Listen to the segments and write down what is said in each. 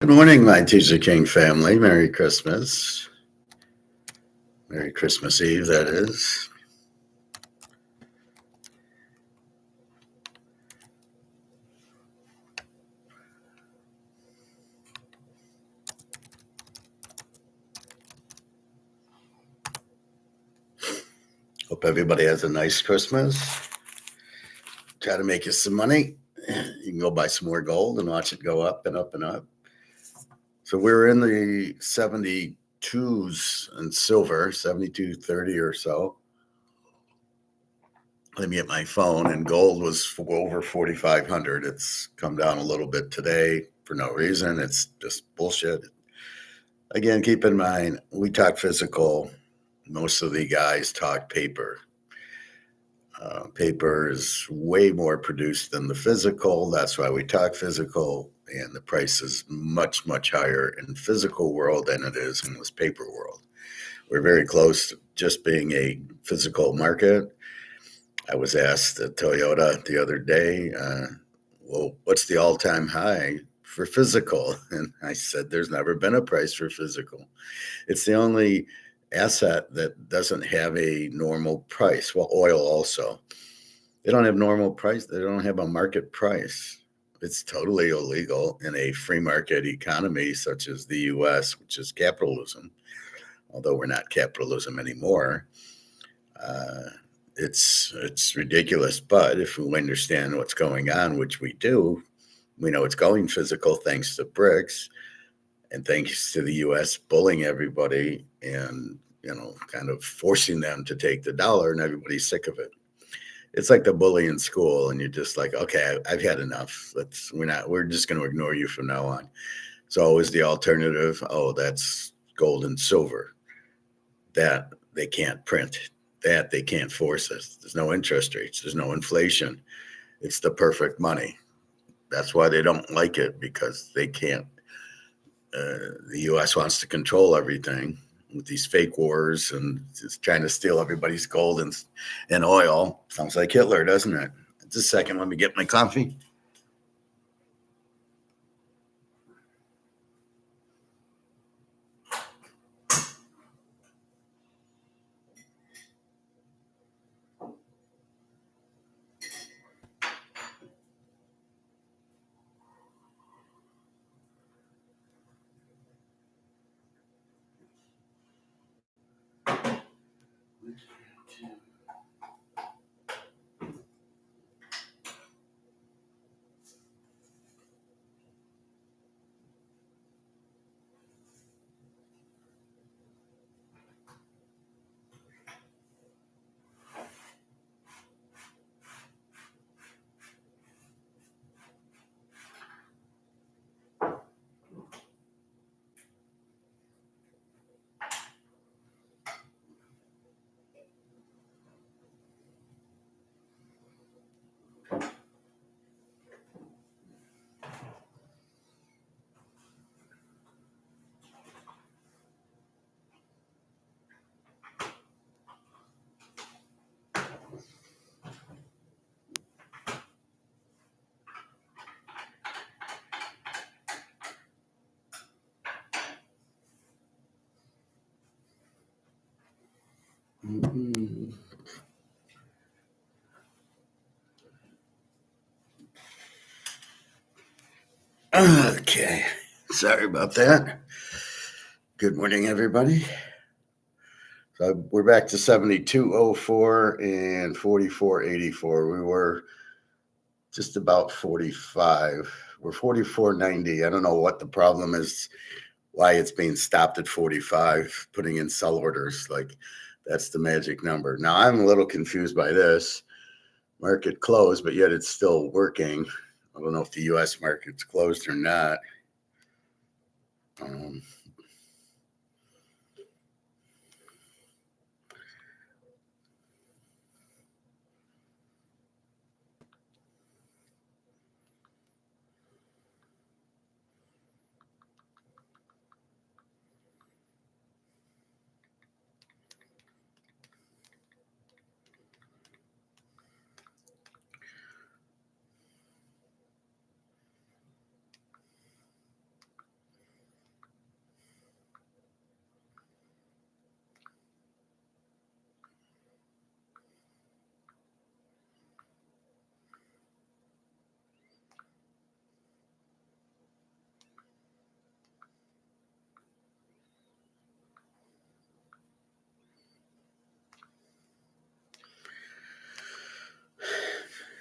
Good morning, my Teaserking family. Merry Christmas. Merry Christmas Eve, that is. Hope everybody has a nice Christmas. Try to make you some money. You can go buy some more gold and watch it go up and up and up. So we're in the 72s and silver, 72.30 or so. Let me get my phone, and gold was over 4,500. It's come down a little bit today for no reason. It's just bullshit. Again, keep in mind, we talk physical. Most of the guys talk paper. Paper is way more produced than the physical. That's why we talk physical, and the price is much, much higher in physical world than it is in this paper world. We're very close to just being a physical market. I was asked at Toyota the other day, well, what's the all-time high for physical? And I said, there's never been a price for physical. It's the only asset that doesn't have a normal price. Well, oil also. They don't have normal price. They don't have a market price. It's totally illegal in a free market economy such as the U.S., which is capitalism, although we're not capitalism anymore. It's ridiculous. But if we understand what's going on, which we do, we know it's going physical thanks to BRICS and thanks to the U.S. bullying everybody and kind of forcing them to take the dollar, and everybody's sick of it. It's like the bully in school, and you're just like, okay, I've had enough. We're just going to ignore you from now on. So always the alternative. Oh, that's gold and silver. That they can't print. That they can't force us. There's no interest rates. There's no inflation. It's the perfect money. That's why they don't like it, because they can't. The U.S. wants to control everything with these fake wars and just trying to steal everybody's gold and oil. Sounds like Hitler, doesn't it? Just a second. Let me get my coffee. Mm-hmm. Okay. Sorry about that. Good morning, everybody. So we're back to 72.04 and 44.84. We were just about 45. We're 44.90. I don't know what the problem is, why it's being stopped at 45, putting in sell orders. Like, that's the magic number. Now, I'm a little confused by this. Market closed, but yet it's still working. I don't know if the U.S. market's closed or not. Um,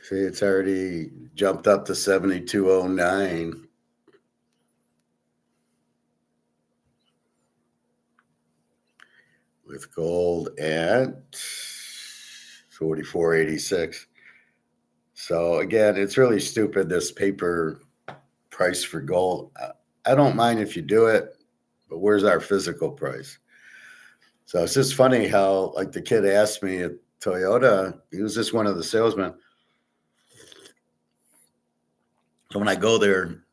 See, it's already jumped up to 72.09. With gold at 44.86. So again, it's really stupid, this paper price for gold. I don't mind if you do it, but where's our physical price? So it's just funny how, like, the kid asked me at Toyota, he was just one of the salesmen. So when I go there,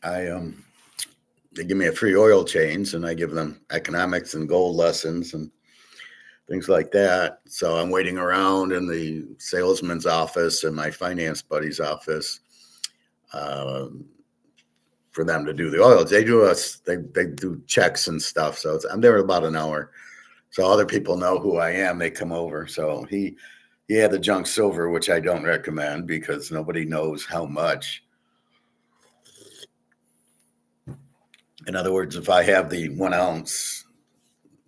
they give me a free oil change, and I give them economics and gold lessons and things like that. So I'm waiting around in the salesman's office and my finance buddy's office for them to do the oils. They do checks and stuff. So I'm there about an hour. So other people know who I am. They come over. So he had the junk silver, which I don't recommend because nobody knows how much. In other words, if I have the 1 ounce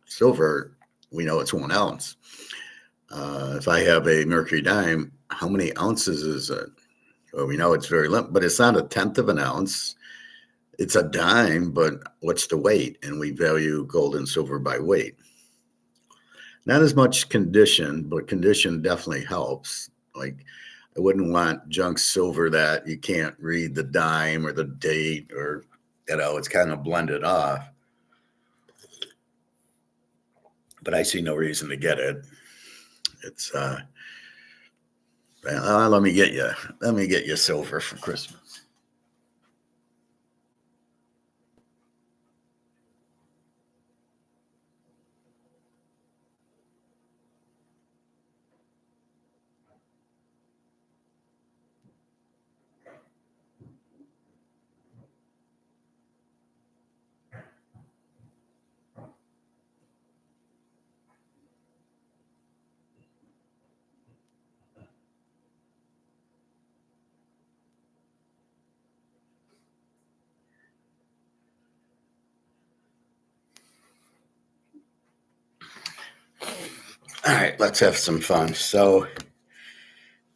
silver, we know it's 1 ounce. If I have a mercury dime, how many ounces is it? Well, we know it's very limp, but it's not a tenth of an ounce. It's a dime, but what's the weight? And we value gold and silver by weight. Not as much condition, but condition definitely helps. Like, I wouldn't want junk silver that you can't read the dime or the date, or, it's kind of blended off. But I see no reason to get it. It's let me get you silver for Christmas. All right, let's have some fun. So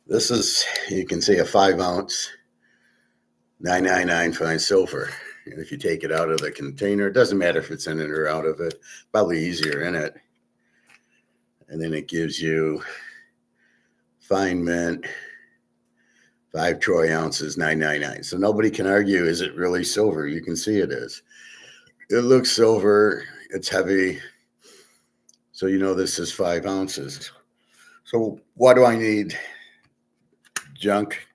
this is, you can see, a 5 ounce 999 fine silver. And if you take it out of the container, it doesn't matter if it's in it or out of it, probably easier in it. And then it gives you fine mint, 5 troy ounces, 999. So nobody can argue, is it really silver? You can see it is. It looks silver, it's heavy. So this is 5 ounces. So why do I need junk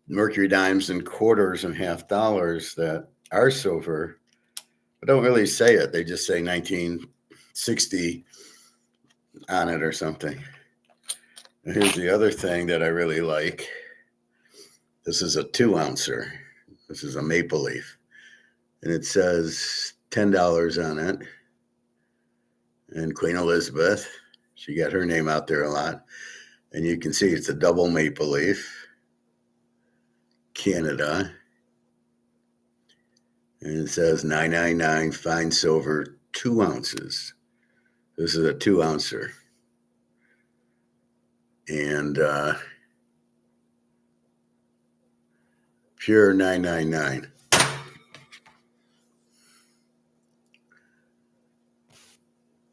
mercury dimes and quarters and half dollars that are silver, but don't really say it? They just say 1960 on it or something. And here's the other thing that I really like. This is a 2 ouncer. This is a maple leaf. And it says $10 on it. And Queen Elizabeth, she got her name out there a lot. And you can see it's a double maple leaf. Canada. And it says 999 fine silver, 2 ounces. This is a 2 ouncer. And pure 999.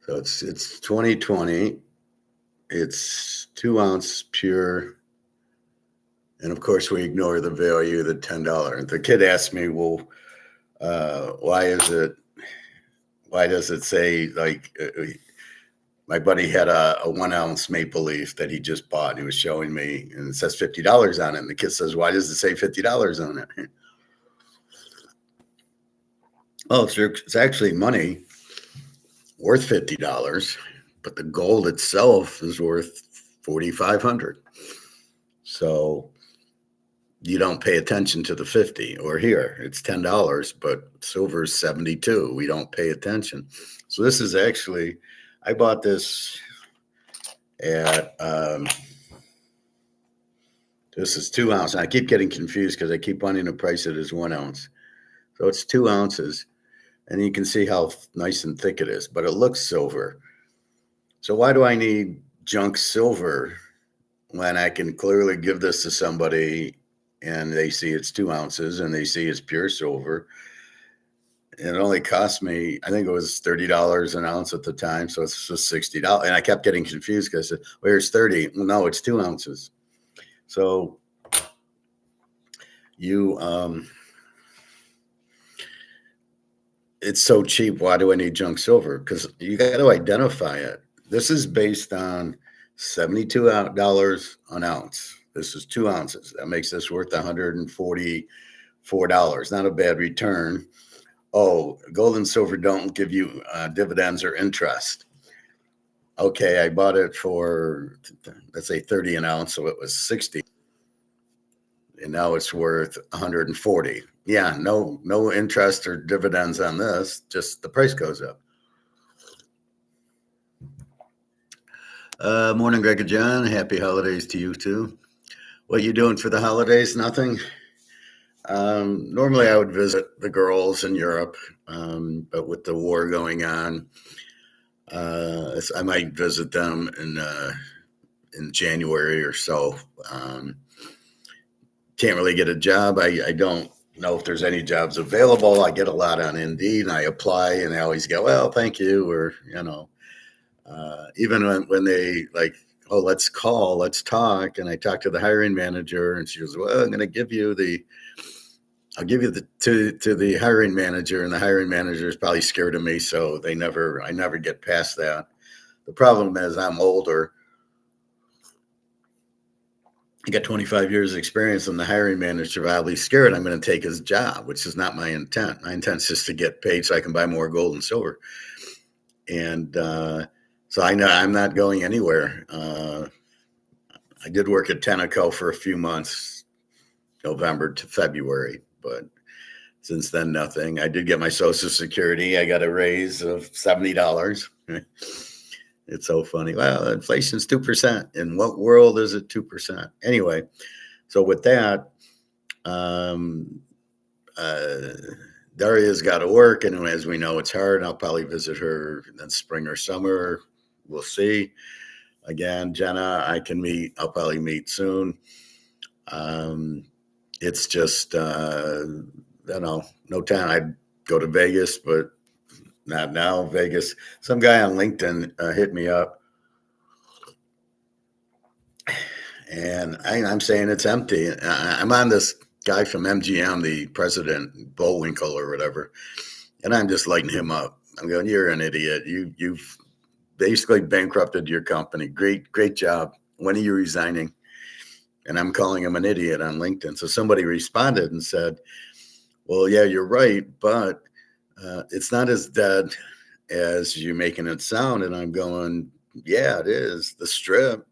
So it's 2020. It's 2 ounce pure. And of course, we ignore the value of the $10. And the kid asked me, well, why does it say, like, my buddy had a 1 ounce maple leaf that he just bought. And he was showing me, and it says $50 on it. And the kid says, why does it say $50 on it? Oh, it's actually money worth $50, but the gold itself is worth $4,500. So you don't pay attention to the 50. Or here, it's $10, but silver is 72. We don't pay attention. So this is actually, I bought this at this is 2 ounces. I keep getting confused because I keep wanting to price it as 1 ounce. So it's 2 ounces. And you can see how nice and thick it is, but it looks silver. So why do I need junk silver when I can clearly give this to somebody and they see it's 2 ounces and they see it's pure silver. It only cost me, I think it was $30 an ounce at the time. So it's just $60. And I kept getting confused because I said, where's 30? Well, no, it's 2 ounces. So you, it's so cheap. Why do I need junk silver? Because you got to identify it. This is based on $72 an ounce. This is 2 ounces. That makes this worth $144. Not a bad return. Oh, gold and silver don't give you dividends or interest. Okay, I bought it for, let's say 30 an ounce, so it was 60. And now it's worth 140. Yeah, no interest or dividends on this, just the price goes up. Morning, Greg and John. Happy holidays to you too. What you doing for the holidays? Nothing. Normally I would visit the girls in Europe, but with the war going on, I might visit them in January or so. Can't really get a job. I don't know if there's any jobs available. I get a lot on Indeed, and I apply, and I always go, well, thank you, or even when they like, oh, let's talk, and I talk to the hiring manager, and she goes, well, I'll give you the to the hiring manager, and the hiring manager is probably scared of me, so I never get past that. The problem is I'm older. I got 25 years of experience, and the hiring manager probably scared I'm going to take his job, which is not my intent. My intent is just to get paid so I can buy more gold and silver. And so I know I'm not going anywhere. I did work at Tenneco for a few months, November to February, but since then, nothing. I did get my Social Security. I got a raise of $70. It's so funny. Well, inflation's 2%. In what world is it 2%? Anyway, so with that, Daria's got to work, and as we know, it's hard. I'll probably visit her in spring or summer. We'll see. Again, Jenna, I'll probably meet soon. It's just, no time. I'd go to Vegas, but not now. Vegas. Some guy on LinkedIn hit me up, and I'm saying it's empty. I'm on this guy from MGM, the president, Bullwinkle or whatever, and I'm just lighting him up. I'm going, you're an idiot. You've basically bankrupted your company. Great job. When are you resigning? And I'm calling him an idiot on LinkedIn. So somebody responded and said, well, yeah, you're right, but it's not as dead as you're making it sound. And I'm going, yeah, it is. The Strip.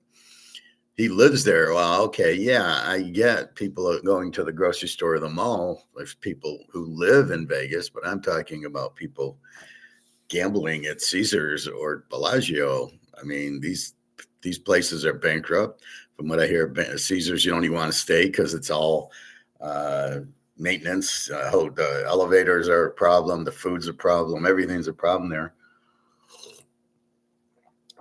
He lives there. Well, okay, yeah, I get people are going to the grocery store or the mall. There's people who live in Vegas, but I'm talking about people gambling at Caesars or Bellagio. I mean, these places are bankrupt. From what I hear, Caesars, you don't even want to stay because it's all maintenance. The elevators are a problem. The food's a problem. Everything's a problem there.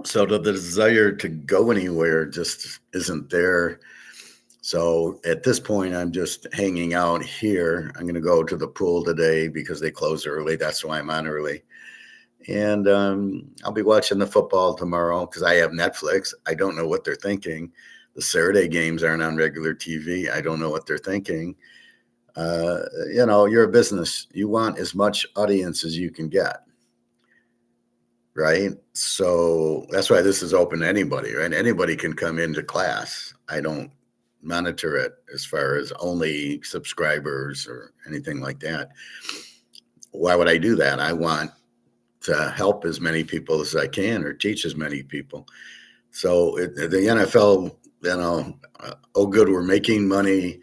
So the desire to go anywhere just isn't there. So at this point, I'm just hanging out here. I'm going to go to the pool today because they close early. That's why I'm on early. And I'll be watching the football tomorrow because I have Netflix. I don't know what they're thinking. The Saturday games aren't on regular TV. I don't know what they're thinking. You're a business. You want as much audience as you can get. Right. So that's why this is open to anybody, right? Anybody can come into class. I don't monitor it as far as only subscribers or anything like that. Why would I do that? I want to help as many people as I can or teach as many people. So the NFL, oh, good, we're making money.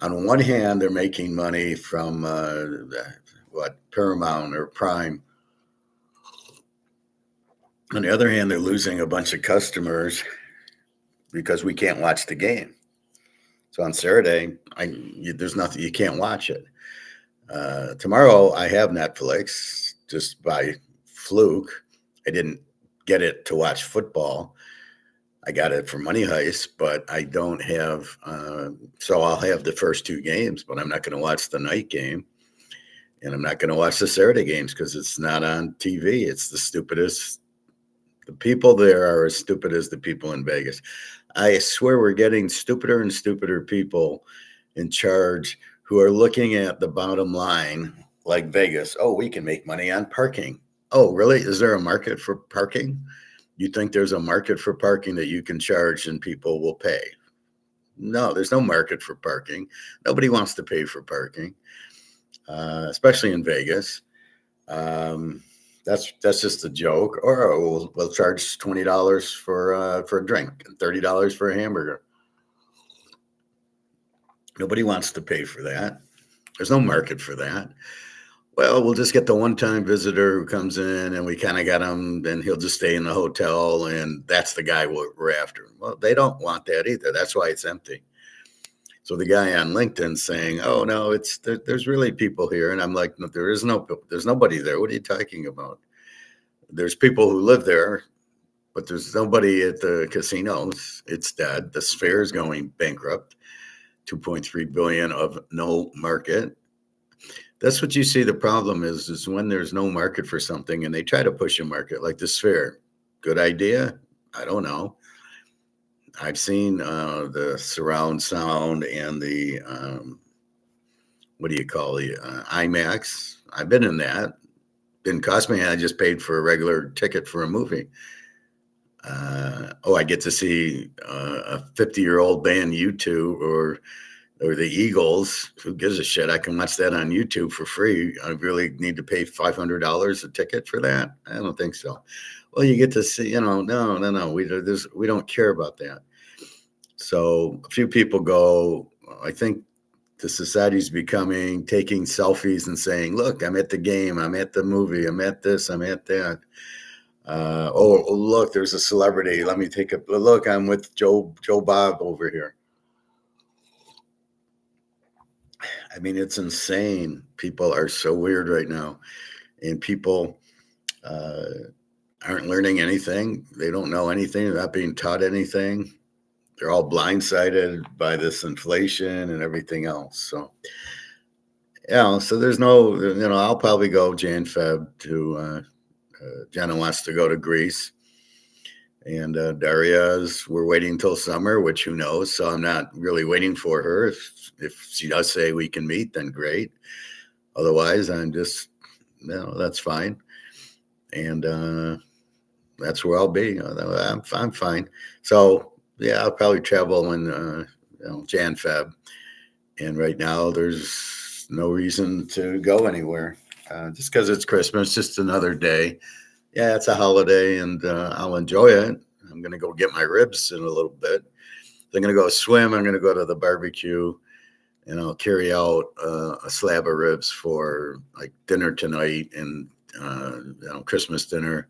On one hand, they're making money from Paramount or Prime. On the other hand, they're losing a bunch of customers because we can't watch the game. So on Saturday, there's nothing, you can't watch it. Tomorrow, I have Netflix just by fluke. I didn't get it to watch football. I got it for Money Heist, but I don't have. So I'll have the first two games, but I'm not going to watch the night game, and I'm not going to watch the Saturday games because it's not on TV. It's the stupidest. The people there are as stupid as the people in Vegas. I swear we're getting stupider and stupider people in charge who are looking at the bottom line like Vegas. Oh, we can make money on parking. Oh, really? Is there a market for parking? You think there's a market for parking that you can charge and people will pay? No, there's no market for parking. Nobody wants to pay for parking, especially in Vegas. Um, that's just a joke. Or we'll charge $20 for a drink and $30 for a hamburger. Nobody wants to pay for that. There's no market for that. Well, we'll just get the one-time visitor who comes in and we kind of got him and he'll just stay in the hotel and that's the guy we're after. Well, they don't want that either. That's why it's empty. So the guy on LinkedIn saying, "Oh no, there's really people here," and I'm like, "No, there's nobody there. What are you talking about? There's people who live there, but there's nobody at the casinos. It's dead. The Sphere is going bankrupt. 2.3 billion of no market." That's what you see. The problem is when there's no market for something and they try to push a market like the Sphere. Good idea? I don't know. I've seen the surround sound and the what do you call the IMAX. I've been in that. Didn't cost me. I just paid for a regular ticket for a movie. I get to see a 50-year-old band U2 or the Eagles. Who gives a shit? I can watch that on YouTube for free. I really need to pay $500 a ticket for that? I don't think so. Well, you get to see, no. We don't care about that. So a few people go, I think the society's taking selfies and saying, look, I'm at the game, I'm at the movie, I'm at this, I'm at that. Look, there's a celebrity. Let me take a look. I'm with Joe Bob over here. I mean, it's insane. People are so weird right now, and people aren't learning anything. They don't know anything. They're not being taught anything. They're all blindsided by this inflation and everything else. So, so there's no, I'll probably go Jan Feb to Jenna wants to go to Greece. And we're waiting until summer, which who knows? So I'm not really waiting for her. If she does say we can meet, then great. Otherwise, I'm just, that's fine. And that's where I'll be. I'm fine. So yeah, I'll probably travel in Jan Feb. And right now, there's no reason to go anywhere. Just because it's Christmas, just another day. Yeah, it's a holiday, and I'll enjoy it. I'm going to go get my ribs in a little bit. I'm going to go swim. I'm going to go to the barbecue, and I'll carry out a slab of ribs for like dinner tonight and Christmas dinner.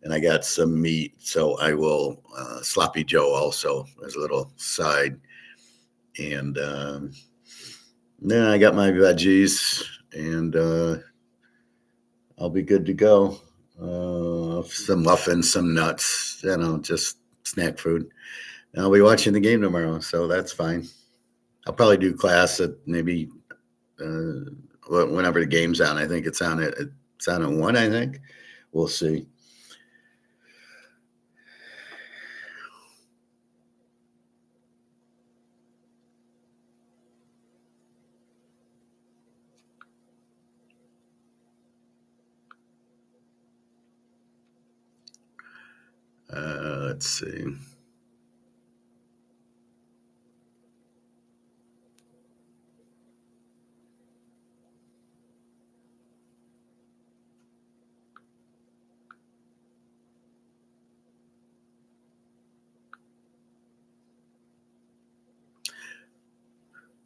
And I got some meat, so I will sloppy Joe also as a little side. And then I got my veggies, and I'll be good to go. Some muffins, some nuts, just snack food. And I'll be watching the game tomorrow, so that's fine. I'll probably do class at maybe whenever the game's on. I think it's on at 1, I think. We'll see. Let's see.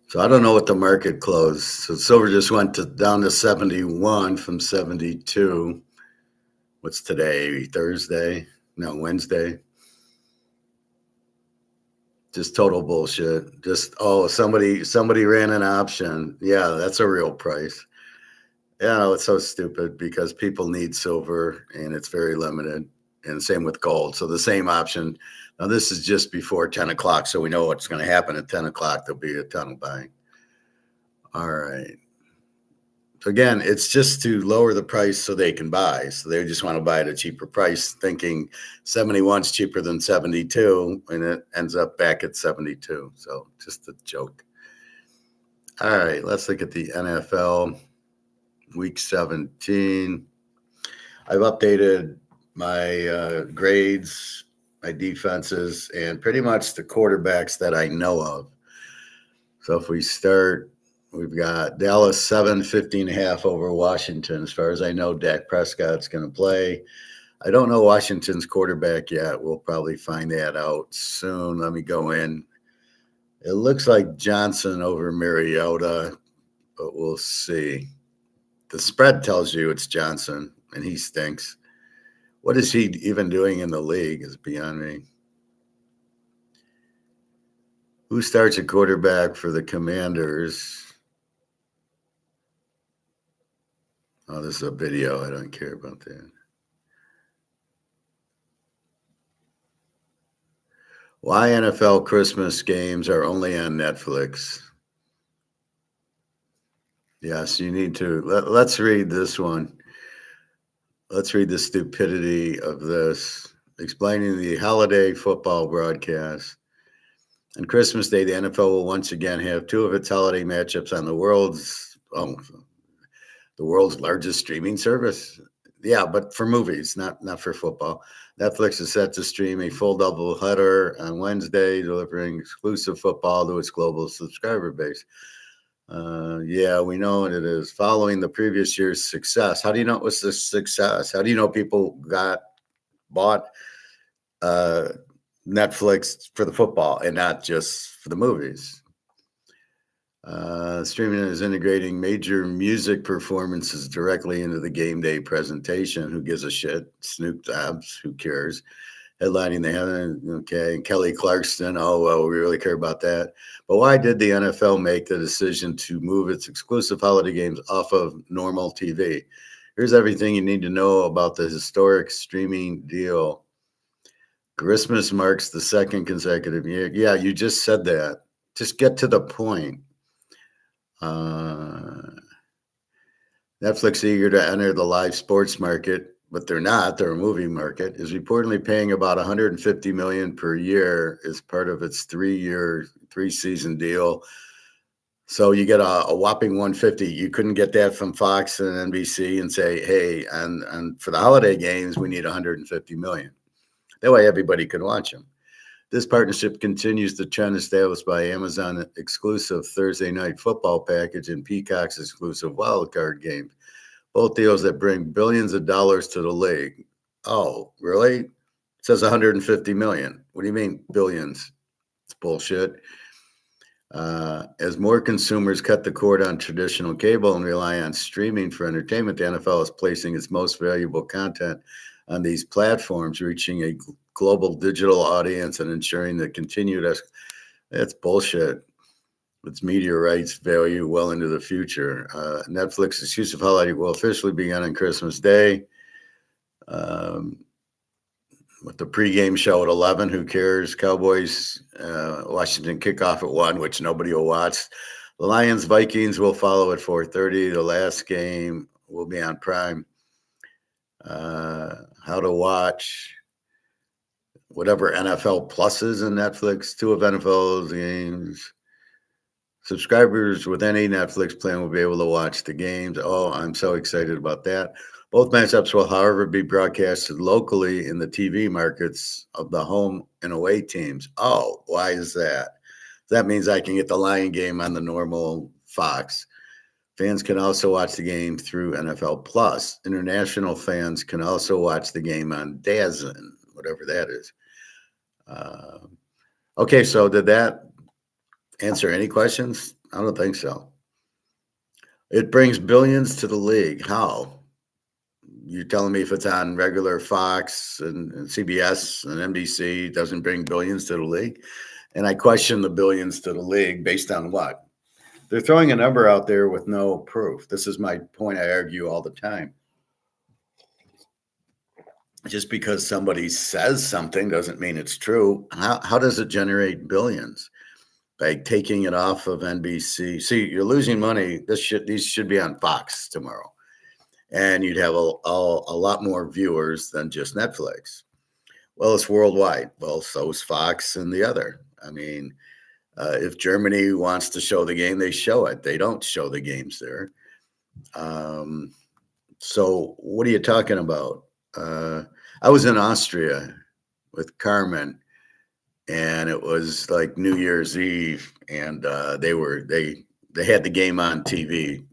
So I don't know what the market closed. So silver just went down to 71 from 72. What's today? Thursday? No, Wednesday. Just total bullshit. Just somebody ran an option. Yeah, that's a real price. Yeah, it's so stupid because people need silver and it's very limited. and same with gold. So the same option. Now this is just before 10 o'clock, so we know what's going to happen at 10 o'clock. There'll be a tunnel buying. All right. So again, it's just to lower the price so they can buy. So they just want to buy at a cheaper price, thinking 71 is cheaper than 72, and it ends up back at 72. So just a joke. All right, let's look at the NFL week 17. I've updated my grades, my defenses, and pretty much the quarterbacks that I know of. So if we start, we've got Dallas 7-15.5 over Washington. As far as I know, Dak Prescott's going to play. I don't know Washington's quarterback yet. We'll probably find that out soon. Let me go in. It looks like Johnson over Mariota, but we'll see. The spread tells you it's Johnson, and he stinks. What is he even doing in the league is beyond me. Who starts a quarterback for the Commanders? Oh, this is a video. I don't care about that. Why NFL Christmas games are only on Netflix? Yes, you need to. Let's read this one. Let's read the stupidity of this. Explaining the holiday football broadcast. On Christmas Day, the NFL will once again have two of its holiday matchups on the world's largest streaming service. Yeah, but for movies, not for football. Netflix is set to stream a full doubleheader on Wednesday, delivering exclusive football to its global subscriber base. Yeah, we know what it is. Following the previous year's success. How do you know it was a success? How do you know people bought Netflix for the football and not just for the movies? Streaming is integrating major music performances directly into the game day presentation. Who gives a shit? Snoop Dogg's, who cares? Headlining the heaven, okay. And Kelly Clarkson, oh, well, we really care about that. But why did the NFL make the decision to move its exclusive holiday games off of normal TV? Here's everything you need to know about the historic streaming deal. Christmas marks the second consecutive year. Yeah, you just said that. Just get to the point. Netflix, eager to enter the live sports market, but they're not. They're a movie market. Is reportedly paying about $150 million per year as part of its 3-season deal. So you get a whopping 150. You couldn't get that from Fox and NBC and say, hey, and for the holiday games, we need $150 million. That way everybody can watch them. This partnership continues the trend established by Amazon exclusive Thursday night football package and Peacock's exclusive wildcard games. Both deals that bring billions of dollars to the league. Oh, really? It says 150 million. What do you mean billions? It's bullshit. As more consumers cut the cord on traditional cable and rely on streaming for entertainment, the NFL is placing its most valuable content on these platforms, reaching a global digital audience and ensuring the continued. That's bullshit. Its media rights value well into the future. Netflix exclusive holiday will officially begin on Christmas Day. With the pregame show at 11, who cares? Cowboys, Washington kickoff at 1, which nobody will watch. The Lions, Vikings will follow at 4:30. The last game will be on Prime. How to watch whatever NFL Plus is in Netflix, 2 of NFL's games. Subscribers with any Netflix plan will be able to watch the games. Oh, I'm so excited about that. Both matchups will, however, be broadcasted locally in the TV markets of the home and away teams. Oh, why is that? That means I can get the Lion game on the normal Fox. Fans can also watch the game through NFL Plus. International fans can also watch the game on DAZN, whatever that is. Okay, so did that answer any questions? I don't think so. It brings billions to the league. How? You're telling me if it's on regular Fox and CBS and NBC, it doesn't bring billions to the league? And I question the billions to the league based on what? They're throwing a number out there with no proof. This is my point I argue all the time. Just because somebody says something doesn't mean it's true. How does it generate billions? By taking it off of NBC. See, you're losing money. These should be on Fox tomorrow, and you'd have a lot more viewers than just Netflix. Well, it's worldwide. Well, so is Fox and the other. I mean, if Germany wants to show the game, they show it. They don't show the games there. Um, so what are you talking about? I was in Austria with Carmen, and it was like New Year's Eve, and they had the game on TV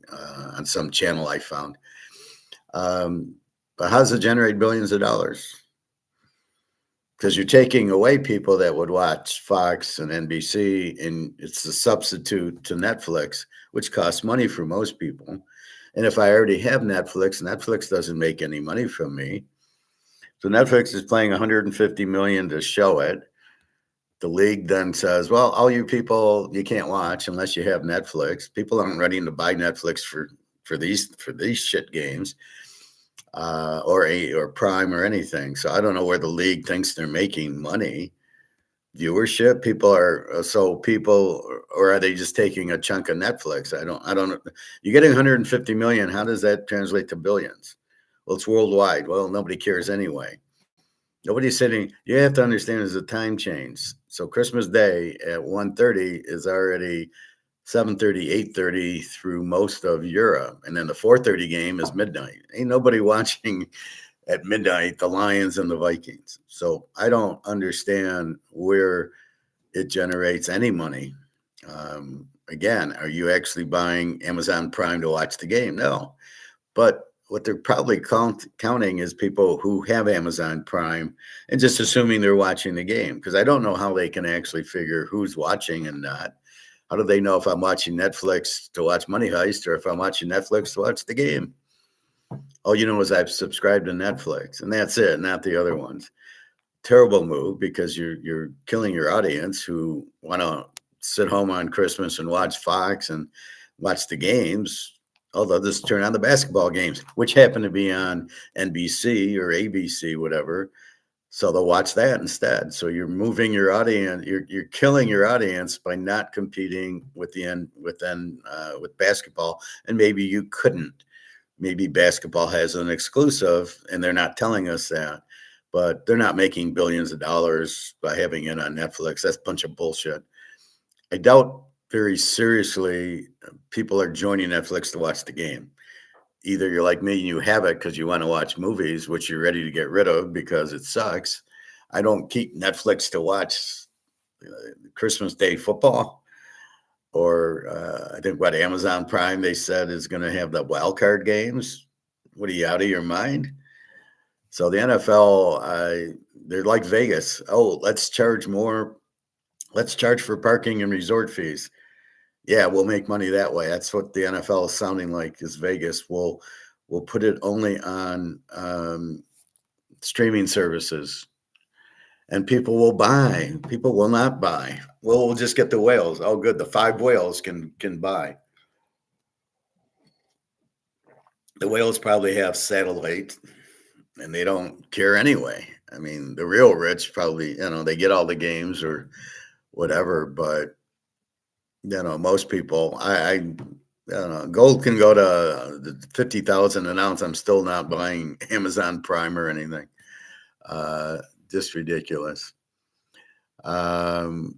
on some channel I found. But how does it generate billions of dollars? Because you're taking away people that would watch Fox and NBC, and it's a substitute to Netflix, which costs money for most people. And if I already have Netflix, Netflix doesn't make any money from me. So Netflix is paying 150 million to show it. The league then says, well, all you people, you can't watch unless you have Netflix. People aren't ready to buy Netflix for these shit games. Or Prime or anything. So I don't know where the league thinks they're making money. Viewership, people, or are they just taking a chunk of Netflix? I don't. You're getting 150 million. How does that translate to billions? Well, it's worldwide. Well, nobody cares anyway. Nobody's sitting. You have to understand there's a time change. So Christmas Day at 1:30 is already 7:30, 8:30 through most of Europe. And then the 4:30 game is midnight. Ain't nobody watching at midnight the Lions and the Vikings. So I don't understand where it generates any money. Again, are you actually buying Amazon Prime to watch the game? No. But what they're probably counting is people who have Amazon Prime and just assuming they're watching the game, because I don't know how they can actually figure who's watching and not. How do they know if I'm watching Netflix to watch Money Heist or if I'm watching Netflix to watch the game? All you know is I've subscribed to Netflix, and that's it, not the other ones. Terrible move, because you're killing your audience who want to sit home on Christmas and watch Fox and watch the games. Although this turn on the basketball games, which happen to be on NBC or ABC, whatever. So they'll watch that instead. So you're moving your audience. You're killing your audience by not competing with with basketball. And maybe you couldn't. Maybe basketball has an exclusive, and they're not telling us that. But they're not making billions of dollars by having it on Netflix. That's a bunch of bullshit. I doubt very seriously people are joining Netflix to watch the game. Either you're like me and you have it because you want to watch movies, which you're ready to get rid of because it sucks. I don't keep Netflix to watch Christmas Day football, or I think what Amazon Prime they said is going to have the wild card games. What are you, out of your mind? So the NFL, they're like Vegas. Oh, let's charge more. Let's charge for parking and resort fees. Yeah, we'll make money that way. That's what the NFL is sounding like, is Vegas. We'll put it only on streaming services, and people will buy. People will not buy. Well, we'll just get the whales. Oh, good. The 5 whales can buy. The whales probably have satellite, and they don't care anyway. I mean, the real rich probably, they get all the games or whatever, but most people, I don't know, gold can go to 50,000 an ounce. I'm still not buying Amazon Prime or anything. Just ridiculous. So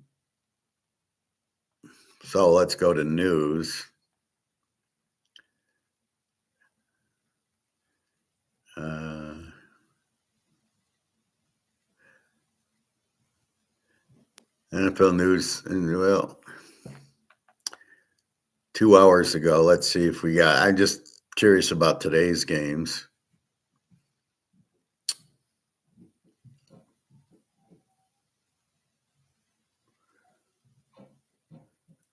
let's go to news. NFL news, and well, 2 hours ago. Let's see if we got. I'm just curious about today's games.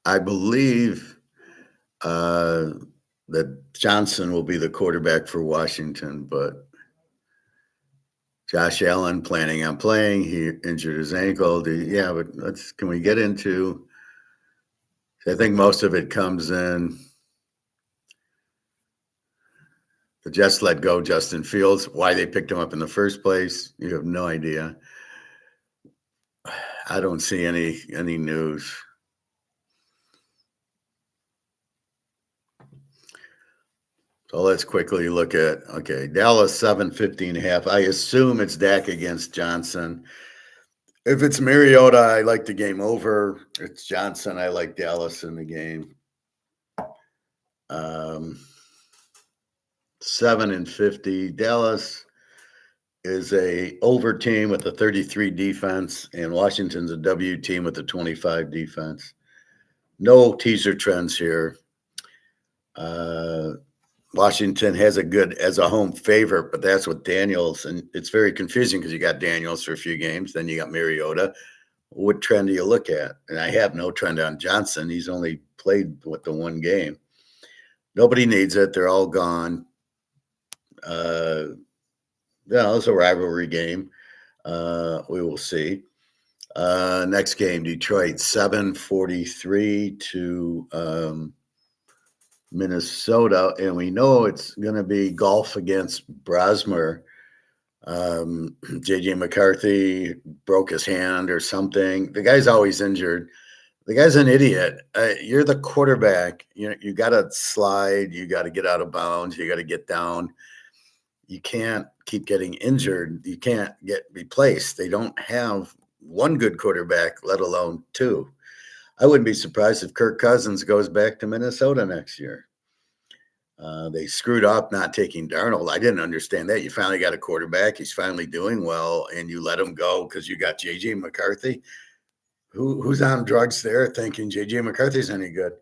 I believe that Johnson will be the quarterback for Washington, but Josh Allen planning on playing. He injured his ankle. But can we get into? I think most of it comes in. The Jets let go Justin Fields. Why they picked him up in the first place, you have no idea. I don't see any news. So let's quickly look at, okay, Dallas 750.5. I assume it's Dak against Johnson. If it's Mariota, I like the game over. If it's Johnson, I like Dallas in the game. 7-50. Dallas is a over team with a 33 defense, and Washington's a W team with a 25 defense. No teaser trends here. Washington has a good as a home favorite, but that's with Daniels, and it's very confusing because you got Daniels for a few games, then you got Mariota. What trend do you look at? And I have no trend on Johnson. He's only played with the one game. Nobody needs it. They're all gone. It's a rivalry game. We will see. Next game, Detroit 7:43 to Minnesota, and we know it's going to be golf against Brosmer. JJ McCarthy broke his hand or something. The guy's always injured. The guy's an idiot. You're the quarterback. You got to slide. You got to get out of bounds. You got to get down. You can't keep getting injured. You can't get replaced. They don't have one good quarterback, let alone two. I wouldn't be surprised if Kirk Cousins goes back to Minnesota next year. They screwed up not taking Darnold. I didn't understand that. You finally got a quarterback. He's finally doing well, and you let him go because you got J.J. McCarthy. Who's on drugs there thinking J.J. McCarthy's any good?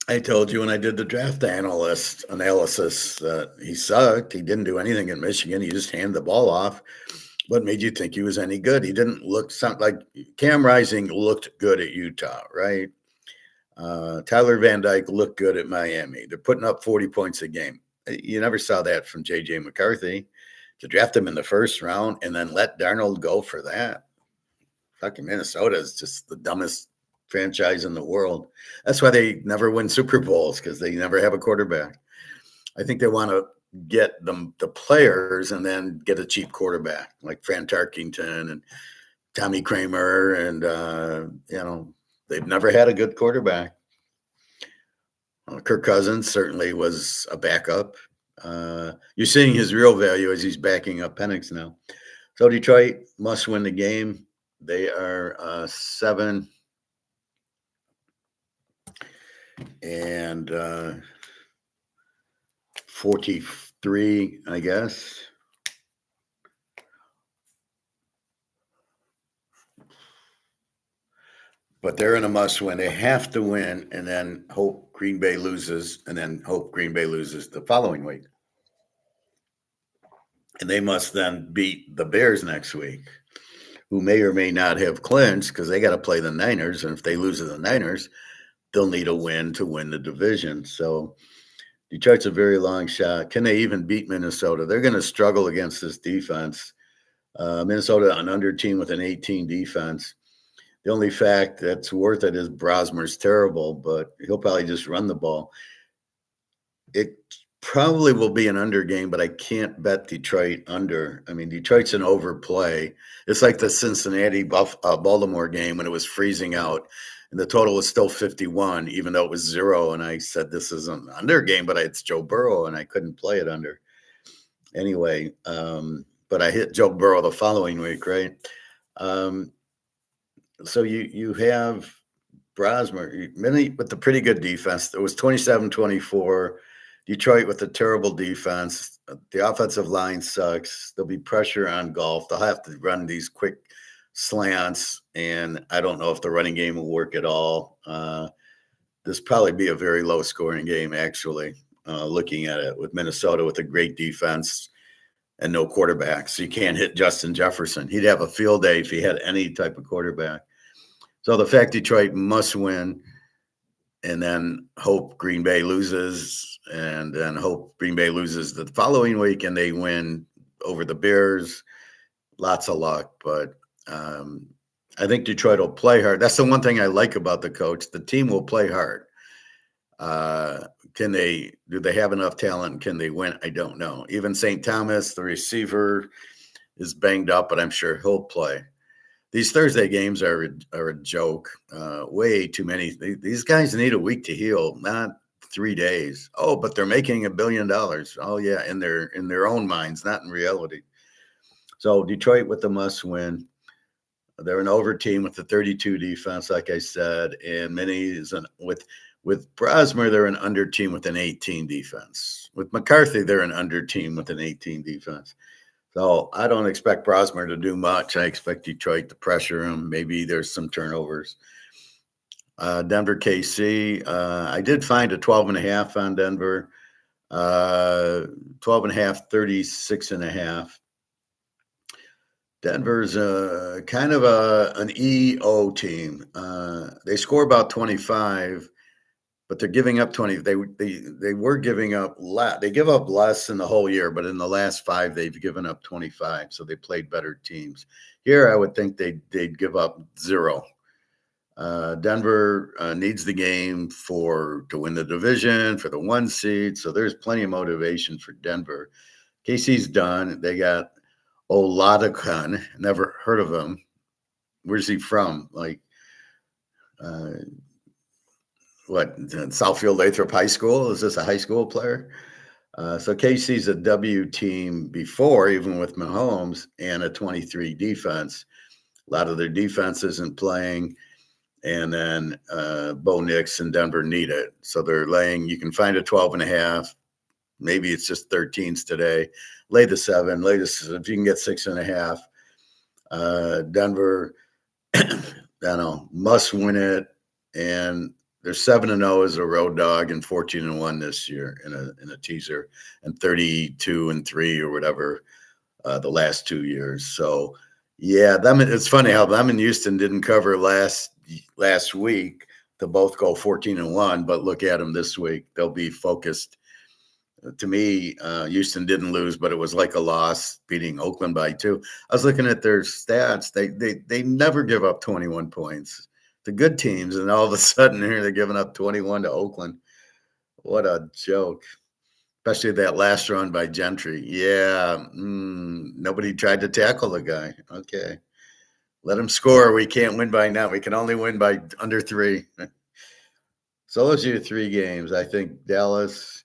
I told you when I did the draft analysis that he sucked. He didn't do anything at Michigan. He just handed the ball off. What made you think he was any good? He didn't look like Cam Rising looked good at Utah, right? Tyler Van Dyke looked good at Miami. They're putting up 40 points a game. You never saw that from J.J. McCarthy. To draft him in the first round and then let Darnold go for that. Fucking Minnesota is just the dumbest franchise in the world. That's why they never win Super Bowls, because they never have a quarterback. I think they want to get the players and then get a cheap quarterback like Fran Tarkington and Tommy Kramer, and they've never had a good quarterback. Kirk Cousins certainly was a backup. You're seeing his real value as he's backing up Penix now. So Detroit must win the game. They are 7 and 43, I guess. But they're in a must win. They have to win and then hope Green Bay loses, and then hope Green Bay loses the following week. And they must then beat the Bears next week, who may or may not have clinched because they got to play the Niners. And if they lose to the Niners, they'll need a win to win the division. So Detroit's a very long shot. Can they even beat Minnesota? They're going to struggle against this defense. Minnesota, an under team with an 18 defense. The only fact that's worth it is Brosmer's terrible, but he'll probably just run the ball. It probably will be an under game, but I can't bet Detroit under. I mean, Detroit's an overplay. It's like the Cincinnati Baltimore game when it was freezing out, and the total was still 51, even though it was 0. And I said, this is an under game, but it's Joe Burrow, and I couldn't play it under. Anyway, but I hit Joe Burrow the following week, right? So you have Brosmer, many with the pretty good defense. It was 27-24. Detroit with a terrible defense. The offensive line sucks. There'll be pressure on golf. They'll have to run these quick slants, and I don't know if the running game will work at all. This probably be a very low-scoring game, actually, looking at it, with Minnesota with a great defense and no quarterback. So you can't hit Justin Jefferson. He'd have a field day if he had any type of quarterback. So the fact Detroit must win and then hope Green Bay loses, and then hope Green Bay loses the following week and they win over the Bears. Lots of luck, but I think Detroit will play hard. That's the one thing I like about the coach. The team will play hard. Uh, do they have enough talent? Can they win? I don't know. Even St. Thomas, the receiver, is banged up, but I'm sure he'll play. These Thursday games are a joke. Way too many. These guys need a week to heal, not 3 days. Oh, but they're making $1 billion. Oh yeah, in their own minds, not in reality. So Detroit with the must win. They're an over team with the 32 defense, like I said, and Mini is with Brosmer, they're an under team with an 18 defense. With McCarthy, they're an under team with an 18 defense. So I don't expect Brosmer to do much. I expect Detroit to pressure him. Maybe there's some turnovers. Denver KC. I did find a 12.5 on Denver. 12.5, 36.5. Denver's kind of an EO team. They score about 25, but they're giving up 20. They were giving up less. They give up less in the whole year, but in the last 5, they've given up 25. So they played better teams. Here, I would think they'd give up 0. Denver needs the game to win the division, for the 1 seed. So there's plenty of motivation for Denver. KC's done. They got Oladikan. Never heard of him. Where's he from? Like, what, Southfield Lathrop High School? Is this a high school player? So KC's a W team before, even with Mahomes, and a 23 defense. A lot of their defense isn't playing. And then Bo Nix and Denver need it. So they're laying, you can find a 12.5. Maybe it's just 13s today. Lay the 7. Lay the, if you can get 6.5. Denver, I don't know, must win it. And they're 7-0 as a road dog and 14-1 this year in a teaser, and 32-3 or whatever the last 2 years. So yeah, it's funny how them and Houston didn't cover last week to both go 14-1, but look at them this week. They'll be focused. To me, Houston didn't lose, but it was like a loss, beating Oakland by 2. I was looking at their stats. They never give up 21 points. The good teams, and all of a sudden here they're giving up 21 to Oakland. What a joke. Especially that last run by Gentry. Yeah, nobody tried to tackle the guy. Okay. Let him score. We can't win by now. We can only win by under 3. So those are your 3 games. I think Dallas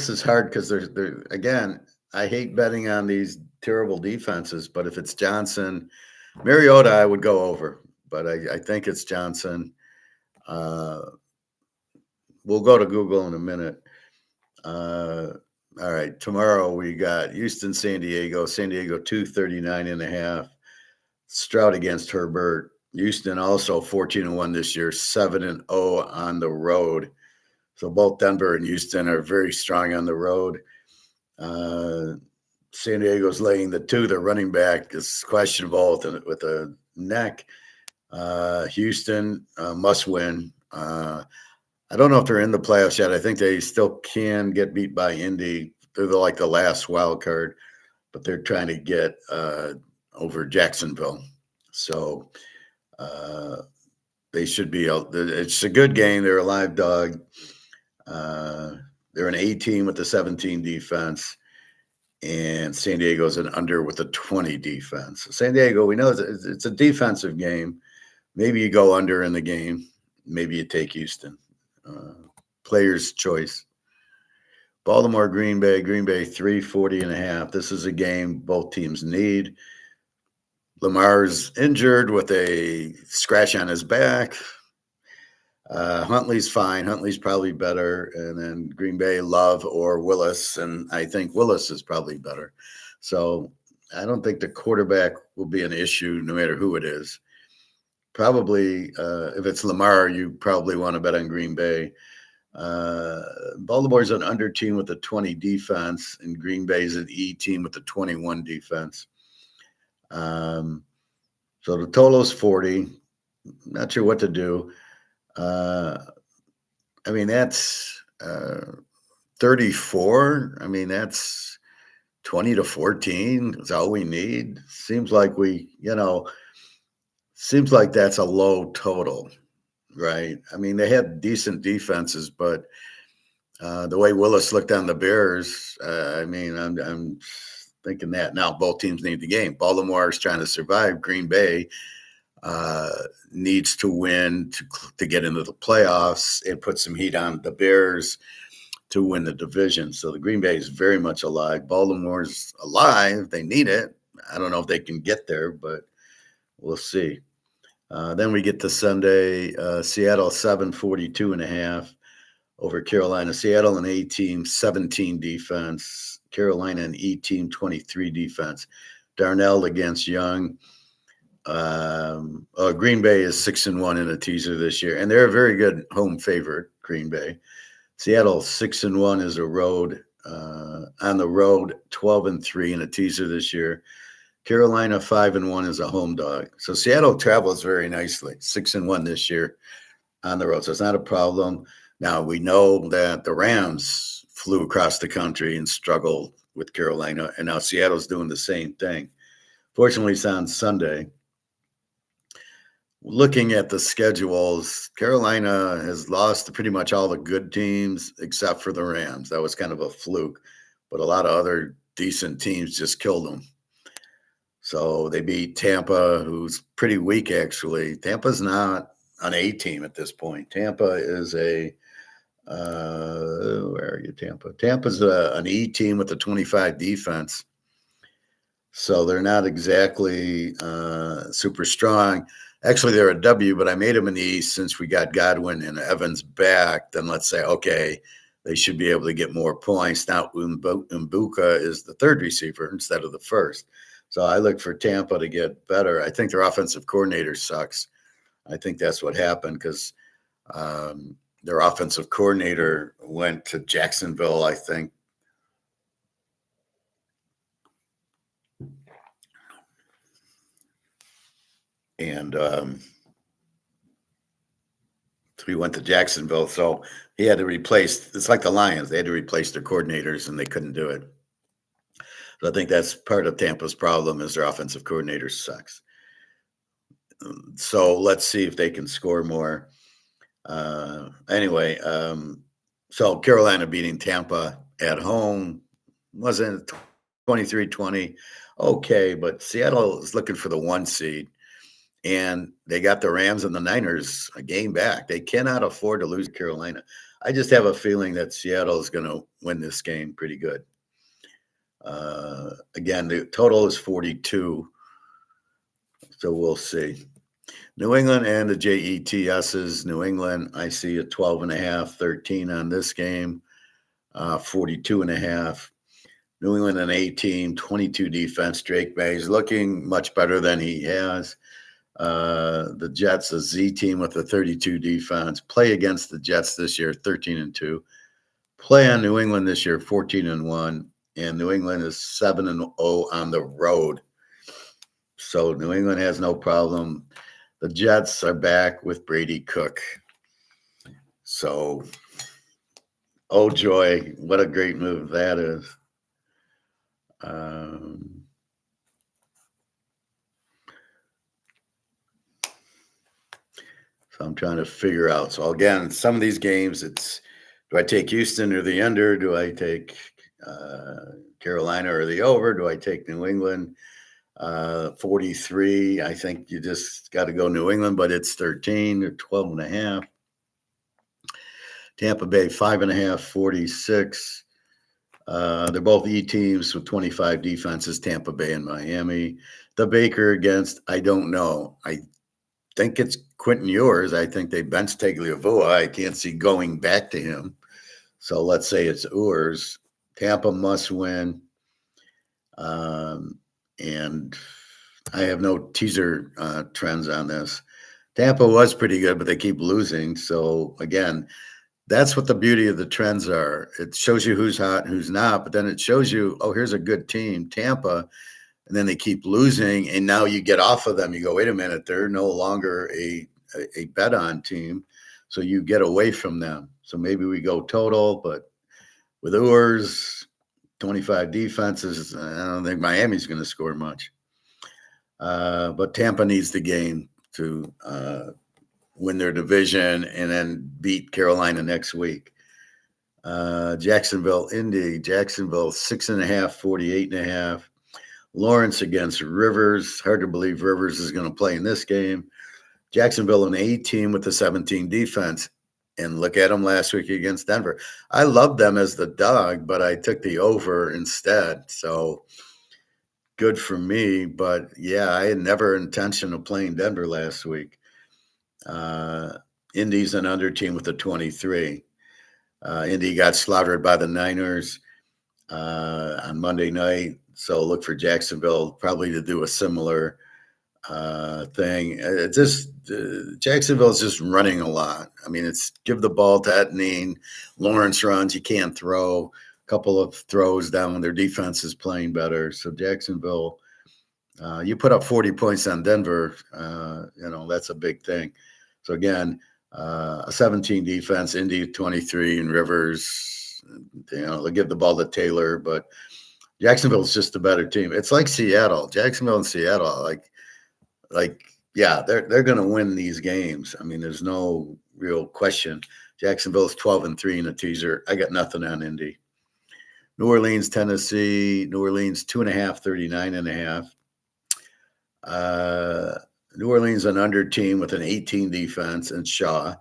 is hard because they're again, I hate betting on these terrible defenses, but if it's Johnson, Mariota, I would go over, but I think it's Johnson. We'll go to Google in a minute. All right. Tomorrow we got Houston, San Diego 239.5. Stroud against Herbert. Houston also 14-1 this year, 7-0 on the road. So both Denver and Houston are very strong on the road. San Diego's laying the 2. Their running back is questionable with a neck. Houston must win. I don't know if they're in the playoffs yet. I think they still can get beat by Indy. They're like the last wild card, but they're trying to get over Jacksonville. So they should be. It's a good game. They're a live dog. They're an 18 with the 17 defense, and San Diego's an under with a 20 defense. San Diego, we know it's a defensive game. Maybe you go under in the game. Maybe you take Houston. Player's choice. Baltimore, Green Bay 340.5. This is a game both teams need. Lamar's injured with a scratch on his back. Huntley's fine. Huntley's probably better. And then Green Bay, Love or Willis. And I think Willis is probably better. So I don't think the quarterback will be an issue no matter who it is. Probably if it's Lamar, you probably want to bet on Green Bay. Baltimore's an under team with a 20 defense, and Green Bay's an E team with a 21 defense. So the total is 40. Not sure what to do. I mean, that's 34. I mean, that's 20-14. That's all we need. Seems like that's a low total. right. I mean, they had decent defenses, but the way Willis looked on the Bears, I mean, I'm thinking that now both teams need the game. Baltimore is trying to survive. Green Bay uh, needs to win to get into the playoffs and put some heat on the Bears to win the division. So the Green Bay is very much alive. Baltimore's alive. They need it. I don't know if they can get there, but we'll see. Then we get to Sunday, Seattle 742.5 over Carolina. Seattle an A team, 17 defense. Carolina an E team, 23 defense. Darnell against Young. Green Bay is 6-1 in a teaser this year, and they're a very good home favorite. Green Bay. Seattle 6-1 is a road on the road, 12-3 in a teaser this year. Carolina 5-1 is a home dog. So Seattle travels very nicely, 6-1 this year on the road. So it's not a problem. Now we know that the Rams flew across the country and struggled with Carolina, and now Seattle's doing the same thing. Fortunately, it's on Sunday. Looking at the schedules, Carolina has lost to pretty much all the good teams except for the Rams. That was kind of a fluke, but a lot of other decent teams just killed them. So they beat Tampa, who's pretty weak, actually. Tampa's not an A team at this point. Tampa is where are you, Tampa? Tampa's an E team with a 25 defense. So they're not exactly super strong. Actually, they're a W, but I made them in the East since we got Godwin and Evans back. Then let's say, okay, they should be able to get more points. Now, Mbuka is the third receiver instead of the first. So I look for Tampa to get better. I think their offensive coordinator sucks. I think that's what happened because their offensive coordinator went to Jacksonville, I think. And so he went to Jacksonville. So he had to replace, it's like the Lions. They had to replace their coordinators and they couldn't do it. So I think that's part of Tampa's problem is their offensive coordinator sucks. So let's see if they can score more. Anyway, so Carolina beating Tampa at home wasn't 23-20. Okay, but Seattle is looking for the 1 seed. And they got the Rams and the Niners a game back. They cannot afford to lose to Carolina. I just have a feeling that Seattle is going to win this game pretty good. Again, the total is 42. So we'll see. New England and the JETSs. New England, I see a 12.5, 13 on this game, 42.5. New England an A team, 22 defense. Drake May is looking much better than he has. The Jets, a Z team with a 32 defense. Play against the Jets this year, 13-2. Play on New England this year, 14-1. And New England is 7-0 on the road. So New England has no problem. The Jets are back with Brady Cook. So, oh joy, what a great move that is. So I'm trying to figure out. So again, some of these games, it's do I take Houston or the under? Do I take Carolina or the over? Do I take New England? 43. I think you just got to go New England, but it's 13 or 12.5. Tampa Bay 5.5, 46. They're both E teams with 25 defenses, Tampa Bay and Miami. The Baker against, I don't know. I think it's Quentin Ewers. I think they benched Tagliavua. I can't see going back to him. So let's say it's Ewers. Tampa must win. And I have no teaser trends on this. Tampa was pretty good, but they keep losing. So again, that's what the beauty of the trends are. It shows you who's hot, who's not, but then it shows you, oh, here's a good team, Tampa, and then they keep losing, and now you get off of them. You go, wait a minute, they're no longer a bet on team, so you get away from them. So maybe we go total, but with Ewers, 25 defenses, I don't think Miami's going to score much. But Tampa needs the game to win their division, and then beat Carolina next week. Jacksonville, Indy, Jacksonville 6.5, 48.5. Lawrence against Rivers. Hard to believe Rivers is going to play in this game. Jacksonville an 18 with the 17 defense. And look at them last week against Denver. I love them as the dog, but I took the over instead. So good for me. But yeah, I had never intention of playing Denver last week. Indy's an under team with a 23. Indy got slaughtered by the Niners on Monday night. So look for Jacksonville probably to do a similar thing. It just Jacksonville's just running a lot. I mean, it's give the ball to Etnine. Lawrence runs. You can't throw. A couple of throws down when their defense is playing better. So Jacksonville, you put up 40 points on Denver. That's a big thing. So again, a 17 defense, Indy 23, and Rivers. They'll give the ball to Taylor, but Jacksonville's just a better team. It's like Seattle, Jacksonville, and Seattle. Yeah, they're going to win these games. I mean, there's no real question. Jacksonville's 12-3 in a teaser. I got nothing on Indy. New Orleans, Tennessee. New Orleans 2.5, 39.5. New Orleans an under team with an 18 defense and Shaw,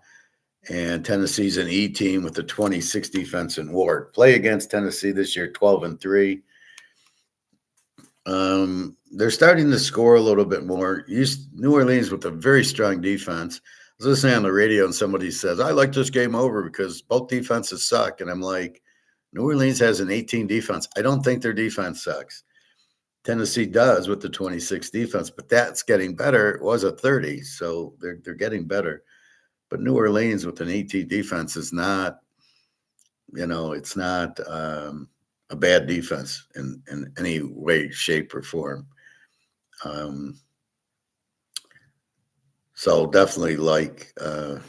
and Tennessee's an E team with a 26 defense and Ward. Play against Tennessee this year 12-3. They're starting to score a little bit more. New Orleans with a very strong defense. I was listening on the radio and somebody says, I like this game over because both defenses suck. And I'm like, New Orleans has an 18 defense. I don't think their defense sucks. Tennessee does with the 26 defense, but that's getting better. It was a 30, so they're getting better. But New Orleans with an 18 defense is not, it's not a bad defense in any way, shape, or form. So definitely like that.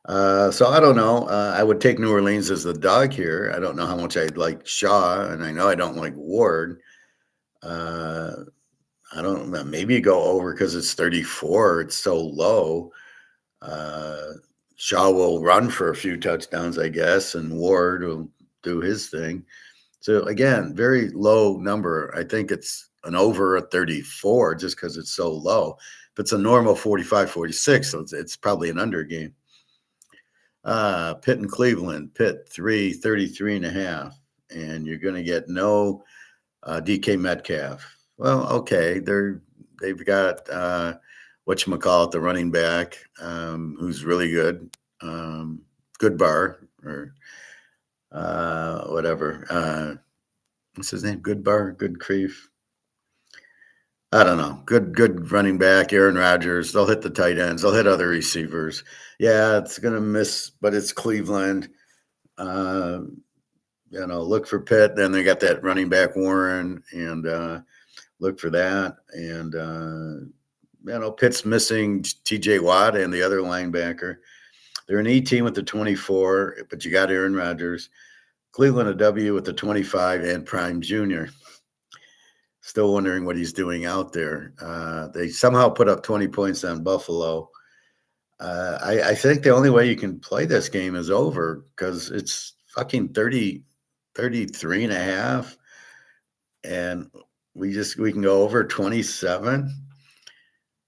So I don't know. I would take New Orleans as the dog here. I don't know how much I'd like Shaw, and I know I don't like Ward. I don't know. Maybe go over because it's 34. It's so low. Shaw will run for a few touchdowns, I guess, and Ward will do his thing. So again, very low number. I think it's an over a 34 just because it's so low. If it's a normal 45, 46, so it's probably an under game. Pitt and Cleveland, Pitt 33.5, and you're going to get no DK Metcalf. Well, okay, they've got whatchamacallit, the running back, who's really good, Goodbar or whatever. What's his name? Goodbar, Goodcreef. I don't know. Good running back, Aaron Rodgers. They'll hit the tight ends. They'll hit other receivers. Yeah, it's going to miss, but it's Cleveland. Look for Pitt. Then they got that running back Warren, and look for that. And, Pitt's missing TJ Watt and the other linebacker. They're an E team with the 24, but you got Aaron Rodgers. Cleveland a W with the 25 and Prime Jr. Still wondering what he's doing out there. They somehow put up 20 points on Buffalo. I think the only way you can play this game is over because it's fucking 33.5. And we can go over 27.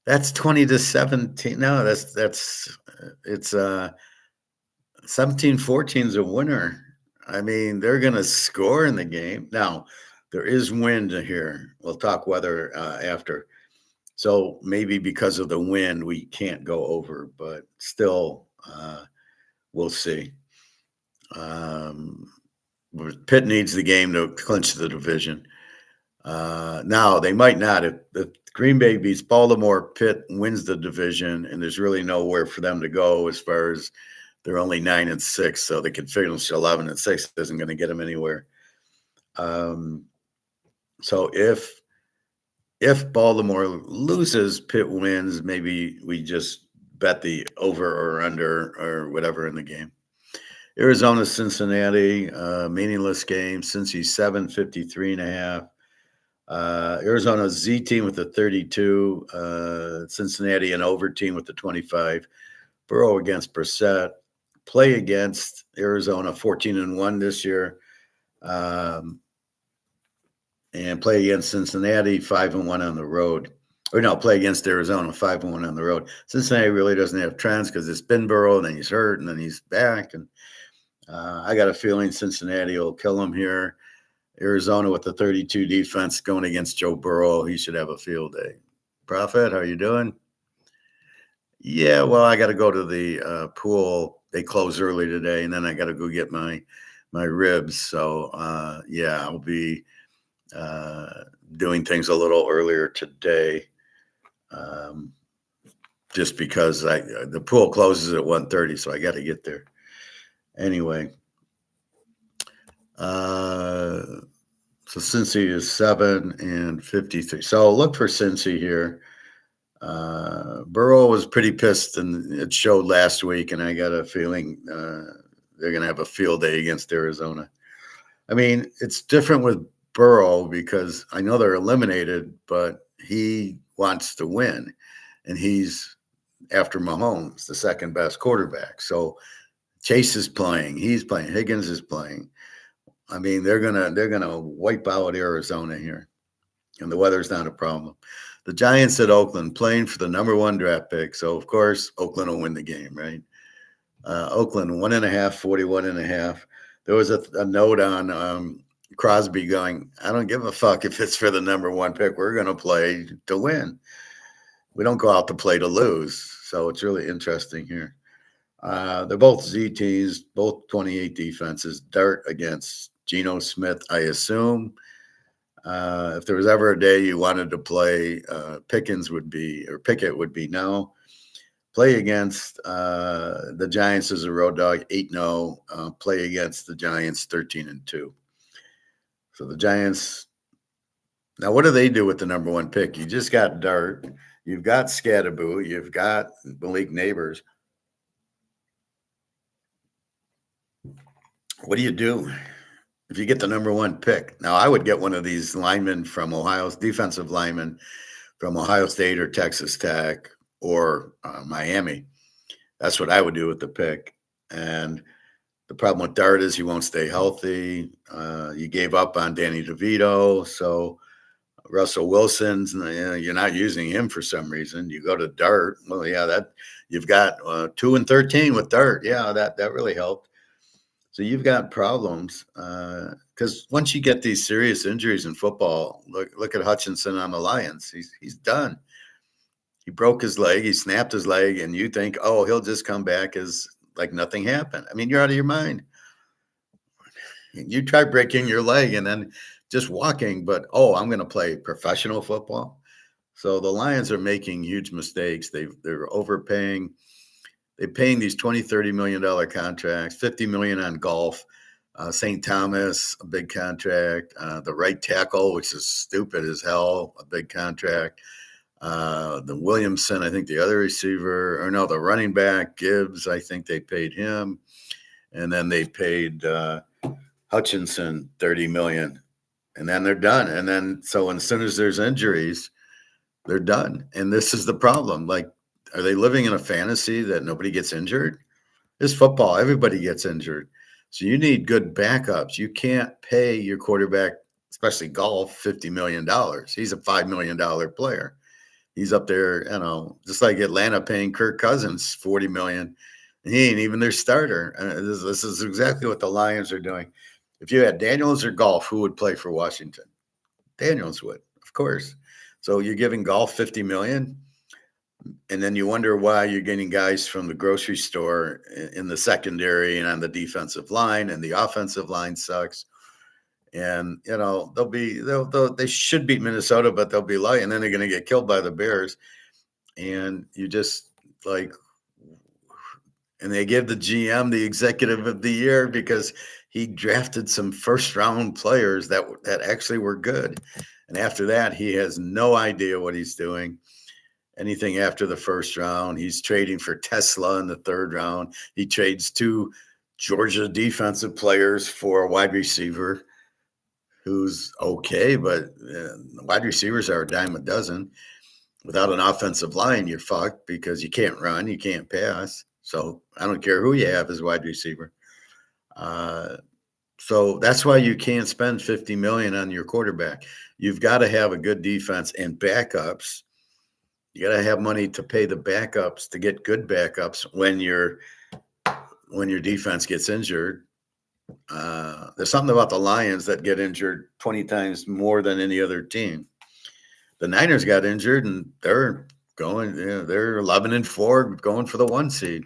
That's 20-17. No, it's 17-14 is a winner. I mean, they're going to score in the game. Now, there is wind here. We'll talk weather after. So maybe because of the wind, we can't go over, but still, we'll see. Pitt needs the game to clinch the division. Now, they might not. If Green Bay beats Baltimore, Pitt wins the division, and there's really nowhere for them to go as far as they're only 9-6, so they could finish 11-6. It isn't going to get them anywhere. So if Baltimore loses, Pitt wins, maybe we just bet the over or under or whatever in the game. Arizona, Cincinnati, meaningless game. Cincy 7, 53.5. Arizona's Z team with the 32. Cincinnati an over team with the 25. Burrow against Brissett. Play against Arizona 14-1 this year. And play against Cincinnati 5-1 on the road. Or no, play against Arizona 5-1 on the road. Cincinnati really doesn't have trends because it's been Burrow, and then he's hurt, and then he's back. And I got a feeling Cincinnati will kill him here. Arizona with the 32 defense going against Joe Burrow. He should have a field day. Prophet, how you doing? Yeah, well, I got to go to the pool. They close early today, and then I got to go get my ribs. So yeah, I'll be doing things a little earlier today, just because the pool closes at 1:30, so I got to get there anyway. So Cincy is 7-53. So look for Cincy here. Burrow was pretty pissed, and it showed last week, and I got a feeling they're going to have a field day against Arizona. I mean, it's different with Burrow because I know they're eliminated, but he wants to win, and he's after Mahomes, the second best quarterback. So Chase is playing, he's playing, Higgins is playing. I mean, they're gonna wipe out Arizona here, and the weather's not a problem. The Giants at Oakland playing for the number 1 draft pick, so of course Oakland will win the game, right? Oakland 1.5, 41.5. There was a note on Crosby going, I don't give a fuck if it's for the number 1 pick. We're going to play to win. We don't go out to play to lose. So it's really interesting here. They're both Z teams, both 28 defenses. Dart against Geno Smith, I assume. If there was ever a day you wanted to play, Pickett would be now. Play against the Giants as a road dog, 8-0. Play against the Giants, 13-2. So the Giants. Now, what do they do with the number 1 pick? You just got Dart. You've got Scatterboo. You've got Malik Neighbors. What do you do if you get the number 1 pick? Now, I would get one of these linemen from Ohio's defensive linemen from Ohio State or Texas Tech or Miami. That's what I would do with the pick. And the problem with Dart is he won't stay healthy. You gave up on Danny DeVito. So Russell Wilson's, you're not using him for some reason. You go to Dart. Well, yeah, that you've got 2-13 with Dart. Yeah, that really helped. So you've got problems because once you get these serious injuries in football, look at Hutchinson on the Lions. He's done. He broke his leg. He snapped his leg, and you think, oh, he'll just come back as like nothing happened. I mean, you're out of your mind. You try breaking your leg and then just walking, but I'm going to play professional football. So the Lions are making huge mistakes. They're overpaying. They're paying these $20-30 million contracts, $50 million on golf. St. Thomas, a big contract. The right tackle, which is stupid as hell, a big contract. The Williamson, I think the other receiver, or no, the running back, Gibbs, I think they paid him. And then they paid Hutchinson $30 million. And then they're done. And then, so as soon as there's injuries, they're done. And this is the problem. Like, are they living in a fantasy that nobody gets injured? It's football. Everybody gets injured. So you need good backups. You can't pay your quarterback, especially golf, $50 million. He's a $5 million player. He's up there, just like Atlanta paying Kirk Cousins $40 million. He ain't even their starter. This is exactly what the Lions are doing. If you had Daniels or Golf, who would play for Washington? Daniels would, of course. So you're giving Golf $50 million, and then you wonder why you're getting guys from the grocery store in the secondary and on the defensive line, and the offensive line sucks. And they should beat Minnesota, but they'll be light, and then they're going to get killed by the Bears. And you just and they give the GM the executive of the year because he drafted some first round players that actually were good. And after that, he has no idea what he's doing. Anything after the first round, he's trading for Tesla in the third round. He trades 2 Georgia defensive players for a wide receiver. who's okay, but wide receivers are a dime a dozen. Without an offensive line, you're fucked because you can't run, you can't pass. So I don't care who you have as wide receiver. Uh, so that's why you can't spend 50 million on your quarterback. You've got to have a good defense and backups. You got to have money to pay the backups to get good backups when your defense gets injured. There's something about the Lions that get injured 20 times more than any other team. The Niners got injured and they're going, they're 11-4 going for the 1 seed.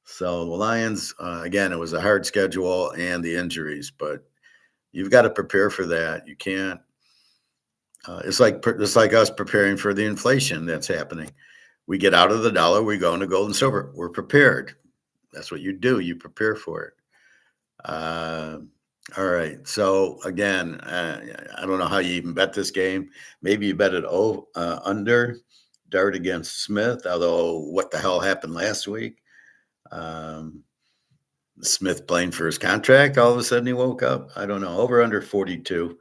So the Lions, again, it was a hard schedule and the injuries, but you've got to prepare for that. You can't. It's like us preparing for the inflation that's happening. We get out of the dollar, we go into gold and silver. We're prepared. That's what you do. You prepare for it. Uh, all right. So again, I don't know how you even bet this game. Maybe you bet it under Dart against Smith. Although what the hell happened last week? Um, Smith playing for his contract. All of a sudden he woke up. I don't know. Over under 42.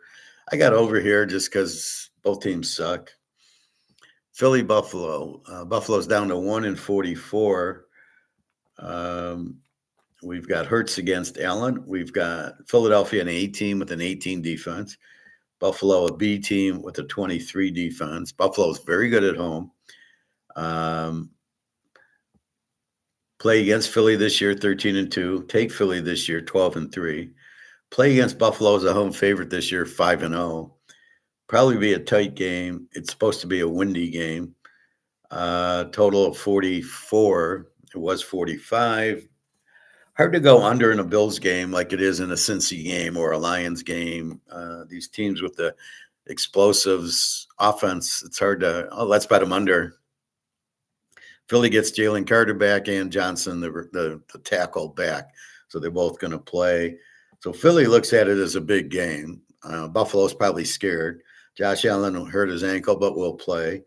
I got over here just because both teams suck. Philly Buffalo. Buffalo's down to 1-44. We've got Hurts against Allen. We've got Philadelphia an A team with an 18 defense. Buffalo a B team with a 23 defense. Buffalo's very good at home. Play against Philly this year, 13-2. Take Philly this year, 12-3. Play against Buffalo as a home favorite this year, 5-0. Probably be a tight game. It's supposed to be a windy game. Total of 44. It was 45. Hard to go under in a Bills game like it is in a Cincy game or a Lions game. These teams with the explosives offense, it's hard to, let's bet them under. Philly gets Jalen Carter back and Johnson, the tackle back. So they're both going to play. So Philly looks at it as a big game. Buffalo's probably scared. Josh Allen hurt his ankle, but will play.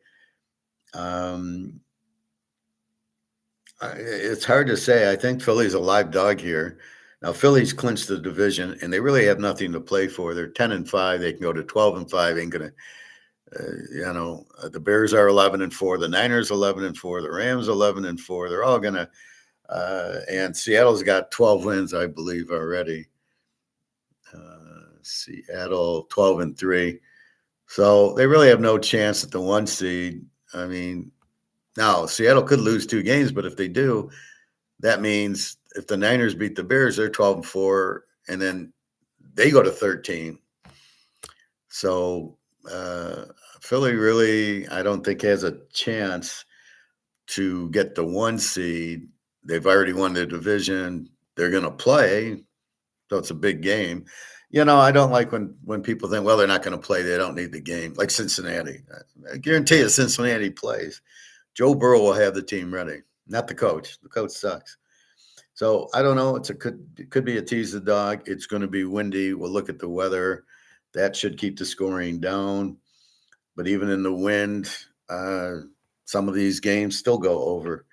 It's hard to say. I think Philly's a live dog here. Now, Philly's clinched the division, and they really have nothing to play for. They're 10-5. They can go to 12-5. Ain't gonna, the Bears are 11-4. The Niners 11-4. The Rams 11-4. They're all gonna, and Seattle's got 12 wins, I believe, already. Seattle 12-3. So they really have no chance at the 1 seed. I mean, now Seattle could lose 2 games, but if they do, that means if the Niners beat the Bears, they're 12-4, and then they go to 13. So Philly really, I don't think has a chance to get the 1 seed. They've already won the division. They're going to play, so it's a big game. I don't like when people think, well, they're not going to play. They don't need the game. Like Cincinnati. I guarantee you Cincinnati plays. Joe Burrow will have the team ready, not the coach. The coach sucks. So I don't know. It could be a tease the dog. It's going to be windy. We'll look at the weather. That should keep the scoring down. But even in the wind, some of these games still go over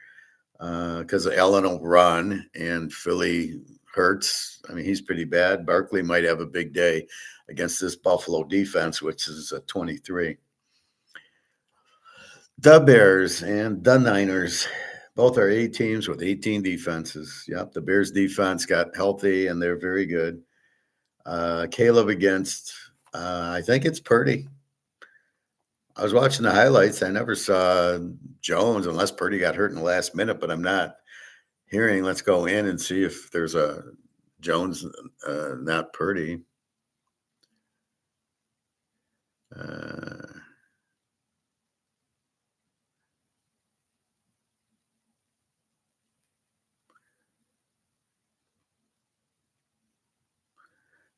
because Allen will run and Philly hurts. I mean, he's pretty bad. Barkley might have a big day against this Buffalo defense, which is a 23. The Bears and the Niners, both are A teams with 18 defenses. Yep, the Bears defense got healthy and they're very good. Caleb against, I think it's Purdy. I was watching the highlights. I never saw Jones unless Purdy got hurt in the last minute, but I'm not hearing. Let's go in and see if there's a Jones, not Purdy.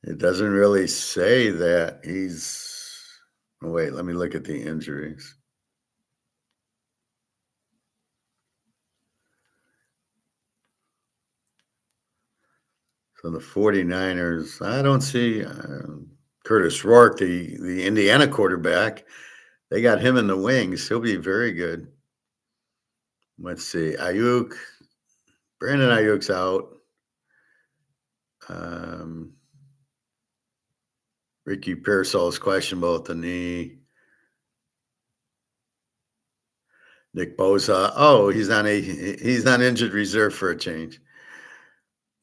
It doesn't really say that he's. Oh, wait, let me look at the injuries. So the 49ers, I don't see Curtis Rourke, the Indiana quarterback. They got him in the wings. He'll be very good. Let's see. Brandon Ayuk's out. Ricky Pearsall is questionable at the knee. Nick Bosa. Oh, he's on injured reserve for a change.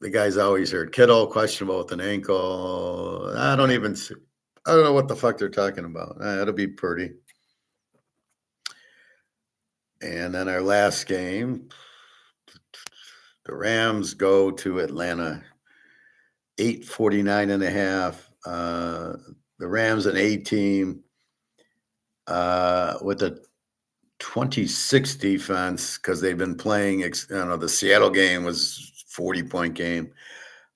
The guy's always hurt. Kittle questionable with an ankle. I don't know what the fuck they're talking about. It'll be pretty. And then our last game, the Rams go to Atlanta. 849.5. The Rams an A team with a 26 defense because they've been playing. The Seattle game was 40-point game.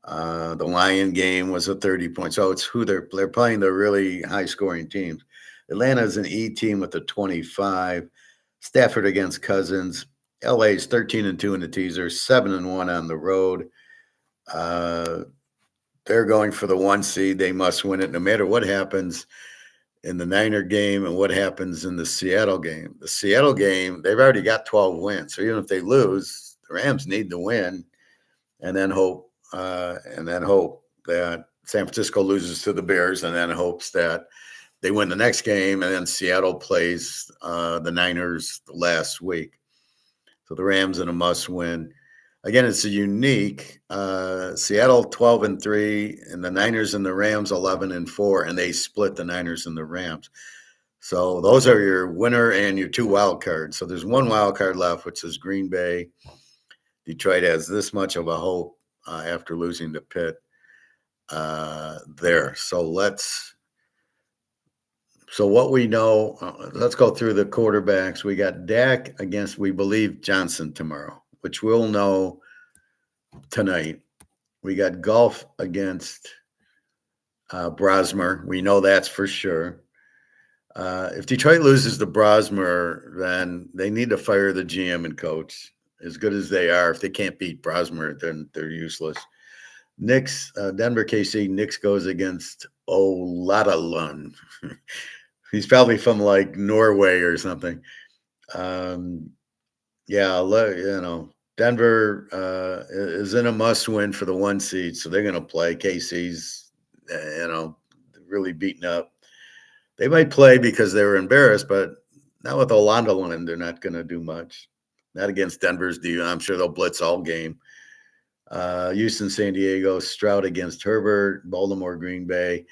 The Lion game was a 30-point. So it's who they're playing, the really high scoring teams. Atlanta's an E team with a 25. Stafford against Cousins. LA's 13-2 in the teaser, 7-1 on the road. They're going for the 1 seed. They must win it no matter what happens in the Niner game and what happens in the Seattle game. The Seattle game, they've already got 12 wins. So even if they lose, the Rams need to win and then hope that San Francisco loses to the Bears and then hopes that they win the next game, and then Seattle plays the Niners last week. So the Rams in a must-win. Again, it's a unique Seattle 12-3, and the Niners and the Rams 11-4, and they split the Niners and the Rams. So those are your winner and your 2 wild cards. So there's 1 wild card left, which is Green Bay. Detroit has this much of a hope after losing to Pitt there. So what we know, let's go through the quarterbacks. We got Dak against, we believe, Johnson tomorrow, which we'll know tonight. We got Golf against Brosmer. We know that's for sure. If Detroit loses to Brosmer, then they need to fire the GM and coach. As good as they are, if they can't beat Brosmer, then they're useless. Knicks, Denver KC, Knicks goes against Olatalun. He's probably from like Norway or something. Denver is in a must-win for the 1 seed, so they're going to play. KC's, really beaten up. They might play because they were embarrassed, but not with Olatalun. They're not going to do much. Not against Denver's D. I'm sure they'll blitz all game. Houston, San Diego, Stroud against Herbert, Baltimore, Green Bay.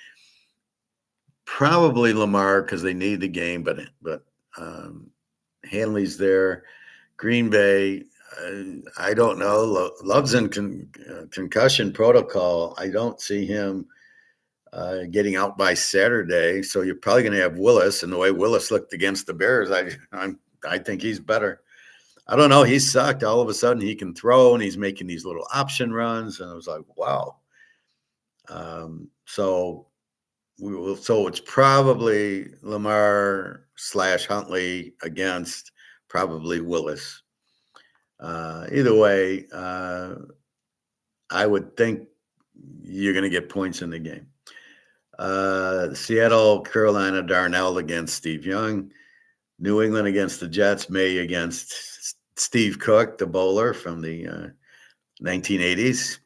Probably Lamar because they need the game, but Hanley's there. Green Bay, I don't know. Love's in concussion protocol. I don't see him getting out by Saturday. So you're probably going to have Willis, and the way Willis looked against the Bears, I think he's better. I don't know. He sucked. All of a sudden, he can throw, and he's making these little option runs, and I was like, wow. So it's probably Lamar / Huntley against probably Willis. Either way, I would think you're going to get points in the game. Seattle, Carolina, Darnell against Steve Young. New England against the Jets. May against Steve Cook, the bowler from the 1980s.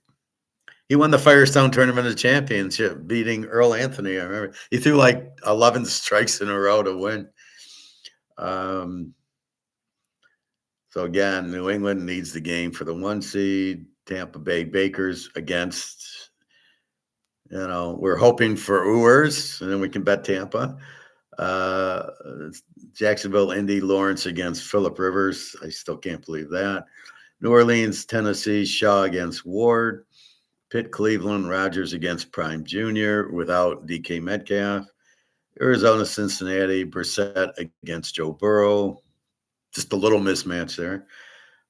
He won the Firestone Tournament of Championship, beating Earl Anthony. I remember he threw like 11 strikes in a row to win. So again, New England needs the game for the 1 seed. Tampa Bay Bakers against, we're hoping for Ewers, and then we can bet Tampa. Jacksonville, Indy, Lawrence against Phillip Rivers. I still can't believe that. New Orleans, Tennessee, Shaw against Ward. Pitt, Cleveland, Rodgers against Prime Jr. without DK Metcalf. Arizona, Cincinnati, Brissett against Joe Burrow. Just a little mismatch there.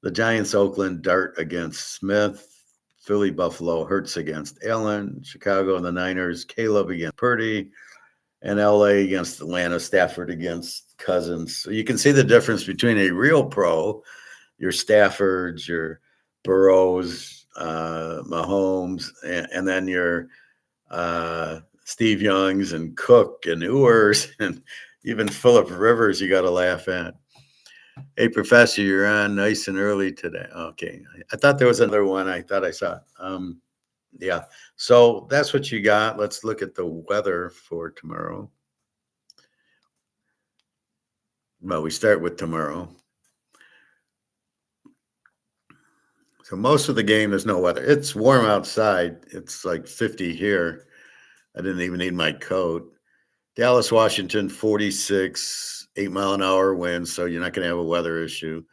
The Giants, Oakland, Dart against Smith. Philly, Buffalo, Hurts against Allen. Chicago and the Niners, Caleb against Purdy. And LA against Atlanta, Stafford against Cousins. So you can see the difference between a real pro, your Staffords, your Burrows, Mahomes, and then your Steve Youngs and Cook and Ewers and even Phillip Rivers you got to laugh at. Hey, Professor, you're on nice and early today. Okay. I thought there was another one. I thought I saw it. Yeah. So that's what you got. Let's look at the weather for tomorrow. Well, we start with tomorrow. So most of the game, there's no weather. It's warm outside. It's like 50 here. I didn't even need my coat. Dallas, Washington, 46, 8 mile an hour winds. So you're not going to have a weather issue.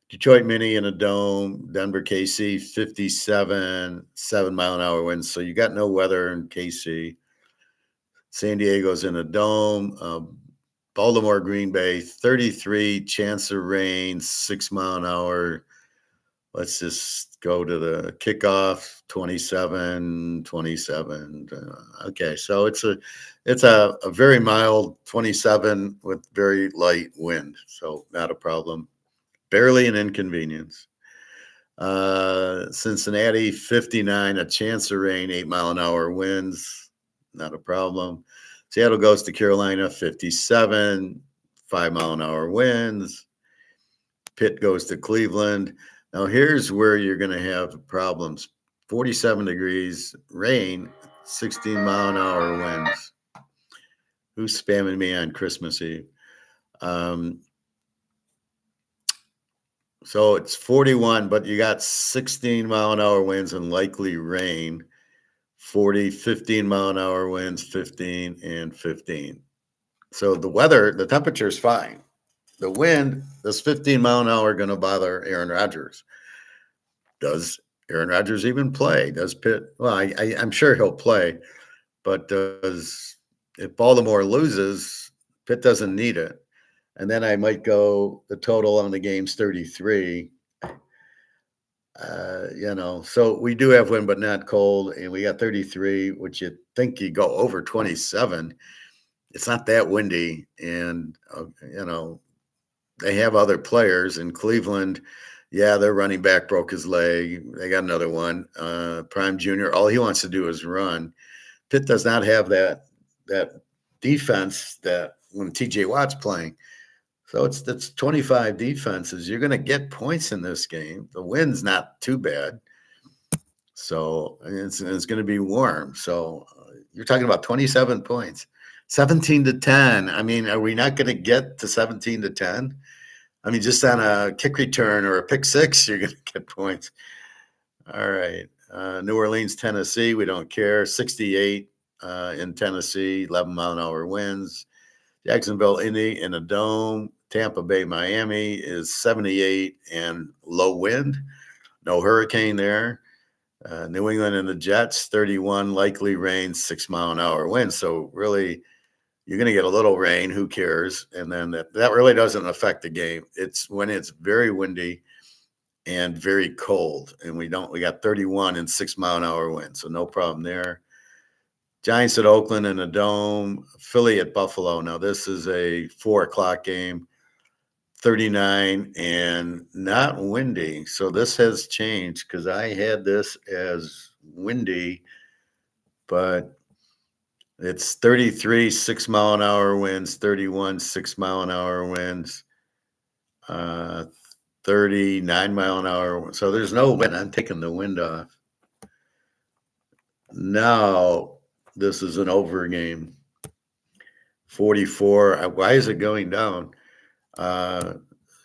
Detroit Mini in a dome. Denver, KC, 57, 7 mile an hour winds. So you got no weather in KC. San Diego's in a dome. Baltimore, Green Bay, 33, chance of rain, 6 mile an hour. Let's just go to the kickoff, 27, 27. Okay, so it's a very mild 27 with very light wind, so not a problem. Barely an inconvenience. Cincinnati, 59, a chance of rain, 8 mile an hour winds, not a problem. Seattle goes to Carolina, 57, 5 mile an hour winds. Pitt goes to Cleveland. Now, here's where you're going to have problems 47 degrees, rain, 16 mile an hour winds. Who's spamming me on Christmas Eve? Um, so it's 41, but you got 16 mile an hour winds and likely rain. 40, 15 mile an hour winds, 15 and 15. So the weather, the temperature is fine. The wind, this 15 mile an hour going to bother Aaron Rodgers. Does Aaron Rodgers even play? Does Pitt? Well, I'm sure he'll play, but does if Baltimore loses, Pitt doesn't need it. And then I might go the total on the game's 33. So we do have wind, but not cold, and we got 33, which you think you go over 27. It's not that windy, and they have other players in Cleveland. Yeah, their running back broke his leg. They got another one. Prime Junior. All he wants to do is run. Pitt does not have that defense that when TJ Watt's playing. So it's 25 defenses. You're going to get points in this game. The wind's not too bad. So it's going to be warm. So you're talking about 27 points, 17-10. I mean, are we not going to get to 17-10? I mean, just on a kick return or a pick six, you're going to get points. All right. New Orleans, Tennessee, we don't care. 68 in Tennessee, 11 mile an hour winds. Jacksonville, Indy in a dome. Tampa Bay, Miami is 78 and low wind. No hurricane there. New England and the Jets, 31, likely rain, 6 mile an hour wind. So really, you're going to get a little rain. Who cares? And then that really doesn't affect the game. It's when it's very windy and very cold, and we got 31 and 6 mile an hour wind. So no problem there. Giants at Oakland in a dome. Philly at Buffalo. Now this is a 4 o'clock game. 39 and not windy. So this has changed because I had this as windy, but it's 33, 6 mile an hour winds, 31, 6 mile an hour winds, 39 mile an hour. So there's no wind. I'm taking the wind off. Now this is an over game. 44. Why is it going down?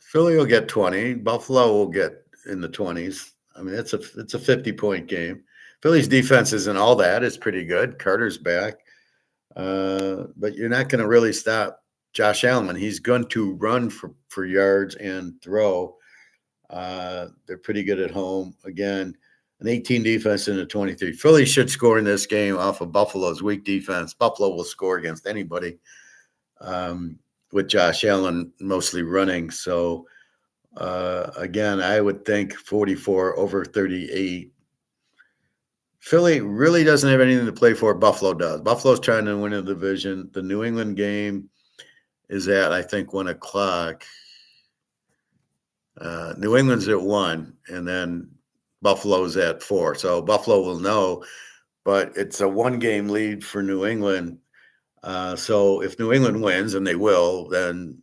Philly will get 20. Buffalo will get in the 20s. I mean, it's a 50-point game. Philly's defense isn't all that. It's pretty good. Carter's back. But you're not going to really stop Josh Allen. He's going to run for yards and throw. They're pretty good at home. Again, an 18 defense and a 23. Philly should score in this game off of Buffalo's weak defense. Buffalo will score against anybody. With Josh Allen mostly running. So, again, I would think 44 over 38. Philly really doesn't have anything to play for. Buffalo does. Buffalo's trying to win a division. The New England game is at, I think, 1 o'clock. New England's at 1, and then Buffalo's at 4. So Buffalo will know, but it's a 1-game lead for New England. So if New England wins, and they will, then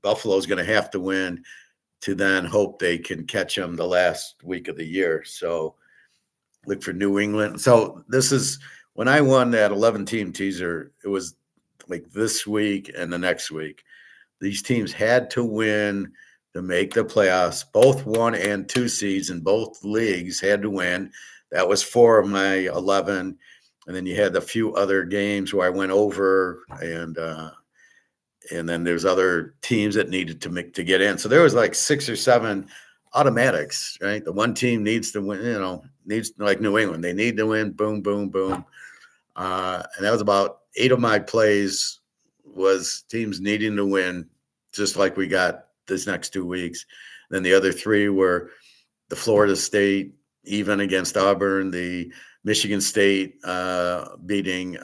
Buffalo's going to have to win to then hope they can catch them the last week of the year. So look for New England. So this is when I won that 11-team teaser. It was like this week and the next week. These teams had to win to make the playoffs. Both 1 and 2 seeds in both leagues had to win. That was 4 of my 11. And then you had a few other games where I went over, and then there's other teams that needed to make to get in. So there was like 6 or 7 automatics, right? The one team needs to win, needs, like New England. They need to win. Boom, boom, boom. And that was about 8 of my plays was teams needing to win, just like we got this next 2 weeks. Then the other 3 were the Florida State even against Auburn, the Michigan State beating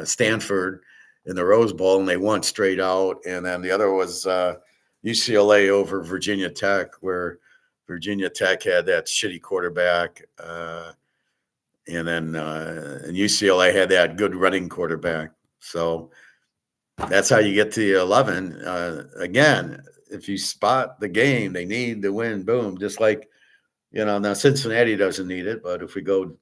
Stanford in the Rose Bowl, and they won straight out. And then the other was UCLA over Virginia Tech, where Virginia Tech had that shitty quarterback. And UCLA had that good running quarterback. So that's how you get to the 11. Again, if you spot the game, they need to win. Boom. Just like, now Cincinnati doesn't need it, but if we go,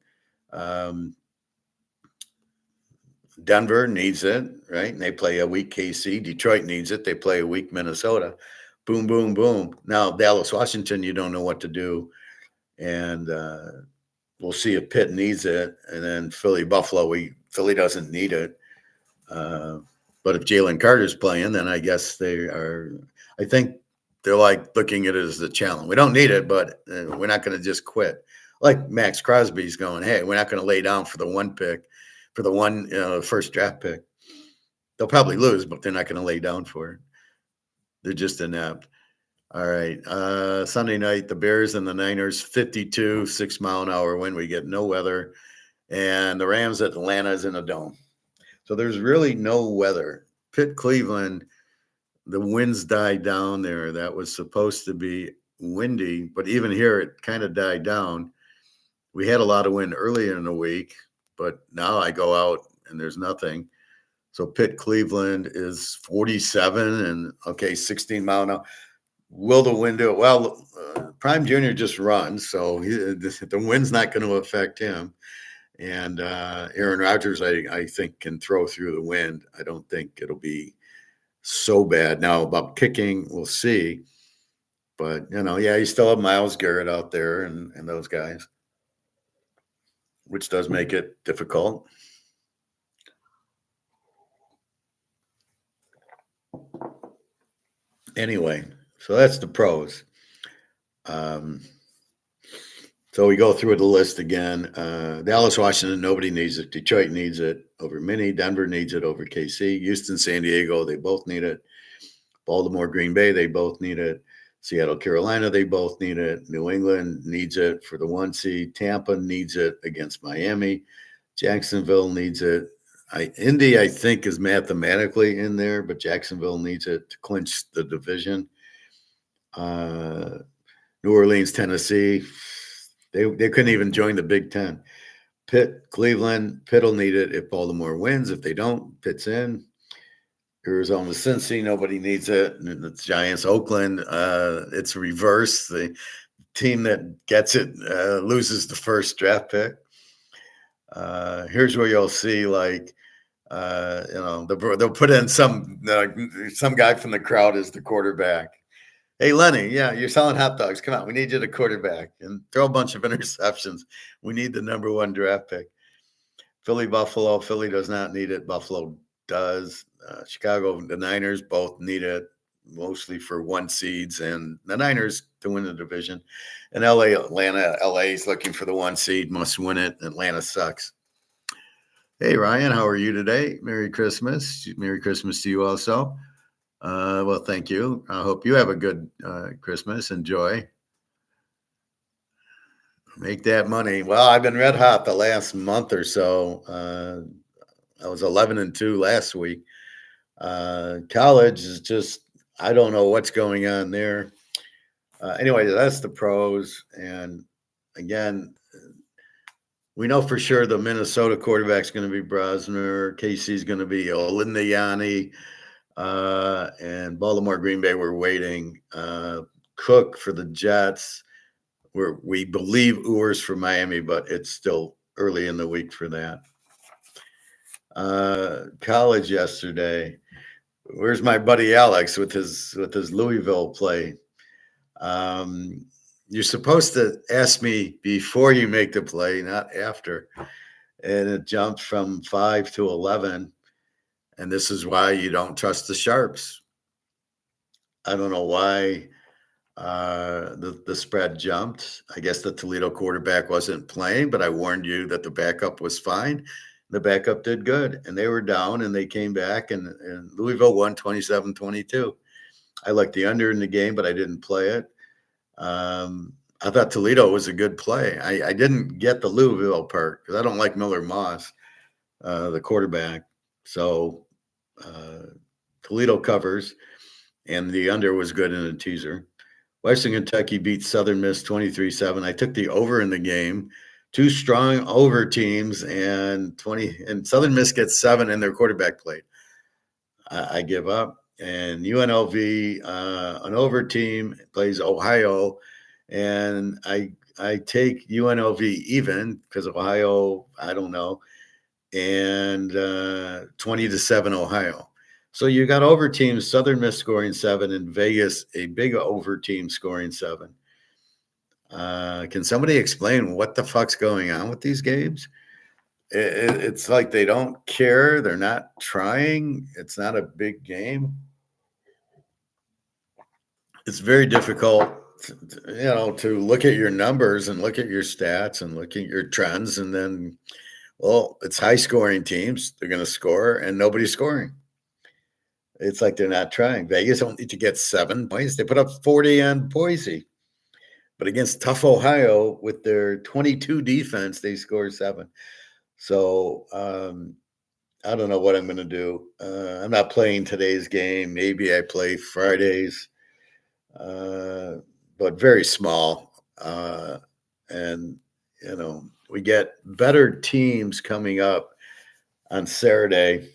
Denver needs it, right? And they play a weak KC. Detroit needs it. They play a weak Minnesota. Boom, boom, boom. Now, Dallas, Washington, you don't know what to do. And we'll see if Pitt needs it. And then Philly, Buffalo, Philly doesn't need it. But if Jalen Carter's playing, then I guess I think they're like looking at it as a challenge. We don't need it, but we're not going to just quit. Like Max Crosby's going, hey, we're not going to lay down for the one pick, for the one first draft pick. They'll probably lose, but they're not going to lay down for it. They're just inept. All right. Sunday night, the Bears and the Niners, 52, 6-mile-an-hour wind. We get no weather. And the Rams at Atlanta is in a dome. So there's really no weather. Pitt, Cleveland, the winds died down there. That was supposed to be windy, but even here it kind of died down. We had a lot of wind earlier in the week, but now I go out and there's nothing. So Pitt, Cleveland is 47 and 16 mile an hour. Will the wind do it? Well, Prime Junior just runs, so the wind's not going to affect him. And Aaron Rodgers, I think, can throw through the wind. I don't think it'll be so bad. Now, about kicking, we'll see. But, you still have Myles Garrett out there and those guys, which does make it difficult. Anyway, so that's the pros. So we go through the list again. Dallas, Washington, nobody needs it. Detroit needs it over Minnie. Denver needs it over KC. Houston, San Diego, they both need it. Baltimore, Green Bay, they both need it. Seattle, Carolina, they both need it. New England needs it for the 1 seed. Tampa needs it against Miami. Jacksonville needs it. Indy, I think, is mathematically in there, but Jacksonville needs it to clinch the division. New Orleans, Tennessee, they couldn't even join the Big Ten. Pitt, Cleveland, Pitt will need it if Baltimore wins. If they don't, Pitt's in. Arizona, Cincy, nobody needs it. And the Giants, Oakland, it's reverse. The team that gets it loses the first draft pick. Here's where you'll see, they'll put in some guy from the crowd as the quarterback. Hey, Lenny, yeah, you're selling hot dogs. Come on, we need you to quarterback and throw a bunch of interceptions. We need the number 1 draft pick. Philly, Buffalo. Philly does not need it. Buffalo does. Chicago, the Niners both need it, mostly for 1 seeds, and the Niners to win the division. And LA, Atlanta, LA is looking for the 1 seed, must win it. Atlanta sucks. Hey, Ryan, how are you today? Merry Christmas. Merry Christmas to you also. Well, thank you. I hope you have a good Christmas. Enjoy. Make that money. Well, I've been red hot the last month or so. I was 11-2 last week. College is just, I don't know what's going on there. Anyway, that's the pros. And again, we know for sure the Minnesota quarterback's going to be Brosner. KC's going to be Olindiani. And Baltimore, Green Bay, we're waiting. Cook for the Jets. we believe Urs for Miami, but it's still early in the week for that. College yesterday. Where's my buddy Alex with his Louisville play? Um, you're supposed to ask me before you make the play, not after. And it jumped from 5 to 11. And this is why you don't trust the sharps. I don't know why the spread jumped. I guess the Toledo quarterback wasn't playing, but I warned you that the backup was fine. The backup did good, and they were down, and they came back, and Louisville won 27-22. I liked the under in the game, but I didn't play it. I thought Toledo was a good play. I didn't get the Louisville part because I don't like Miller Moss, the quarterback. So Toledo covers, and the under was good in a teaser. Western Kentucky beat Southern Miss 23-7. I took the over in the game. Two strong over teams, and Southern Miss gets 7 in their quarterback played. I give up. And UNLV, an over team, plays Ohio, and I take UNLV even because Ohio, I don't know, and 20-7 Ohio. So you got over teams, Southern Miss scoring 7, and Vegas, a big over team scoring 7. Can somebody explain what the fuck's going on with these games? It's like they don't care. They're not trying. It's not a big game. It's very difficult, to look at your numbers and look at your stats and look at your trends. And then, well, it's high scoring teams. They're going to score and nobody's scoring. It's like they're not trying. Vegas don't need to get 7 points. They put up 40 on Boise. But against tough Ohio with their 22 defense, they score 7. So I don't know what I'm going to do. I'm not playing today's game. Maybe I play Fridays, but very small. And, we get better teams coming up on Saturday.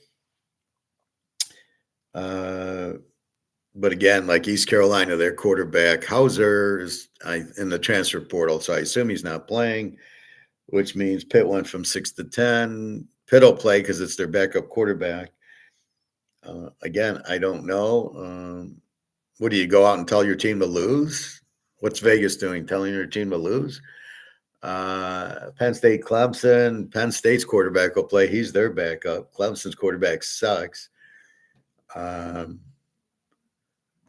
But again, like East Carolina, their quarterback, Hauser, is in the transfer portal. So I assume he's not playing, which means Pitt went from 6 to 10. Pitt will play because it's their backup quarterback. Again, I don't know. What do you go out and tell your team to lose? What's Vegas doing? Telling your team to lose? Penn State, Clemson. Penn State's quarterback will play. He's their backup. Clemson's quarterback sucks.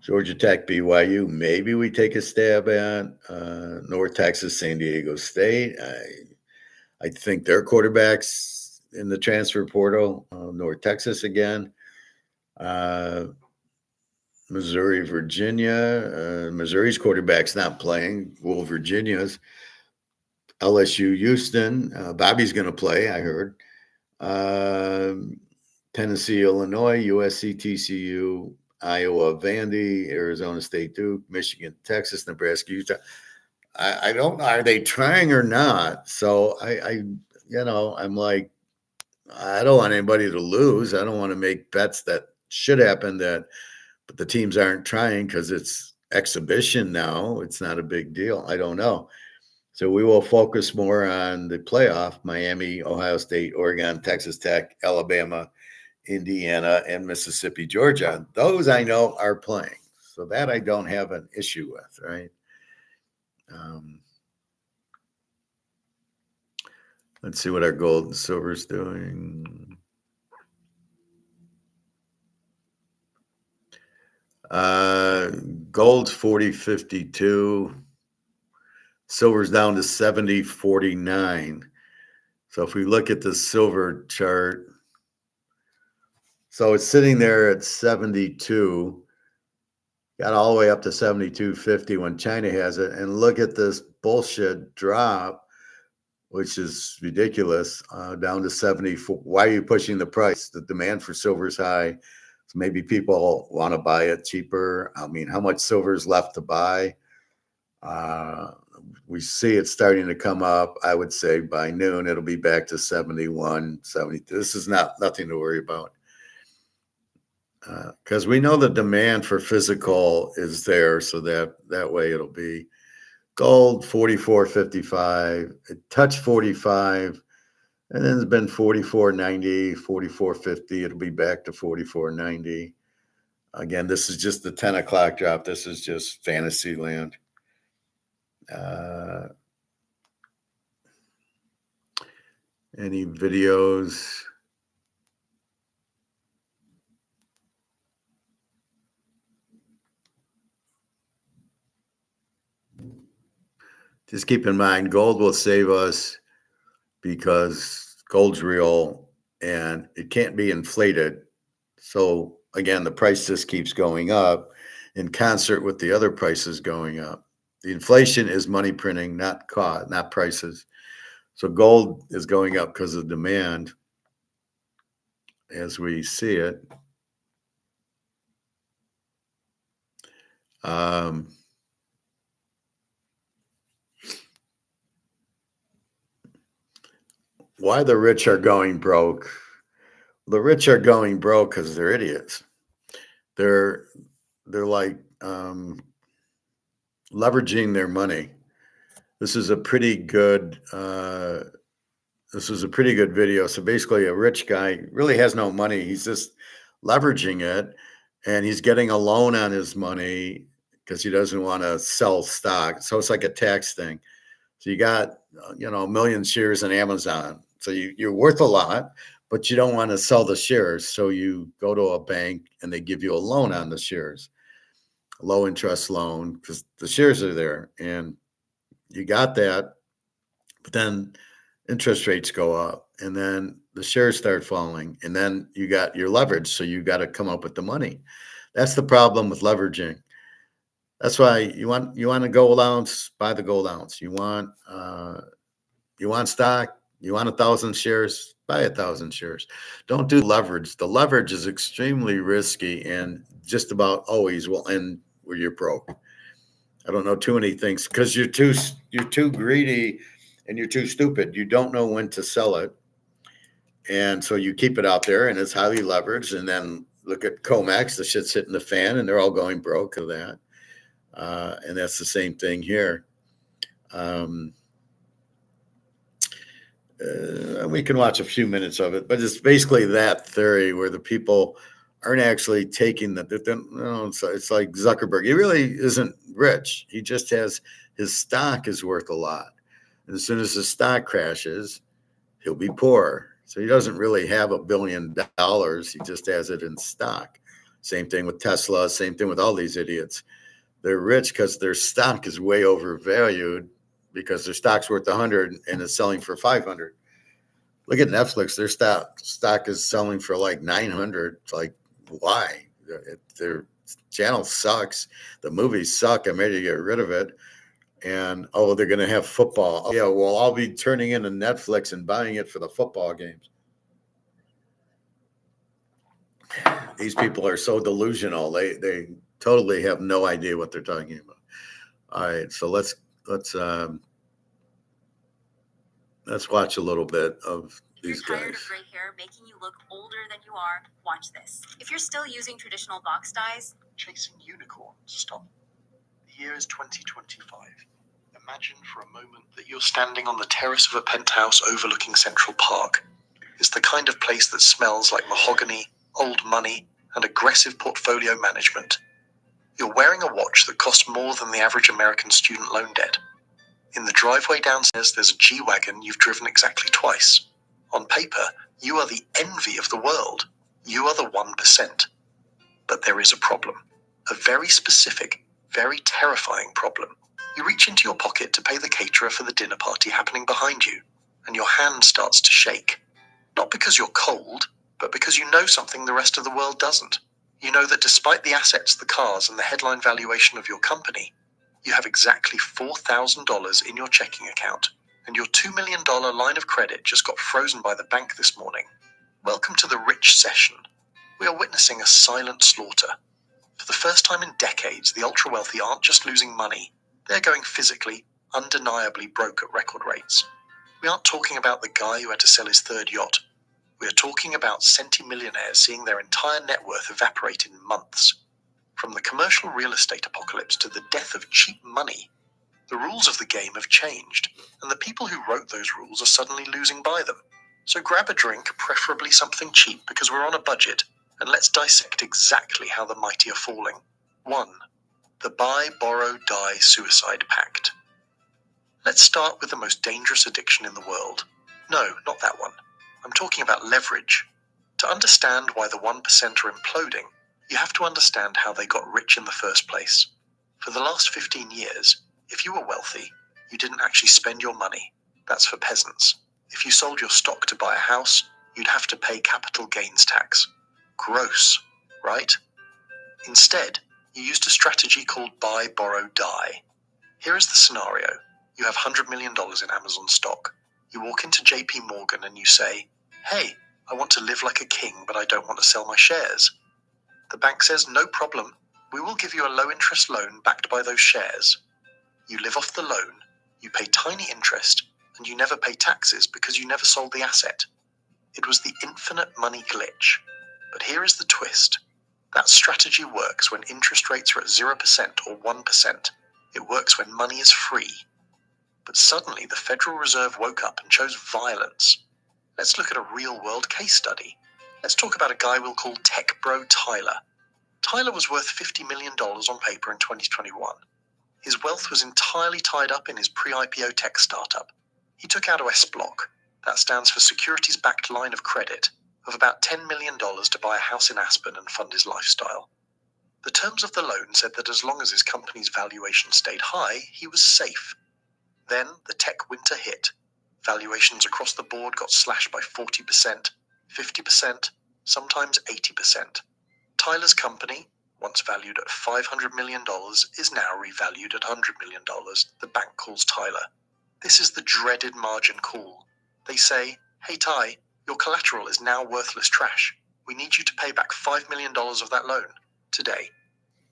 Georgia Tech, BYU, maybe we take a stab at. North Texas, San Diego State. I think their quarterback's in the transfer portal. North Texas again. Missouri, Virginia. Missouri's quarterback's not playing. Well, Virginia's. LSU, Houston. Bobby's going to play, I heard. Tennessee, Illinois, USC, TCU, Iowa, Vandy, Arizona State, Duke, Michigan, Texas, Nebraska, Utah. I don't know. Are they trying or not? So I'm like, I don't want anybody to lose. I don't want to make bets that should happen but the teams aren't trying because it's exhibition now. It's not a big deal. I don't know. So we will focus more on the playoff: Miami, Ohio State, Oregon, Texas Tech, Alabama, Indiana, and Mississippi, Georgia. Those I know are playing. So that I don't have an issue with, right? Let's see what our gold and silver's doing. Gold's 40.52. Silver's down to 70.49. So if we look at the silver chart, so it's sitting there at 72, got all the way up to 72.50 when China has it. And look at this bullshit drop, which is ridiculous, down to 74. Why are you pushing the price? The demand for silver is high. So maybe people want to buy it cheaper. I mean, how much silver is left to buy? We see it starting to come up. I would say by noon, it'll be back to 71, 72. This is nothing to worry about. Because we know the demand for physical is there. So that way it'll be Gold 44.55. It touched 45, and then it's been 44.90, 44.50. It'll be back to 44.90. Again, this is just the 10 o'clock drop. This is just fantasy land. Any videos? Just keep in mind, gold will save us because gold's real and it can't be inflated. So again, the price just keeps going up in concert with the other prices going up. The inflation is money printing, not cost, not prices. So gold is going up because of demand as we see it. Why the rich are going broke? The rich are going broke because they're idiots. They're like leveraging their money. This is a pretty good video. So basically, a rich guy really has no money. He's just leveraging it, and he's getting a loan on his money because he doesn't want to sell stock. So it's like a tax thing. So you got a million shares in Amazon. So you're worth a lot, but you don't want to sell the shares. So you go to a bank and they give you a loan on the shares, a low interest loan, because the shares are there, and you got that. But then interest rates go up, and then the shares start falling, and then you got your leverage. So you got to come up with the money. That's the problem with leveraging. That's why you want a gold ounce, buy the gold ounce. You want stock, you want 1,000 shares, buy 1,000 shares. Don't do leverage. The leverage is extremely risky and just about always will end where you're broke. I don't know too many things because you're too greedy and you're too stupid. You don't know when to sell it. And so you keep it out there and it's highly leveraged. And then look at Comex, the shit's hitting the fan and they're all going broke of that. And that's the same thing here. We can watch a few minutes of it, but it's basically that theory where the people aren't actually taking it's like Zuckerberg. He really isn't rich. He just has his stock is worth a lot. And as soon as the stock crashes, he'll be poor. So he doesn't really have $1 billion. He just has it in stock. Same thing with Tesla. Same thing with all these idiots. They're rich because their stock is way overvalued because their stock's worth 100 and it's selling for 500. Look at Netflix. Their stock is selling for like 900. It's like, why? Their channel sucks. The movies suck. I'm ready to get rid of it. And, they're going to have football. Oh, yeah, well, I'll be turning into Netflix and buying it for the football games. These people are so delusional. They totally have no idea what they're talking about. All right, so let's watch a little bit of these guys. If you're tired of gray hair making you look older than you are, watch this. If you're still using traditional box dyes, chasing unicorns, stop. The year is 2025. Imagine for a moment that you're standing on the terrace of a penthouse overlooking Central Park. It's the kind of place that smells like mahogany, old money, and aggressive portfolio management. You're wearing a watch that costs more than the average American student loan debt. In the driveway downstairs, there's a G-Wagon you've driven exactly twice. On paper, you are the envy of the world. You are the 1%. But there is a problem. A very specific, very terrifying problem. You reach into your pocket to pay the caterer for the dinner party happening behind you, and your hand starts to shake. Not because you're cold, but because you know something the rest of the world doesn't. You know that despite the assets, the cars, and the headline valuation of your company, you have exactly $4,000 in your checking account, and your $2 million line of credit just got frozen by the bank this morning. Welcome to the rich session. We are witnessing a silent slaughter. For the first time in decades, the ultra-wealthy aren't just losing money. They're going physically, undeniably broke at record rates. We aren't talking about the guy who had to sell his third yacht. We are talking about centimillionaires seeing their entire net worth evaporate in months. From the commercial real estate apocalypse to the death of cheap money, The rules of the game have changed, and the people who wrote those rules are suddenly losing by them. So grab a drink, preferably something cheap because we're on a budget, and let's dissect exactly how the mighty are falling. 1. The Buy, Borrow, Die Suicide Pact. Let's start with the most dangerous addiction in the world. No, not that one. I'm talking about leverage. To understand why the 1% are imploding, you have to understand how they got rich in the first place. For the last 15 years, if you were wealthy, you didn't actually spend your money. That's for peasants. If you sold your stock to buy a house, you'd have to pay capital gains tax. Gross, right? Instead, you used a strategy called Buy, Borrow, Die. Here is the scenario. You have $100 million in Amazon stock. You walk into JP Morgan and you say, "Hey, I want to live like a king, but I don't want to sell my shares." The bank says, "No problem. We will give you a low-interest loan backed by those shares." You live off the loan, you pay tiny interest, and you never pay taxes because you never sold the asset. It was the infinite money glitch. But here is the twist. That strategy works when interest rates are at 0% or 1%. It works when money is free. But suddenly the Federal Reserve woke up and chose violence. Let's look at a real-world case study. Let's talk about a guy we'll call Tech Bro Tyler. Tyler was worth $50 million on paper in 2021. His wealth was entirely tied up in his pre-IPO tech startup. He took out a S-Block, that stands for Securities-Backed Line of Credit, of about $10 million to buy a house in Aspen and fund his lifestyle. The terms of the loan said that as long as his company's valuation stayed high, he was safe. Then the tech winter hit. Valuations across the board got slashed by 40%, 50%, sometimes 80%. Tyler's company, once valued at $500 million, is now revalued at $100 million. The bank calls Tyler. This is the dreaded margin call. They say, "Hey Ty, your collateral is now worthless trash. We need you to pay back $5 million of that loan, today."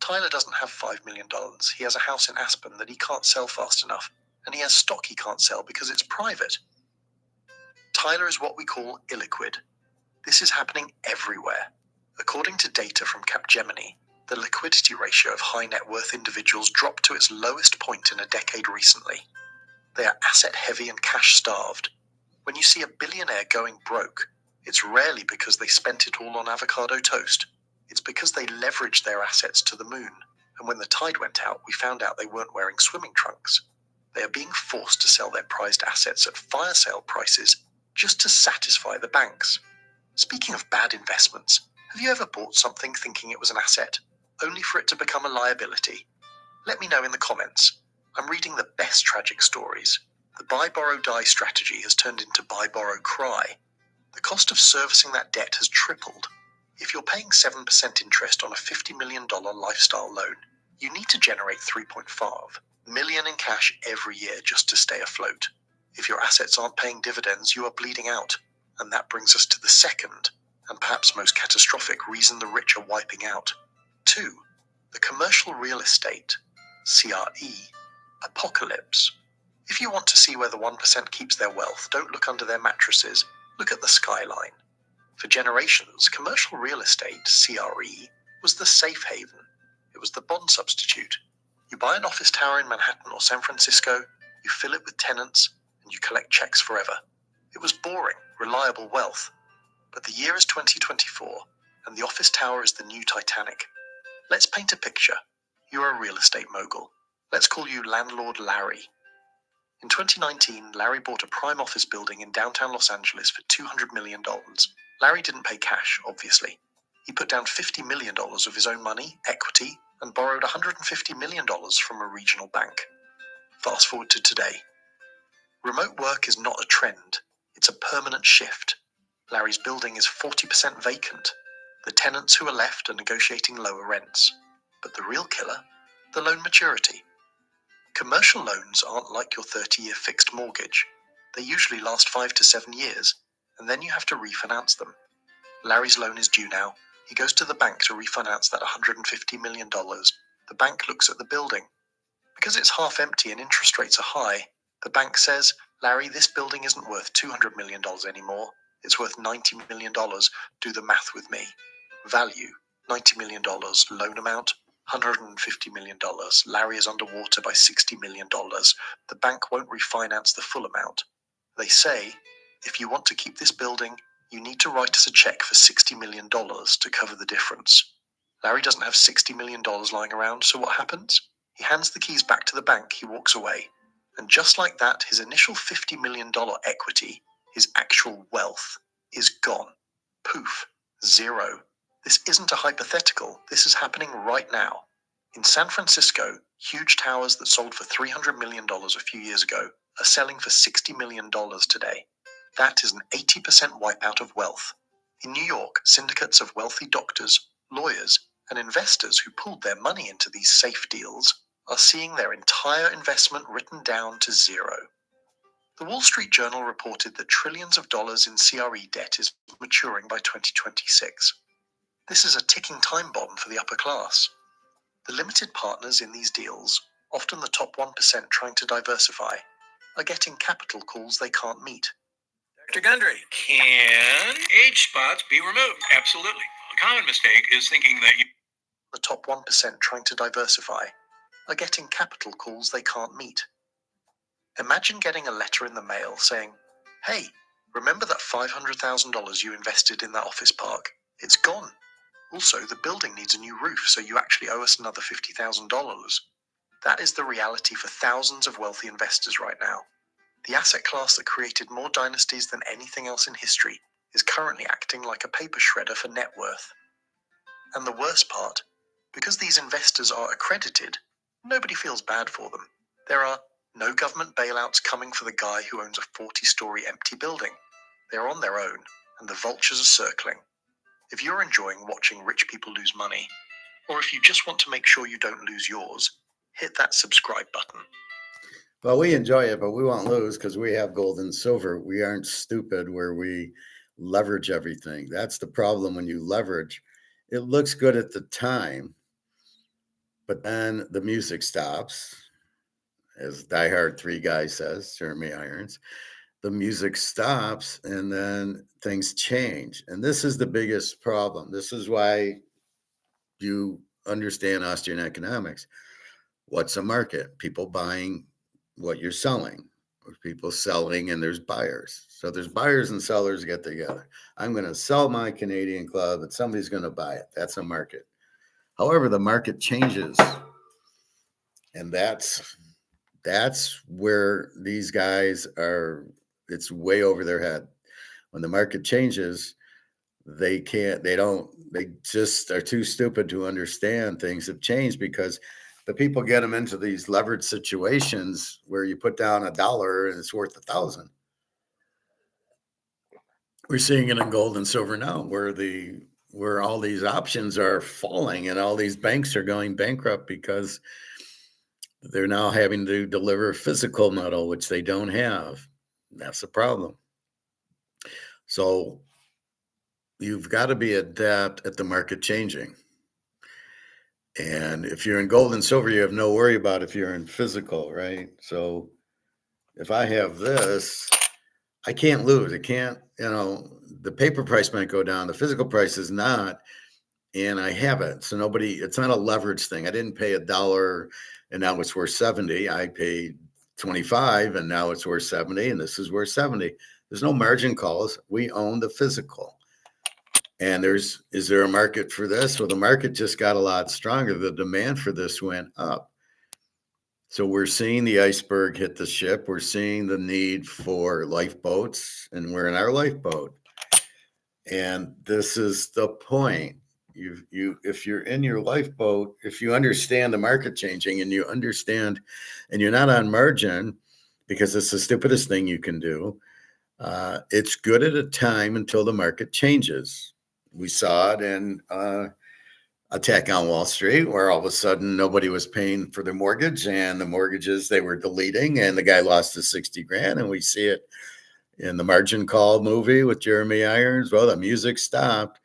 Tyler doesn't have $5 million. He has a house in Aspen that he can't sell fast enough, and he has stock he can't sell because it's private. Tyler is what we call illiquid. This is happening everywhere. According to data from Capgemini, the liquidity ratio of high net worth individuals dropped to its lowest point in a decade recently. They are asset heavy and cash starved. When you see a billionaire going broke, it's rarely because they spent it all on avocado toast. It's because they leveraged their assets to the moon. And when the tide went out, we found out they weren't wearing swimming trunks. They are being forced to sell their prized assets at fire sale prices just to satisfy the banks. Speaking of bad investments, have you ever bought something thinking it was an asset, only for it to become a liability? Let me know in the comments. I'm reading the best tragic stories. The Buy, Borrow, Die strategy has turned into Buy, Borrow, Cry. The cost of servicing that debt has tripled. If you're paying 7% interest on a $50 million lifestyle loan, you need to generate $3.5 million in cash every year just to stay afloat. If your assets aren't paying dividends, you are bleeding out. And that brings us to the second, and perhaps most catastrophic reason the rich are wiping out. 2. The commercial real estate, CRE, apocalypse. If you want to see where the 1% keeps their wealth, don't look under their mattresses, look at the skyline. For generations, commercial real estate, CRE, was the safe haven. It was the bond substitute. You buy an office tower in Manhattan or San Francisco, you fill it with tenants, and you collect checks forever. It was boring, reliable wealth. But the year is 2024, and the office tower is the new Titanic. Let's paint a picture. You're a real estate mogul. Let's call you Landlord Larry. In 2019, Larry bought a prime office building in downtown Los Angeles for $200 million. Larry didn't pay cash, obviously. He put down $50 million of his own money, equity, and borrowed $150 million from a regional bank. Fast forward to today. Remote work is not a trend. It's a permanent shift. Larry's building is 40% vacant. The tenants who are left are negotiating lower rents. But the real killer? The loan maturity. Commercial loans aren't like your 30-year fixed mortgage. They usually last 5 to 7 years, and then you have to refinance them. Larry's loan is due now. He goes to the bank to refinance that $150 million. The bank looks at the building. Because it's half empty and interest rates are high, the bank says, "Larry, this building isn't worth $200 million anymore. It's worth $90 million. Do the math with me." Value, $90 million. Loan amount, $150 million. Larry is underwater by $60 million. The bank won't refinance the full amount. They say, if you want to keep this building, you need to write us a check for $60 million to cover the difference. Larry doesn't have $60 million lying around, so what happens? He hands the keys back to the bank, he walks away. And just like that, his initial $50 million equity, his actual wealth, is gone. Poof. Zero. This isn't a hypothetical. This is happening right now. In San Francisco, huge towers that sold for $300 million a few years ago are selling for $60 million today. That is an 80% wipeout of wealth. In New York, syndicates of wealthy doctors, lawyers, and investors who pulled their money into these safe deals are seeing their entire investment written down to zero. The Wall Street Journal reported that trillions of dollars in CRE debt is maturing by 2026. This is a ticking time bomb for the upper class. The limited partners in these deals, often the top 1% trying to diversify, are getting capital calls they can't meet. Dr. Gundry, can age spots be removed? Absolutely. A common mistake is thinking that The top 1% trying to diversify are getting capital calls they can't meet. Imagine getting a letter in the mail saying, hey, remember that $500,000 you invested in that office park? It's gone. Also, the building needs a new roof, so you actually owe us another $50,000. That is the reality for thousands of wealthy investors right now. The asset class that created more dynasties than anything else in history is currently acting like a paper shredder for net worth. And the worst part, because these investors are accredited, nobody feels bad for them. There are no government bailouts coming for the guy who owns a 40-story empty building. They're on their own, and the vultures are circling. If you're enjoying watching rich people lose money, or if you just want to make sure you don't lose yours, hit that subscribe button. Well, we enjoy it, but we won't lose because we have gold and silver. We aren't stupid where we leverage everything. That's the problem when you leverage. It looks good at the time, but then the music stops. As Die Hard 3 guy says, Jeremy Irons, the music stops and then things change. And this is the biggest problem. This is why you understand Austrian economics. What's a market? People buying what you're selling, or people selling and there's buyers. So there's buyers and sellers get together. I'm going to sell my Canadian club and somebody's going to buy it. That's a market. However, the market changes. And that's where these guys are. It's way over their head. When the market changes, they just are too stupid to understand things have changed because the people get them into these leveraged situations where you put down $1 and it's worth 1,000. We're seeing it in gold and silver now, where all these options are falling and all these banks are going bankrupt because they're now having to deliver physical metal, which they don't have. That's the problem. So you've got to be adept at the market changing. And if you're in gold and silver, you have no worry about if you're in physical, right? So if I have this, I can't lose. It can't, the paper price might go down. The physical price is not. And I have it. So it's not a leverage thing. I didn't pay $1 and now it's worth 70. I paid 25 and now it's worth 70 and this is worth 70. There's no margin calls. We own the physical. And is there a market for this? Well, the market just got a lot stronger. The demand for this went up. So we're seeing the iceberg hit the ship. We're seeing the need for lifeboats, and we're in our lifeboat. And this is the point. If you're in your lifeboat, if you understand the market changing and you understand, and you're not on margin, because it's the stupidest thing you can do, it's good at a time until the market changes. We saw it in Attack on Wall Street, where all of a sudden nobody was paying for their mortgage, and the mortgages they were deleting, and the guy lost his 60 grand. And we see it in the Margin Call movie with Jeremy Irons. Well, the music stopped.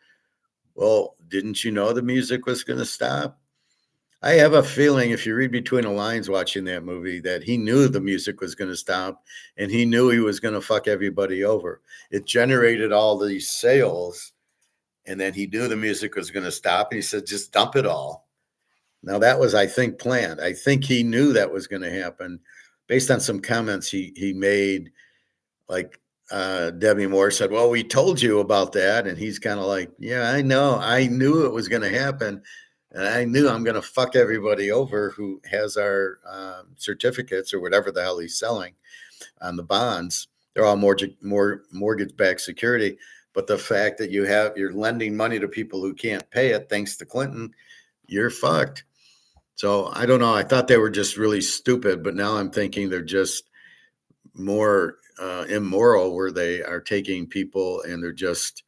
Well, didn't you know the music was going to stop? I have a feeling, if you read between the lines watching that movie, that he knew the music was going to stop and he knew he was going to fuck everybody over. It generated all these sales, and then he knew the music was going to stop. And he said, just dump it all. Now that was, I think, planned. I think he knew that was going to happen based on some comments he made. Like Debbie Moore said, "Well, we told you about that," and he's kind of like, "Yeah, I know. I knew it was going to happen, and I knew I'm going to fuck everybody over who has our certificates or whatever the hell he's selling on the bonds. They're all mortgage-backed security." But the fact that you're lending money to people who can't pay it, thanks to Clinton, you're fucked. So I don't know. I thought they were just really stupid, but now I'm thinking they're just more immoral, where they are taking people and they're just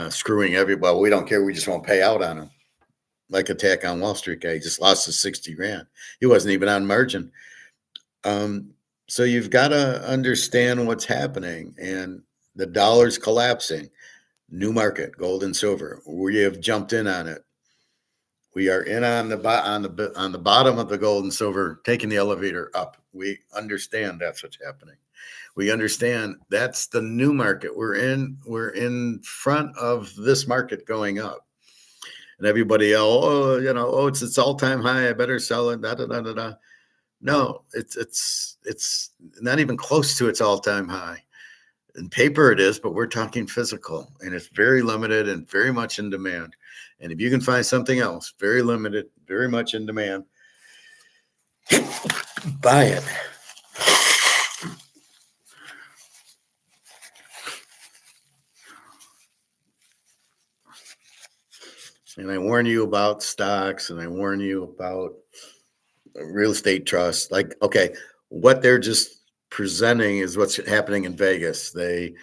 screwing everybody. We don't care. We just won't pay out on them. Like Attack on Wall Street guy, he just lost his 60 grand. He wasn't even on margin. So you've got to understand what's happening, and the dollar's collapsing. New market, gold and silver. We have jumped in on it. We are in on the bottom of the gold and silver, taking the elevator up. We understand that's what's happening. We understand that's the new market. We're in front of this market going up, and everybody else, it's its all-time high. I better sell it. Da da da da da. No, it's not even close to its all-time high. In paper it is, but we're talking physical, and it's very limited and very much in demand. And if you can find something else, very limited, very much in demand, buy it. And I warn you about stocks, and I warn you about real estate trusts. Like, okay, what they're just presenting is what's happening in Vegas. They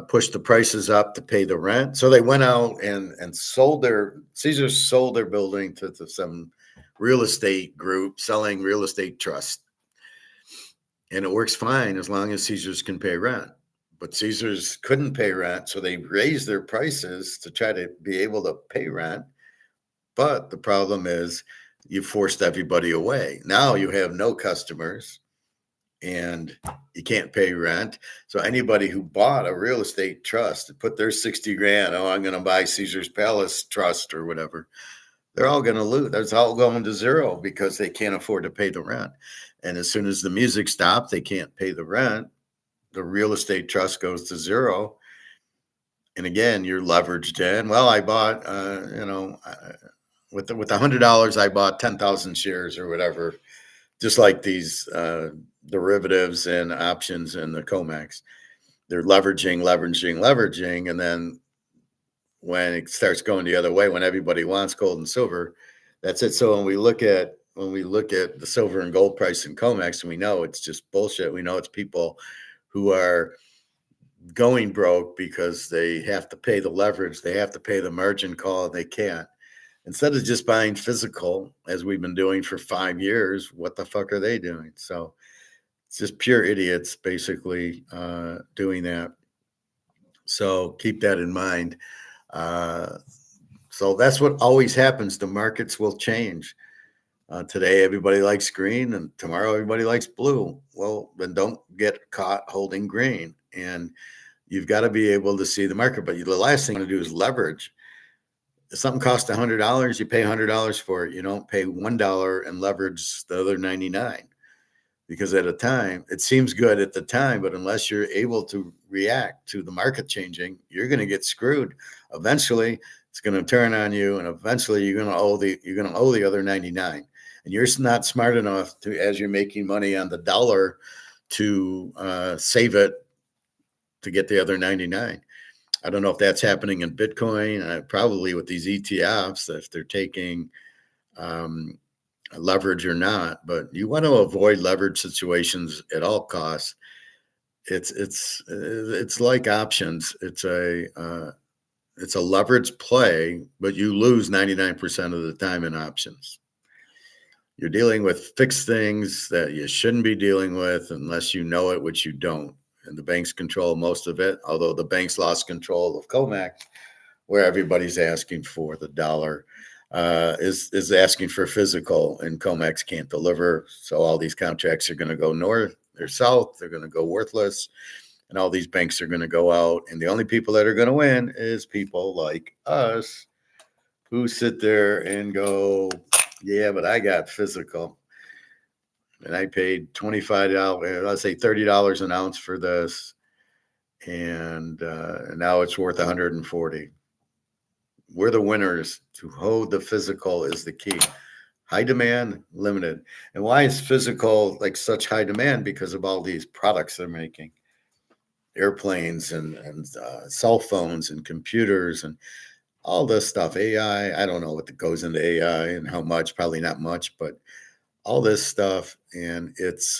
pushed the prices up to pay the rent. So they went out and Caesars sold their building to some real estate group selling real estate trust. And it works fine as long as Caesars can pay rent. But Caesars couldn't pay rent, so they raised their prices to try to be able to pay rent. But the problem is you forced everybody away. Now you have no customers and you can't pay rent. So anybody who bought a real estate trust and put their 60 grand, I'm going to buy Caesar's Palace Trust or whatever, they're all going to lose. That's all going to zero because they can't afford to pay the rent. And as soon as the music stops, they can't pay the rent. The real estate trust goes to zero. And again, you're leveraged in. Well, I bought, with $100, I bought 10,000 shares or whatever, just like these derivatives and options in the COMEX. They're leveraging. And then when it starts going the other way, when everybody wants gold and silver, that's it. So when we look at the silver and gold price in COMEX, and we know it's just bullshit. We know it's people who are going broke because they have to pay the leverage, they have to pay the margin call, they can't. Instead of just buying physical, as we've been doing for 5 years, what the fuck are they doing? So it's just pure idiots basically doing that. So keep that in mind. So that's what always happens. The markets will change. Today, everybody likes green, and tomorrow, everybody likes blue. Well, then don't get caught holding green. And you've got to be able to see the market. But the last thing to do is leverage. If something costs $100, you pay $100 for it. You don't pay $1 and leverage the other 99, because at a time it seems good at the time, but unless you're able to react to the market changing, you're going to get screwed. Eventually, it's going to turn on you, and eventually you're going to owe the other 99. And you're not smart enough to, as you're making money on the dollar, to save it to get the other 99. I don't know if that's happening in Bitcoin, probably with these ETFs, if they're taking leverage or not, but you want to avoid leverage situations at all costs. It's like options. It's a leverage play, but you lose 99% of the time in options. You're dealing with fixed things that you shouldn't be dealing with unless you know it, which you don't. And the banks control most of it, although the banks lost control of COMEX, where everybody's asking for the dollar, is asking for physical, and COMEX can't deliver. So all these contracts are going to go north or south. They're going to go worthless, and all these banks are going to go out. And the only people that are going to win is people like us, who sit there and go, Yeah, but I got physical, and I paid $25, let's say $30 an ounce for this, and now it's worth 140. We're the winners. To hold the physical is the key. High demand, limited. And why is physical like such high demand? Because of all these products they're making, airplanes and cell phones and computers and all this stuff. AI, I don't know what goes into AI and how much, probably not much, but all this stuff. And it's,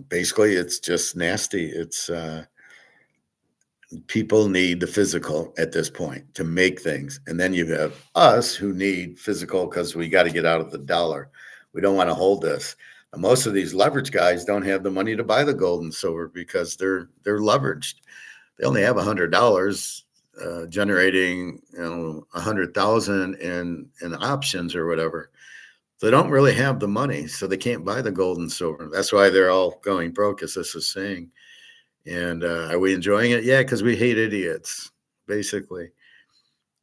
basically it's just nasty. It's, people need the physical at this point to make things. And then you have us who need physical because we got to get out of the dollar. We don't want to hold this. And most of these leverage guys don't have the money to buy the gold and silver because they're leveraged. They only have $100 generating 100,000 in options or whatever. They don't really have the money, so they can't buy the gold and silver. That's why they're all going broke, as this is saying. And are we enjoying it? Yeah, because we hate idiots, basically.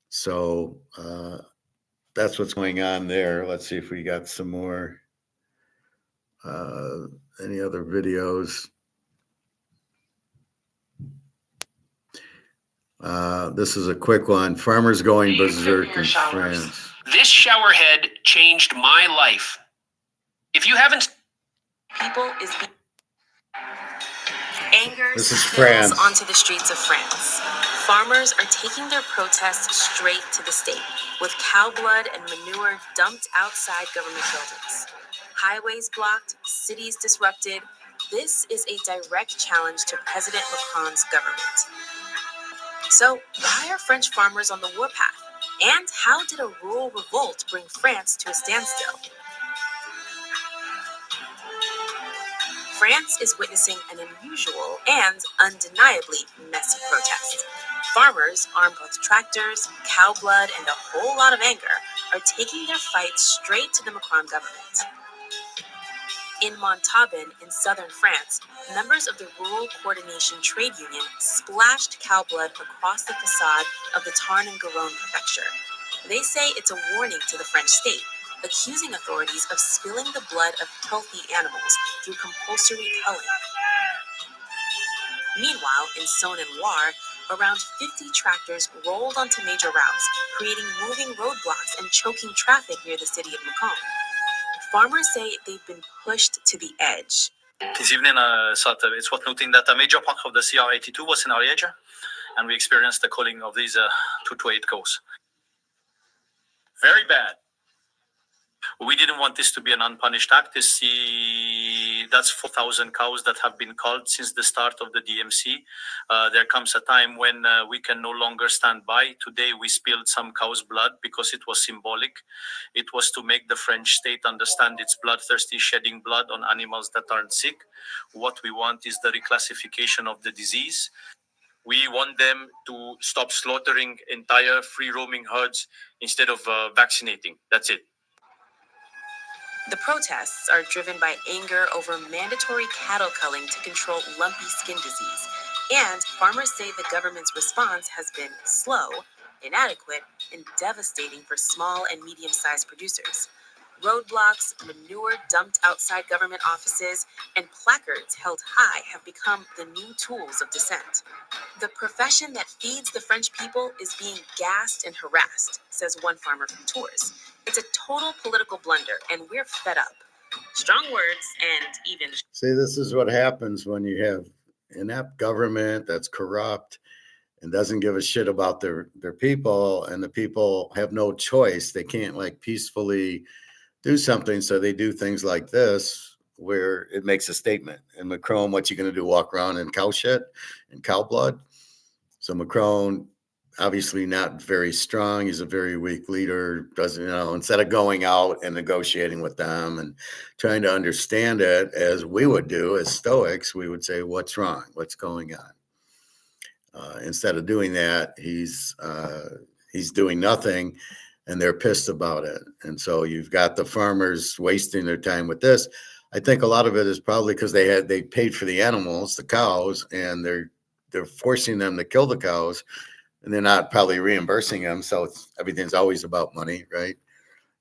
So that's what's going on there. Let's see if we got some more, any other videos. This is a quick one. Farmers going berserk in France. This shower head changed my life. If you haven't, People is anger This is spills France. onto the streets of France. Farmers are taking their protests straight to the state, with cow blood and manure dumped outside government buildings. Highways blocked, cities disrupted. This is a direct challenge to President Macron's government. So, why are French farmers on the warpath? And how did a rural revolt bring France to a standstill? France is witnessing an unusual and undeniably messy protest. Farmers, armed with tractors, cow blood, and a whole lot of anger, are taking their fight straight to the Macron government. In Montauban, in southern France, members of the Rural Coordination Trade Union splashed cow blood across the facade of the Tarn and Garonne prefecture. They say it's a warning to the French state, accusing authorities of spilling the blood of healthy animals through compulsory culling. Meanwhile, in Saône-et-Loire, around 50 tractors rolled onto major routes, creating moving roadblocks and choking traffic near the city of Macon. Farmers say they've been pushed to the edge. This evening, it's worth noting that a major part of the CR82 was in Ariège, and we experienced the culling of these 228 cows. Very bad. We didn't want this to be an unpunished act. That's 4,000 cows that have been culled since the start of the DMC. There comes a time when we can no longer stand by. Today, we spilled some cow's blood because it was symbolic. It was to make the French state understand it's bloodthirsty, shedding blood on animals that aren't sick. What we want is the reclassification of the disease. We want them to stop slaughtering entire free-roaming herds instead of vaccinating. That's it. The protests are driven by anger over mandatory cattle culling to control lumpy skin disease. And farmers say the government's response has been slow, inadequate, and devastating for small and medium-sized producers. Roadblocks, manure dumped outside government offices, and placards held high have become the new tools of dissent. The profession that feeds the French people is being gassed and harassed, says one farmer from Tours. It's a total political blunder, and we're fed up. Strong words and even... See, this is what happens when you have inept government that's corrupt and doesn't give a shit about their people, and the people have no choice. They can't like peacefully do something, so they do things like this where it makes a statement. And Macron, what you going to do, walk around in cow shit and cow blood? So Macron, obviously not very strong. He's a very weak leader. Doesn't, instead of going out and negotiating with them and trying to understand it as we would do as Stoics, we would say, what's wrong? What's going on? Instead of doing that, he's doing nothing, and they're pissed about it. And so you've got the farmers wasting their time with this. I think a lot of it is probably because they paid for the animals, the cows, and they're forcing them to kill the cows, and they're not probably reimbursing them. So everything's always about money, right?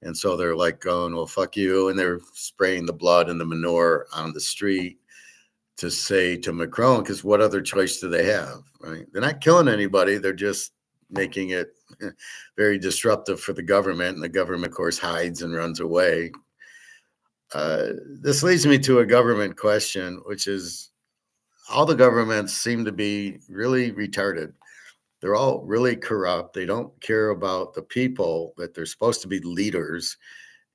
And so they're like going, well, fuck you. And they're spraying the blood and the manure on the street to say to Macron, because what other choice do they have, right? They're not killing anybody. They're just making it very disruptive for the government. And the government, of course, hides and runs away. This leads me to a government question, which is all the governments seem to be really retarded. They're all really corrupt. They don't care about the people that they're supposed to be leaders.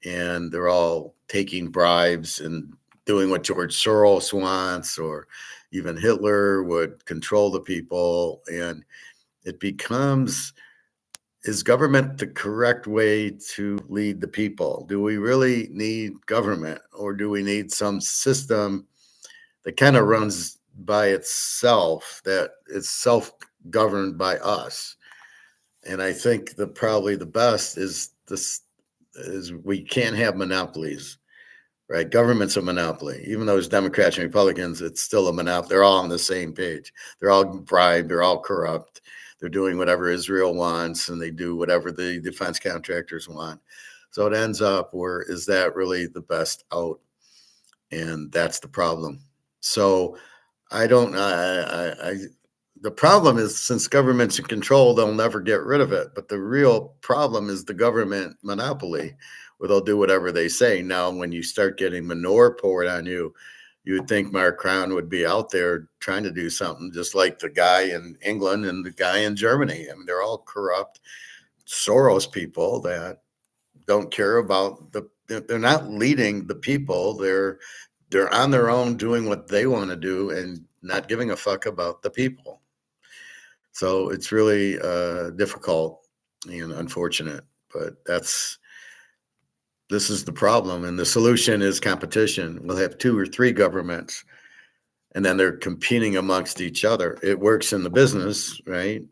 And they're all taking bribes and doing what George Soros wants, or even Hitler would control the people. And it becomes, is government the correct way to lead the people? Do we really need government, or do we need some system that kind of runs by itself, that is self-governed by us? And I think probably the best is this, is we can't have monopolies, right? Government's a monopoly. Even though it's Democrats and Republicans, it's still a monopoly. They're all on the same page. They're all bribed. They're all corrupt. They're doing whatever Israel wants, and they do whatever the defense contractors want. So it ends up where, is that really the best out? And that's the problem. So I don't, the problem is, since government's in control, they'll never get rid of it. But the real problem is the government monopoly, where they'll do whatever they say. Now, when you start getting manure poured on you, you would think Mark Crown would be out there trying to do something, just like the guy in England and the guy in Germany. I mean, they're all corrupt Soros people that don't care about they're not leading the people. They're on their own doing what they want to do and not giving a fuck about the people. So it's really difficult and unfortunate, but this is the problem. And the solution is competition. We'll have 2 or 3 governments, and then they're competing amongst each other. It works in the business, right?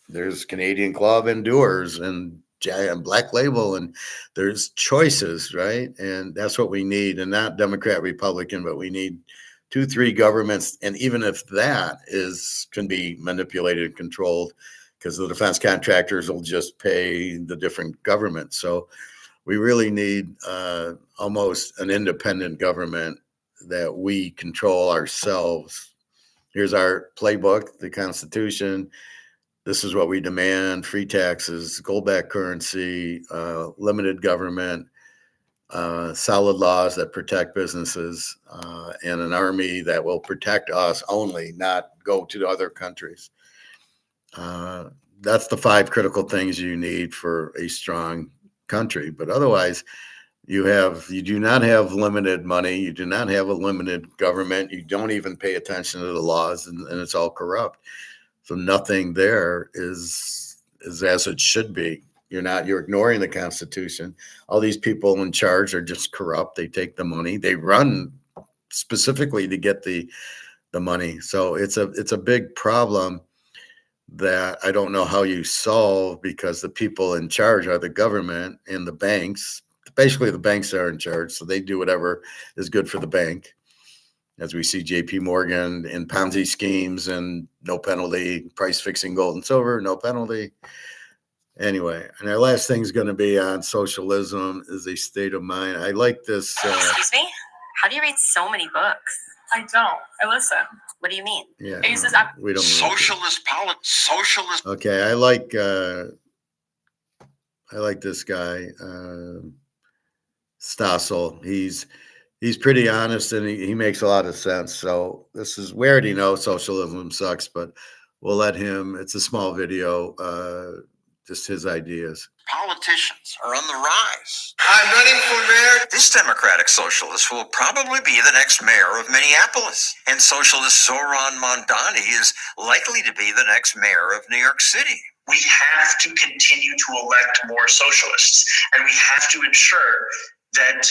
There's Canadian Club and Doers and Black Label, and there's choices, right? And that's what we need, and not Democrat, Republican, but we need 2, 3 governments. And even if that can be manipulated and controlled, because the defense contractors will just pay the different governments. So we really need almost an independent government that we control ourselves. Here's our playbook, the Constitution. This is what we demand: free taxes, gold-backed currency, limited government, solid laws that protect businesses, and an army that will protect us only, not go to other countries. That's the 5 critical things you need for a strong country. But otherwise, you do not have limited money. You do not have a limited government. You don't even pay attention to the laws, and it's all corrupt. So nothing there is as it should be. You're ignoring the Constitution. All these people in charge are just corrupt. They take the money. They run specifically to get the money. So it's a big problem that I don't know how you solve, because the people in charge are the government and the banks. Basically, the banks are in charge, so they do whatever is good for the bank. As we see JP Morgan in Ponzi schemes and no penalty, price fixing gold and silver, no penalty. Anyway, and our last thing is going to be on socialism is a state of mind. I like this. Excuse me? How do you read so many books? I don't. I listen. What do you mean? Yeah, I use this app. we don't. Socialist. Okay, I like this guy, Stossel. He's pretty honest, and he makes a lot of sense. So we already know socialism sucks, but we'll let him. It's a small video, just his ideas. Politicians are on the rise. I'm running for mayor. This Democratic socialist will probably be the next mayor of Minneapolis. And socialist Zoran Mondani is likely to be the next mayor of New York City. We have to continue to elect more socialists, and we have to ensure that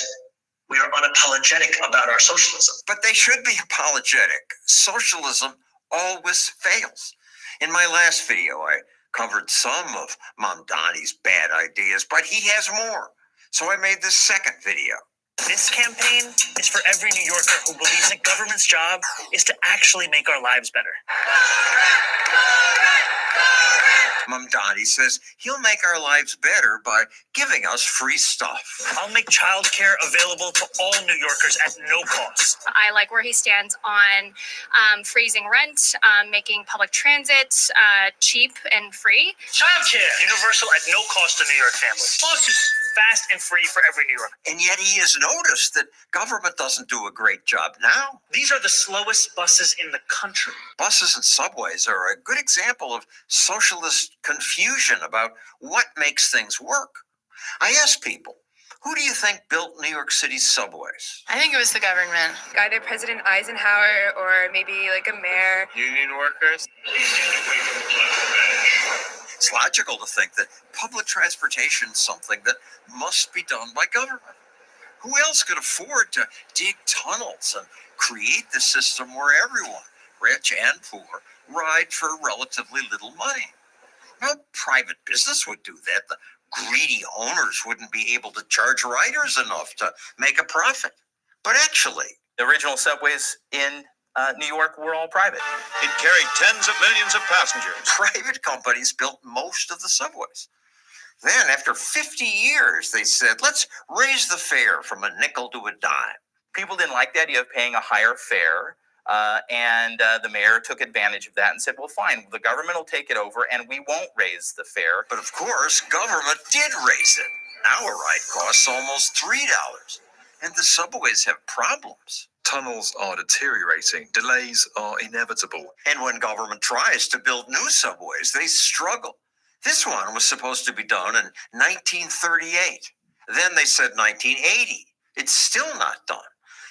we are unapologetic about our socialism. But they should be apologetic. Socialism always fails. In my last video, I covered some of Mondani's bad ideas, but he has more. So I made this second video. This campaign is for every New Yorker who believes that government's job is to actually make our lives better. Mamdani says he'll make our lives better by giving us free stuff. I'll make childcare available to all New Yorkers at no cost. I like where he stands on freezing rent, making public transit cheap and free. Childcare, universal at no cost to New York families. Buses, fast and free for every New Yorker. And yet he has noticed that government doesn't do a great job now. These are the slowest buses in the country. Buses and subways are a good example of socialist confusion about what makes things work. I ask people, who do you think built New York City's subways? I think it was the government. Either President Eisenhower or maybe like a mayor. Union workers. It's logical to think that public transportation is something that must be done by government. Who else could afford to dig tunnels and create the system where everyone, rich and poor, ride for relatively little money? No private business would do that. The greedy owners wouldn't be able to charge riders enough to make a profit. But actually, the original subways in New York were all private. It carried tens of millions of passengers. Private companies built most of the subways. Then, after 50 years, they said, let's raise the fare from a nickel to a dime. People didn't like the idea of paying a higher fare, and the mayor took advantage of that and said, well, fine, the government will take it over and we won't raise the fare. But of course, government did raise it. Now a ride costs almost $3, and the subways have problems. Tunnels are deteriorating. Delays are inevitable. And when government tries to build new subways, they struggle. This one was supposed to be done in 1938. Then they said 1980. It's still not done.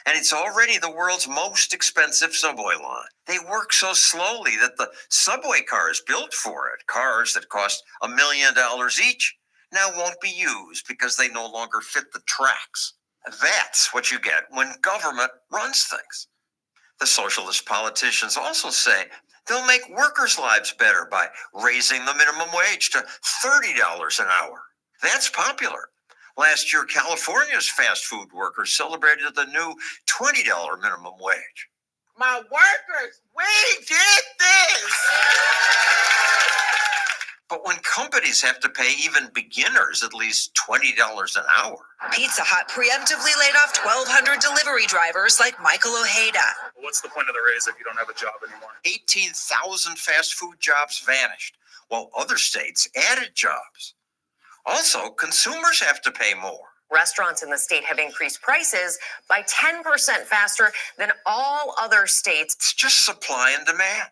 And it's already the world's most expensive subway line. They work so slowly that the subway cars built for it, cars that cost $1 million each, now won't be used because they no longer fit the tracks. That's what you get when government runs things. The socialist politicians also say they'll make workers' lives better by raising the minimum wage to $30 an hour. That's popular. Last year, California's fast food workers celebrated the new $20 minimum wage. My workers, we did this! But when companies have to pay even beginners at least $20 an hour. Pizza Hut preemptively laid off 1,200 delivery drivers like Michael Ojeda. What's the point of the raise if you don't have a job anymore? 18,000 fast food jobs vanished, while other states added jobs. Also, consumers have to pay more. Restaurants in the state have increased prices by 10% faster than all other states. It's just supply and demand.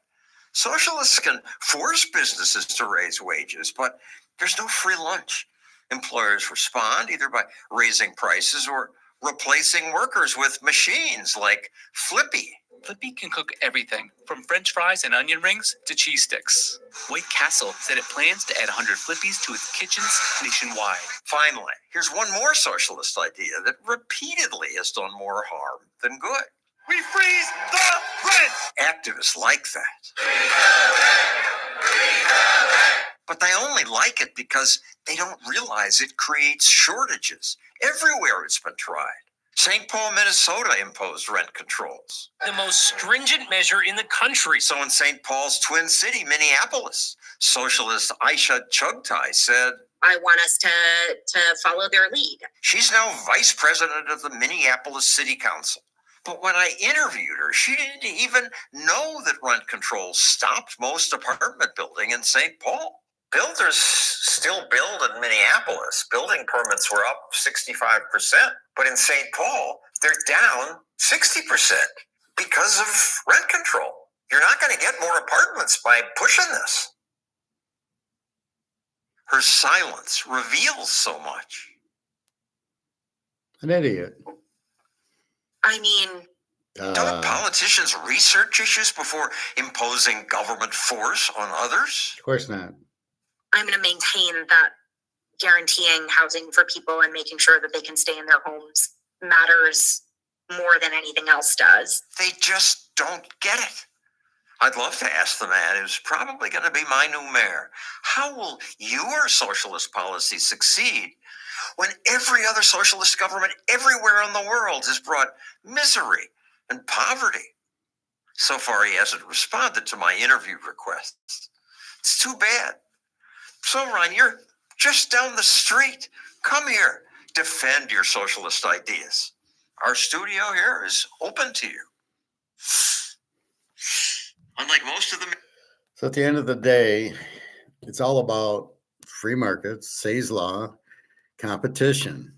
Socialists can force businesses to raise wages, but there's no free lunch. Employers respond either by raising prices or replacing workers with machines like Flippy. Flippy can cook everything, from French fries and onion rings to cheese sticks. White Castle said it plans to add 100 Flippies to its kitchens nationwide. Finally, here's one more socialist idea that repeatedly has done more harm than good. We freeze the rent! Activists like that. But they only like it because they don't realize it creates shortages. Everywhere it's been tried. St. Paul, Minnesota imposed rent controls. The most stringent measure in the country. So in St. Paul's twin city, Minneapolis, socialist Aisha Chugtai said, I want us to follow their lead. She's now vice president of the Minneapolis City Council. But when I interviewed her, she didn't even know that rent controls stopped most apartment building in St. Paul. Builders still build in Minneapolis. Building permits were up 65%. But in St. Paul, they're down 60% because of rent control. You're not going to get more apartments by pushing this. Her silence reveals so much. An idiot. I mean, don't politicians research issues before imposing government force on others? Of course not. I'm going to maintain that guaranteeing housing for people and making sure that they can stay in their homes matters more than anything else does. They just don't get it. I'd love to ask the man who's probably going to be my new mayor, how will your socialist policy succeed when every other socialist government everywhere in the world has brought misery and poverty? So far, he hasn't responded to my interview requests. It's too bad. So, Ron, you're just down the street. Come here. Defend your socialist ideas. Our studio here is open to you. Unlike most of the... So at the end of the day, it's all about free markets, Say's law, competition.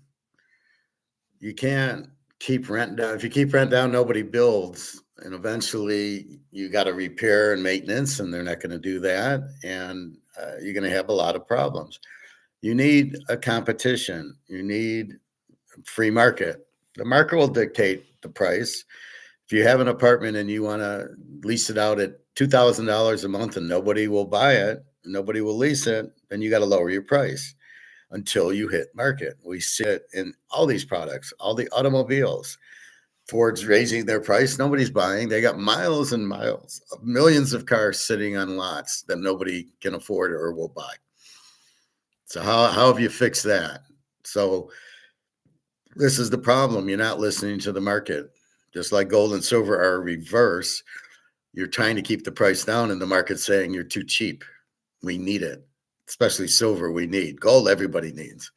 You can't keep rent down. If you keep rent down, nobody builds. And eventually you got to repair and maintenance, and they're not going to do that. And you're going to have a lot of problems. You need a competition. You need a free market. The market will dictate the price. If you have an apartment and you want to lease it out at $2,000 a month and nobody will buy it, nobody will lease it, then you got to lower your price until you hit market. We see it in all these products, all the automobiles. Ford's raising their price. Nobody's buying. They got miles and miles of millions of cars sitting on lots that nobody can afford or will buy. So how have you fixed that? So this is the problem. You're not listening to the market. Just like gold and silver are reverse, you're trying to keep the price down and the market's saying you're too cheap. We need it, especially silver we need. Gold everybody needs,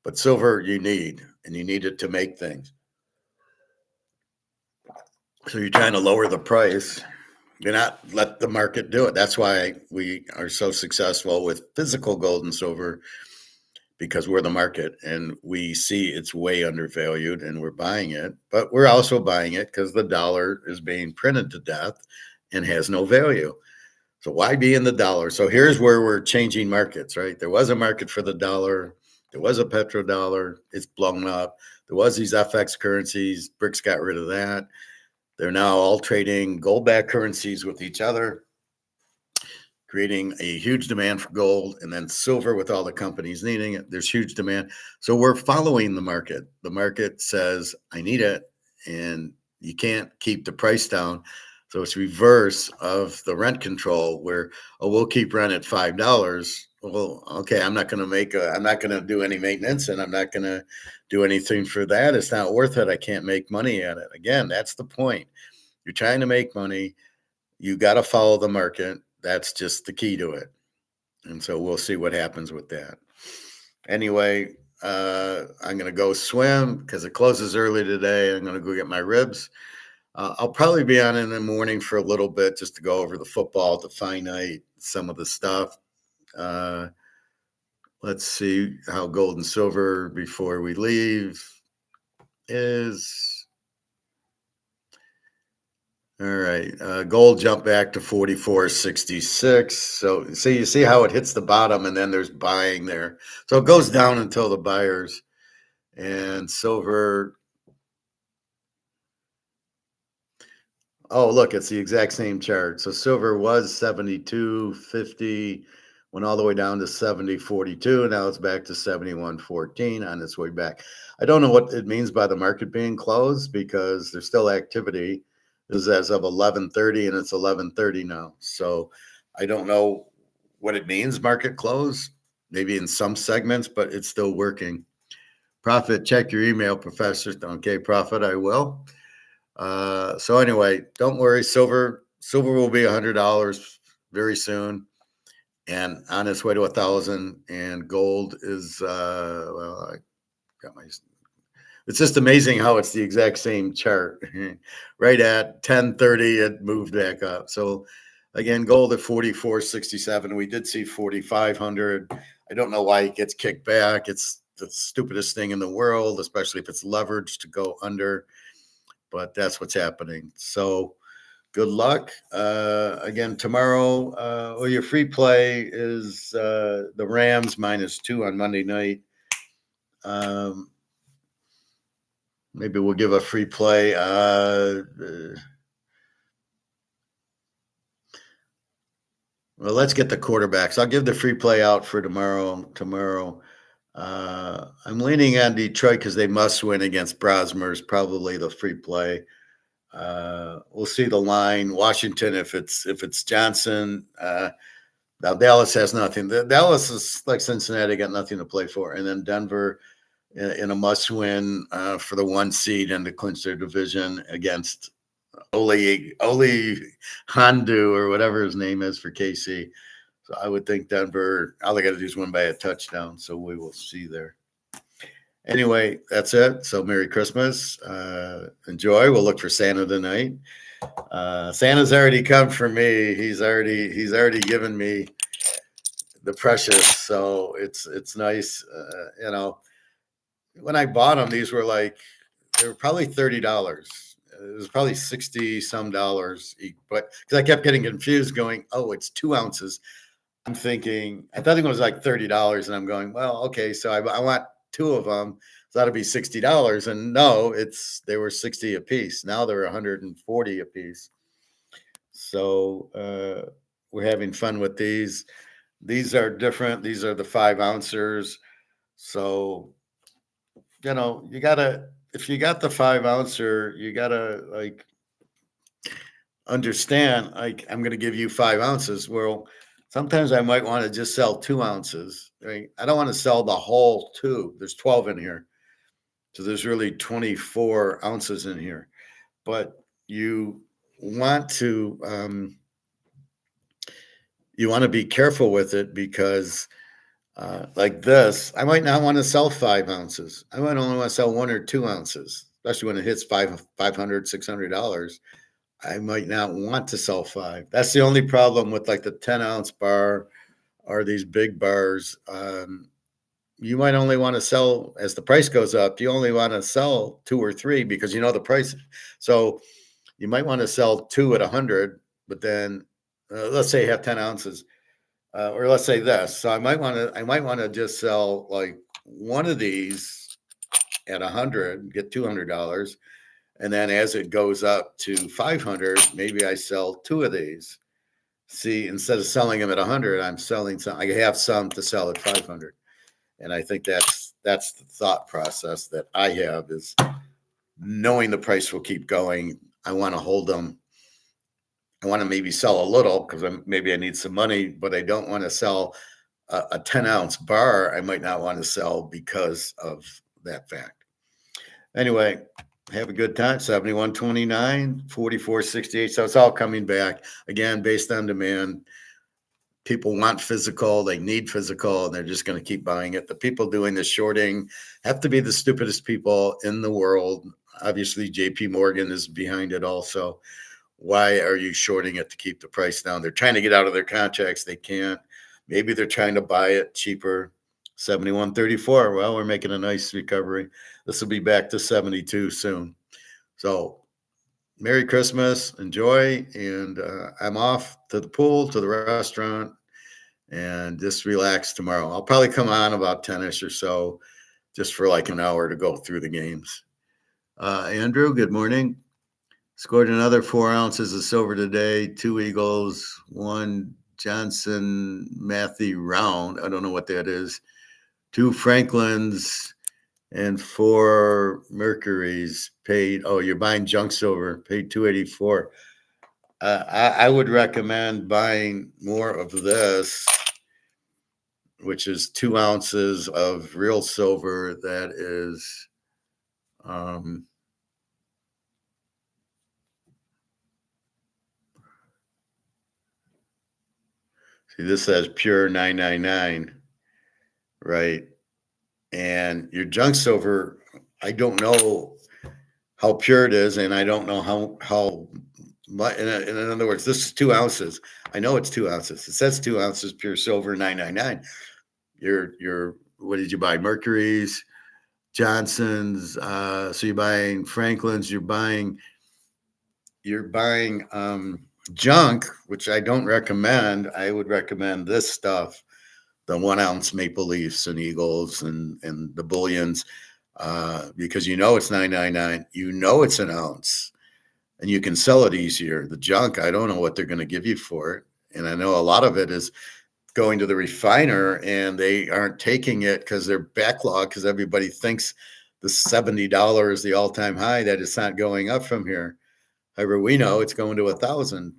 but silver you need, and you need it to make things. So you're trying to lower the price. You're not let the market do it. That's why we are so successful with physical gold and silver, because we're the market and we see it's way undervalued and we're buying it. But we're also buying it because the dollar is being printed to death and has no value. So why be in the dollar? So here's where we're changing markets, right? There was a market for the dollar. There was a petrodollar. It's blown up. There was these FX currencies. BRICS got rid of that. They're now all trading gold-backed currencies with each other, creating a huge demand for gold, and then silver with all the companies needing it. There's huge demand. So we're following the market. The market says, I need it, and you can't keep the price down. So it's reverse of the rent control where, oh, we'll keep rent at $5. Well, okay, I'm not going to do any maintenance, and I'm not going to do anything for that. It's not worth it. I can't make money at it. Again, that's the point. You're trying to make money. You got to follow the market. That's just the key to it. And so we'll see what happens with that. Anyway, I'm going to go swim because it closes early today. I'm going to go get my ribs. I'll probably be on in the morning for a little bit just to go over the football, the finite, some of the stuff. Let's see how gold and silver before we leave is. All right. Gold jumped back to 44.66. So you see how it hits the bottom and then there's buying there. So it goes down until the buyers. And silver. Oh, look, it's the exact same chart. So silver was 72.50, went all the way down to 70.42. Now it's back to 71.14 on its way back. I don't know what it means by the market being closed because there's still activity. This is as of 11:30 and it's 11:30 now. So I don't know what it means, market close, maybe in some segments, but it's still working. Profit, check your email, Professor. Okay, Profit, I will. So anyway, don't worry. Silver will be $100 very soon, and on its way to 1,000. And gold is well, I got my. It's just amazing how it's the exact same chart. Right at 10:30, it moved back up. So again, gold at 44.67. We did see 4,500. I don't know why it gets kicked back. It's the stupidest thing in the world, especially if it's leveraged to go under. But that's what's happening. So good luck. Again, tomorrow, your free play is the Rams -2 on Monday night. Maybe we'll give a free play. Well, let's get the quarterbacks. I'll give the free play out for tomorrow. I'm leaning on Detroit because they must win against Brosmer's, probably the free play. We'll see the line. Washington, if it's Johnson. Now Dallas has nothing. Dallas is like Cincinnati, got nothing to play for. And then Denver in a must-win for the 1 seed and to clinch their division against Oli Handu or whatever his name is for KC. So I would think Denver, all they got to do is win by a touchdown. So we will see there. Anyway, that's it. So Merry Christmas. Enjoy. We'll look for Santa tonight. Santa's already come for me. He's already given me the precious. So it's nice. When I bought them, these were they were probably $30. It was probably 60 some dollars, but because I kept getting confused, going, "Oh, it's 2 ounces." I'm thinking, I thought it was like $30, and I'm going, well, okay, so I want 2 of them, so that'll be $60. And no, they were 60 a piece. Now they're 140 a piece. So we're having fun with these. These are different. These are the 5 ouncers. So you gotta, if you got the 5 ouncer, you gotta understand, I'm going to give you 5 ounces. Well, sometimes I might want to just sell 2 ounces, right? I don't want to sell the whole 2. There's 12 in here. So there's really 24 ounces in here. But you want to be careful with it because like this, I might not want to sell 5 ounces. I might only want to sell 1 or 2 ounces, especially when it hits $500, $600. I might not want to sell 5. That's the only problem with like the 10-ounce bar or these big bars. You might only want to sell, as the price goes up, you only want to sell 2 or 3 because you know the price. So you might want to sell 2 at 100, but then let's say you have 10 ounces, or let's say this. So I might want to just sell like 1 of these at 100, get $200. And then as it goes up to 500, maybe I sell 2 of these. See, instead of selling them at 100, I'm selling some. I have some to sell at 500. And I think that's the thought process that I have, is knowing the price will keep going. I want to hold them. I want to maybe sell a little because maybe I need some money, but I don't want to sell a 10-ounce bar. I might not want to sell because of that fact. Anyway, have a good time. 71.29, 44.68. So it's all coming back again based on demand. People want physical, they need physical, and they're just going to keep buying it. The people doing the shorting have to be the stupidest people in the world. Obviously, JP Morgan is behind it also. Why are you shorting it to keep the price down? They're trying to get out of their contracts. They can't. Maybe they're trying to buy it cheaper. 71.34. Well, we're making a nice recovery. This will be back to 72 soon. So Merry Christmas. Enjoy. And I'm off to the pool, to the restaurant, and just relax tomorrow. I'll probably come on about 10-ish or so, just for like an hour to go through the games. Andrew, good morning. Scored another 4 ounces of silver today. 2 Eagles, 1 Johnson Matthew round. I don't know what that is. 2 Franklins and 4 Mercuries paid. Oh, you're buying junk silver, paid $2.84. I would recommend buying more of this, which is 2 ounces of real silver. That is, see, this says pure 999, right? And your junk silver, I don't know how pure it is, and I don't know how much. In other words, this is 2 ounces. I know it's 2 ounces. It says 2 ounces pure silver, 999. Your what did you buy? Mercury's, Johnson's. So you're buying Franklin's. You're buying junk, which I don't recommend. I would recommend this stuff, the 1 ounce Maple Leafs and Eagles and the bullions, because you know it's 999. You know it's an ounce, and you can sell it easier. The junk, I don't know what they're going to give you for it, and I know a lot of it is going to the refiner, and they aren't taking it because they're backlogged, because everybody thinks the $70 is the all-time high, that it's not going up from here. However, we know it's going to 1,000.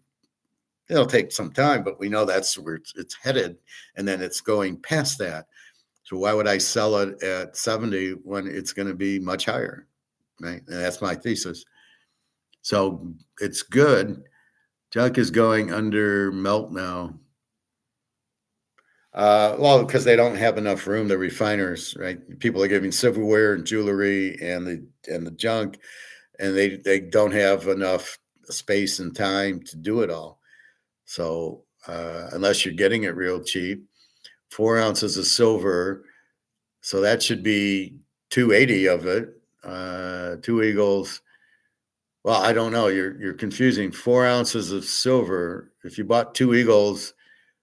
It'll take some time, but we know that's where it's headed, and then it's going past that. So why would I sell it at 70 when it's going to be much higher, right? And that's my thesis. So it's good. Junk is going under melt now. Well, because they don't have enough room, the refiners, right? People are giving silverware and jewelry and the junk, and they don't have enough space and time to do it all. So unless you're getting it real cheap, 4 ounces of silver, so that should be 280 of it. Two eagles. Well, I don't know. You're confusing 4 ounces of silver. If you bought two eagles,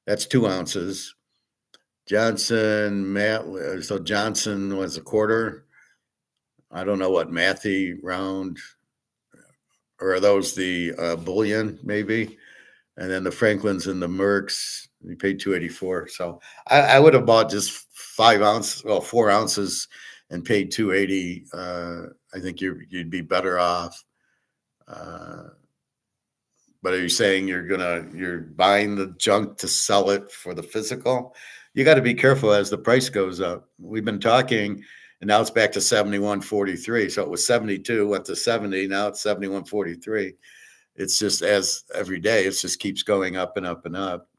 that's 2 ounces. Johnson, so Johnson was a quarter. I don't know what Matthew round, or are those the bullion maybe? And then the Franklins and the Mercs, you paid 284. So I would have bought just 5 ounces, well, 4 ounces, and paid 280. I think you'd be better off. But are you saying you're buying the junk to sell it for the physical? You got to be careful as the price goes up. We've been talking, and now it's back to 71.43. So it was 72, went to 70. Now it's 71.43. It's just as every day, it just keeps going up and up and up.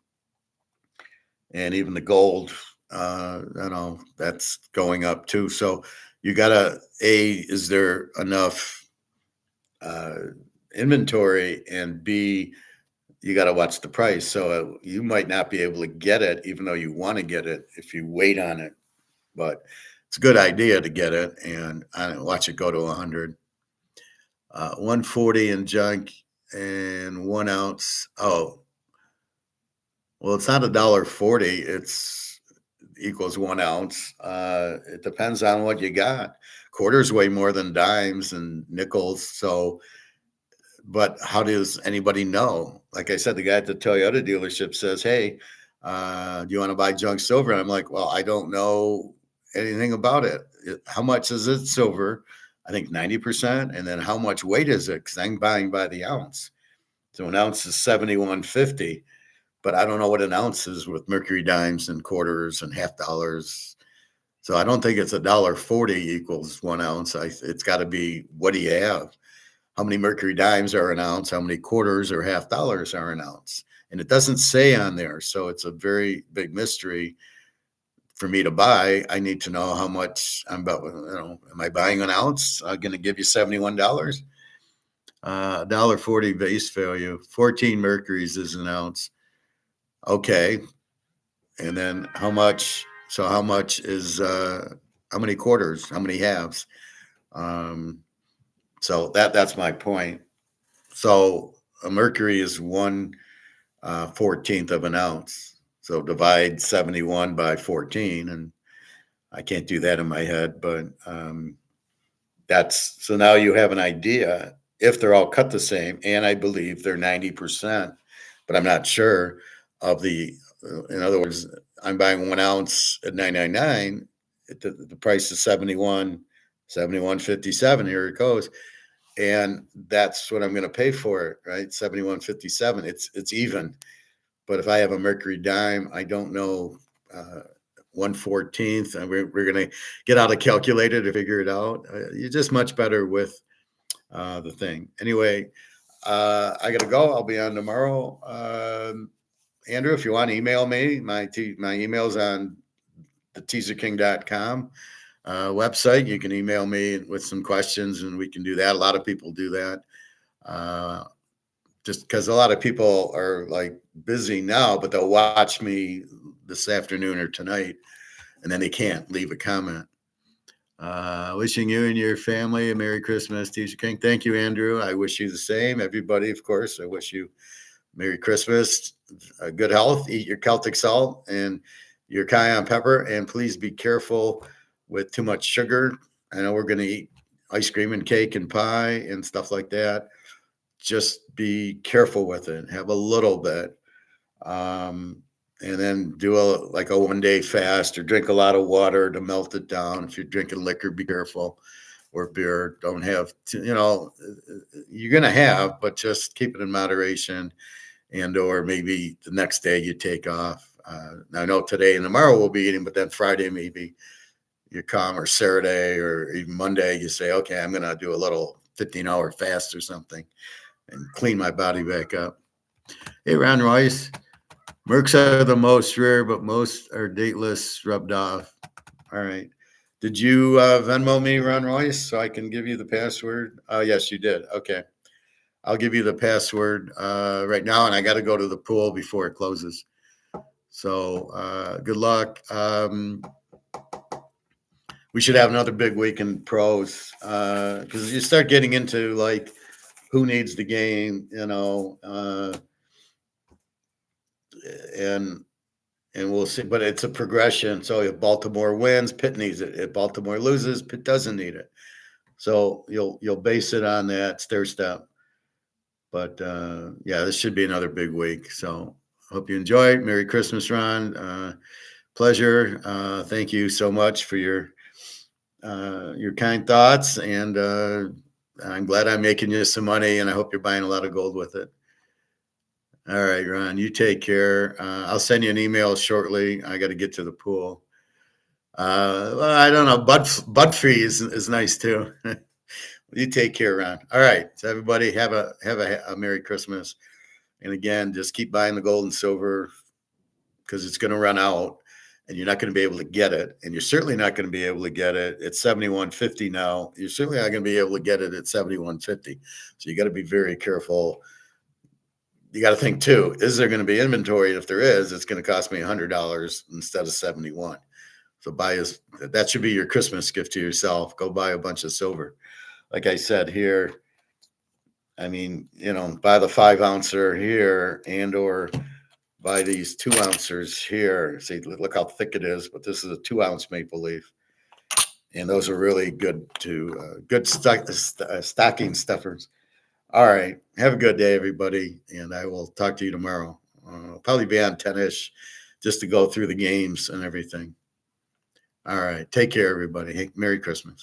And even the gold, that's going up too. So you gotta, is there enough inventory, and B, you got to watch the price. So you might not be able to get it, even though you want to get it, if you wait on it. But it's a good idea to get it and watch it go to 100. 140 in junk and 1 ounce. Oh, well, it's not $1.40. It's equals 1 ounce. It depends on what you got. Quarters weigh more than dimes and nickels. So, but how does anybody know? Like I said, the guy at the Toyota dealership says, "Hey, do you want to buy junk silver?" And I'm like, "Well, I don't know anything about it. How much is it silver?" I think 90%. And then how much weight is it? Because I'm buying by the ounce. So an ounce is 71.50, but I don't know what an ounce is with mercury dimes and quarters and half dollars. So I don't think it's $1.40 equals 1 ounce. It's got to be, what do you have? How many mercury dimes are an ounce? How many quarters or half dollars are an ounce? And it doesn't say on there. So it's a very big mystery for me to buy. I need to know how much I'm about, am I buying an ounce? I'm going to give you $71. $1.40 base value, 14 mercuries is an ounce. Okay. And then how much? So how much is, how many quarters? How many halves? So that's my point. So a mercury is 1/14th of an ounce. So divide 71 by 14, and I can't do that in my head, but so now you have an idea if they're all cut the same, and I believe they're 90%, but I'm not sure of in other words, I'm buying 1 ounce at $9.99. The price is 71.57. Here it goes. And that's what I'm going to pay for it, right? 71.57. It's even. But if I have a mercury dime, I don't know 1/14th, and we're going to get out a calculator to figure it out. You're just much better with the thing. Anyway, I got to go. I'll be on tomorrow. Andrew, if you want to email me, my email's on the teaserking.com website. You can email me with some questions, and we can do that. A lot of people do that. Just because a lot of people are like busy now, but they'll watch me this afternoon or tonight, and then they can't leave a comment. Wishing you and your family a Merry Christmas, Teaserking. Thank you, Andrew. I wish you the same. Everybody, of course, I wish you Merry Christmas, good health, eat your Celtic salt and your cayenne pepper, and please be careful with too much sugar. I know we're going to eat ice cream and cake and pie and stuff like that. Just be careful with it. Have a little bit. And then do a 1-day fast, or drink a lot of water to melt it down. If you're drinking liquor, be careful, or beer. Don't have you're going to have, but just keep it in moderation. And or maybe the next day you take off. Now I know today and tomorrow we'll be eating, but then Friday maybe you come, or Saturday, or even Monday you say, okay, I'm going to do a little 15-hour fast or something and clean my body back up. Hey, Ron Royce, Mercs are the most rare, but most are dateless, rubbed off. All right. Did you Venmo me, Ron Royce, so I can give you the password? Oh, yes, you did. Okay. I'll give you the password right now, and I got to go to the pool before it closes. So good luck. We should have another big week in pros because you start getting into like who needs the game, and we'll see. But it's a progression. So if Baltimore wins, Pitt needs it. If Baltimore loses, Pitt doesn't need it. So you'll base it on that stair step. But yeah, this should be another big week. So hope you enjoy. Merry Christmas, Ron. Pleasure. Thank you so much for your kind thoughts, and I'm glad I'm making you some money, and I hope you're buying a lot of gold with it. All right, Ron, you take care. I'll send you an email shortly. I got to get to the pool. Well, I don't know. Bud free is nice too. You take care, Ron. All right, so everybody have a Merry Christmas, and again, just keep buying the gold and silver because it's going to run out. And you're not going to be able to get it. And you're certainly not going to be able to get it at 71.50 now. You're certainly not going to be able to get it at 71.50. So you got to be very careful. You got to think too, is there going to be inventory? If there is, it's going to cost me $100 instead of 71. So that should be your Christmas gift to yourself. Go buy a bunch of silver. Like I said here, I mean, buy the 5 ouncer here or buy these 2 ouncers here. See, look how thick it is, but this is a 2 ounce maple leaf. And those are really good stocking stuffers. All right. Have a good day, everybody. And I will talk to you tomorrow. Probably be on 10-ish just to go through the games and everything. All right. Take care, everybody. Hey, Merry Christmas.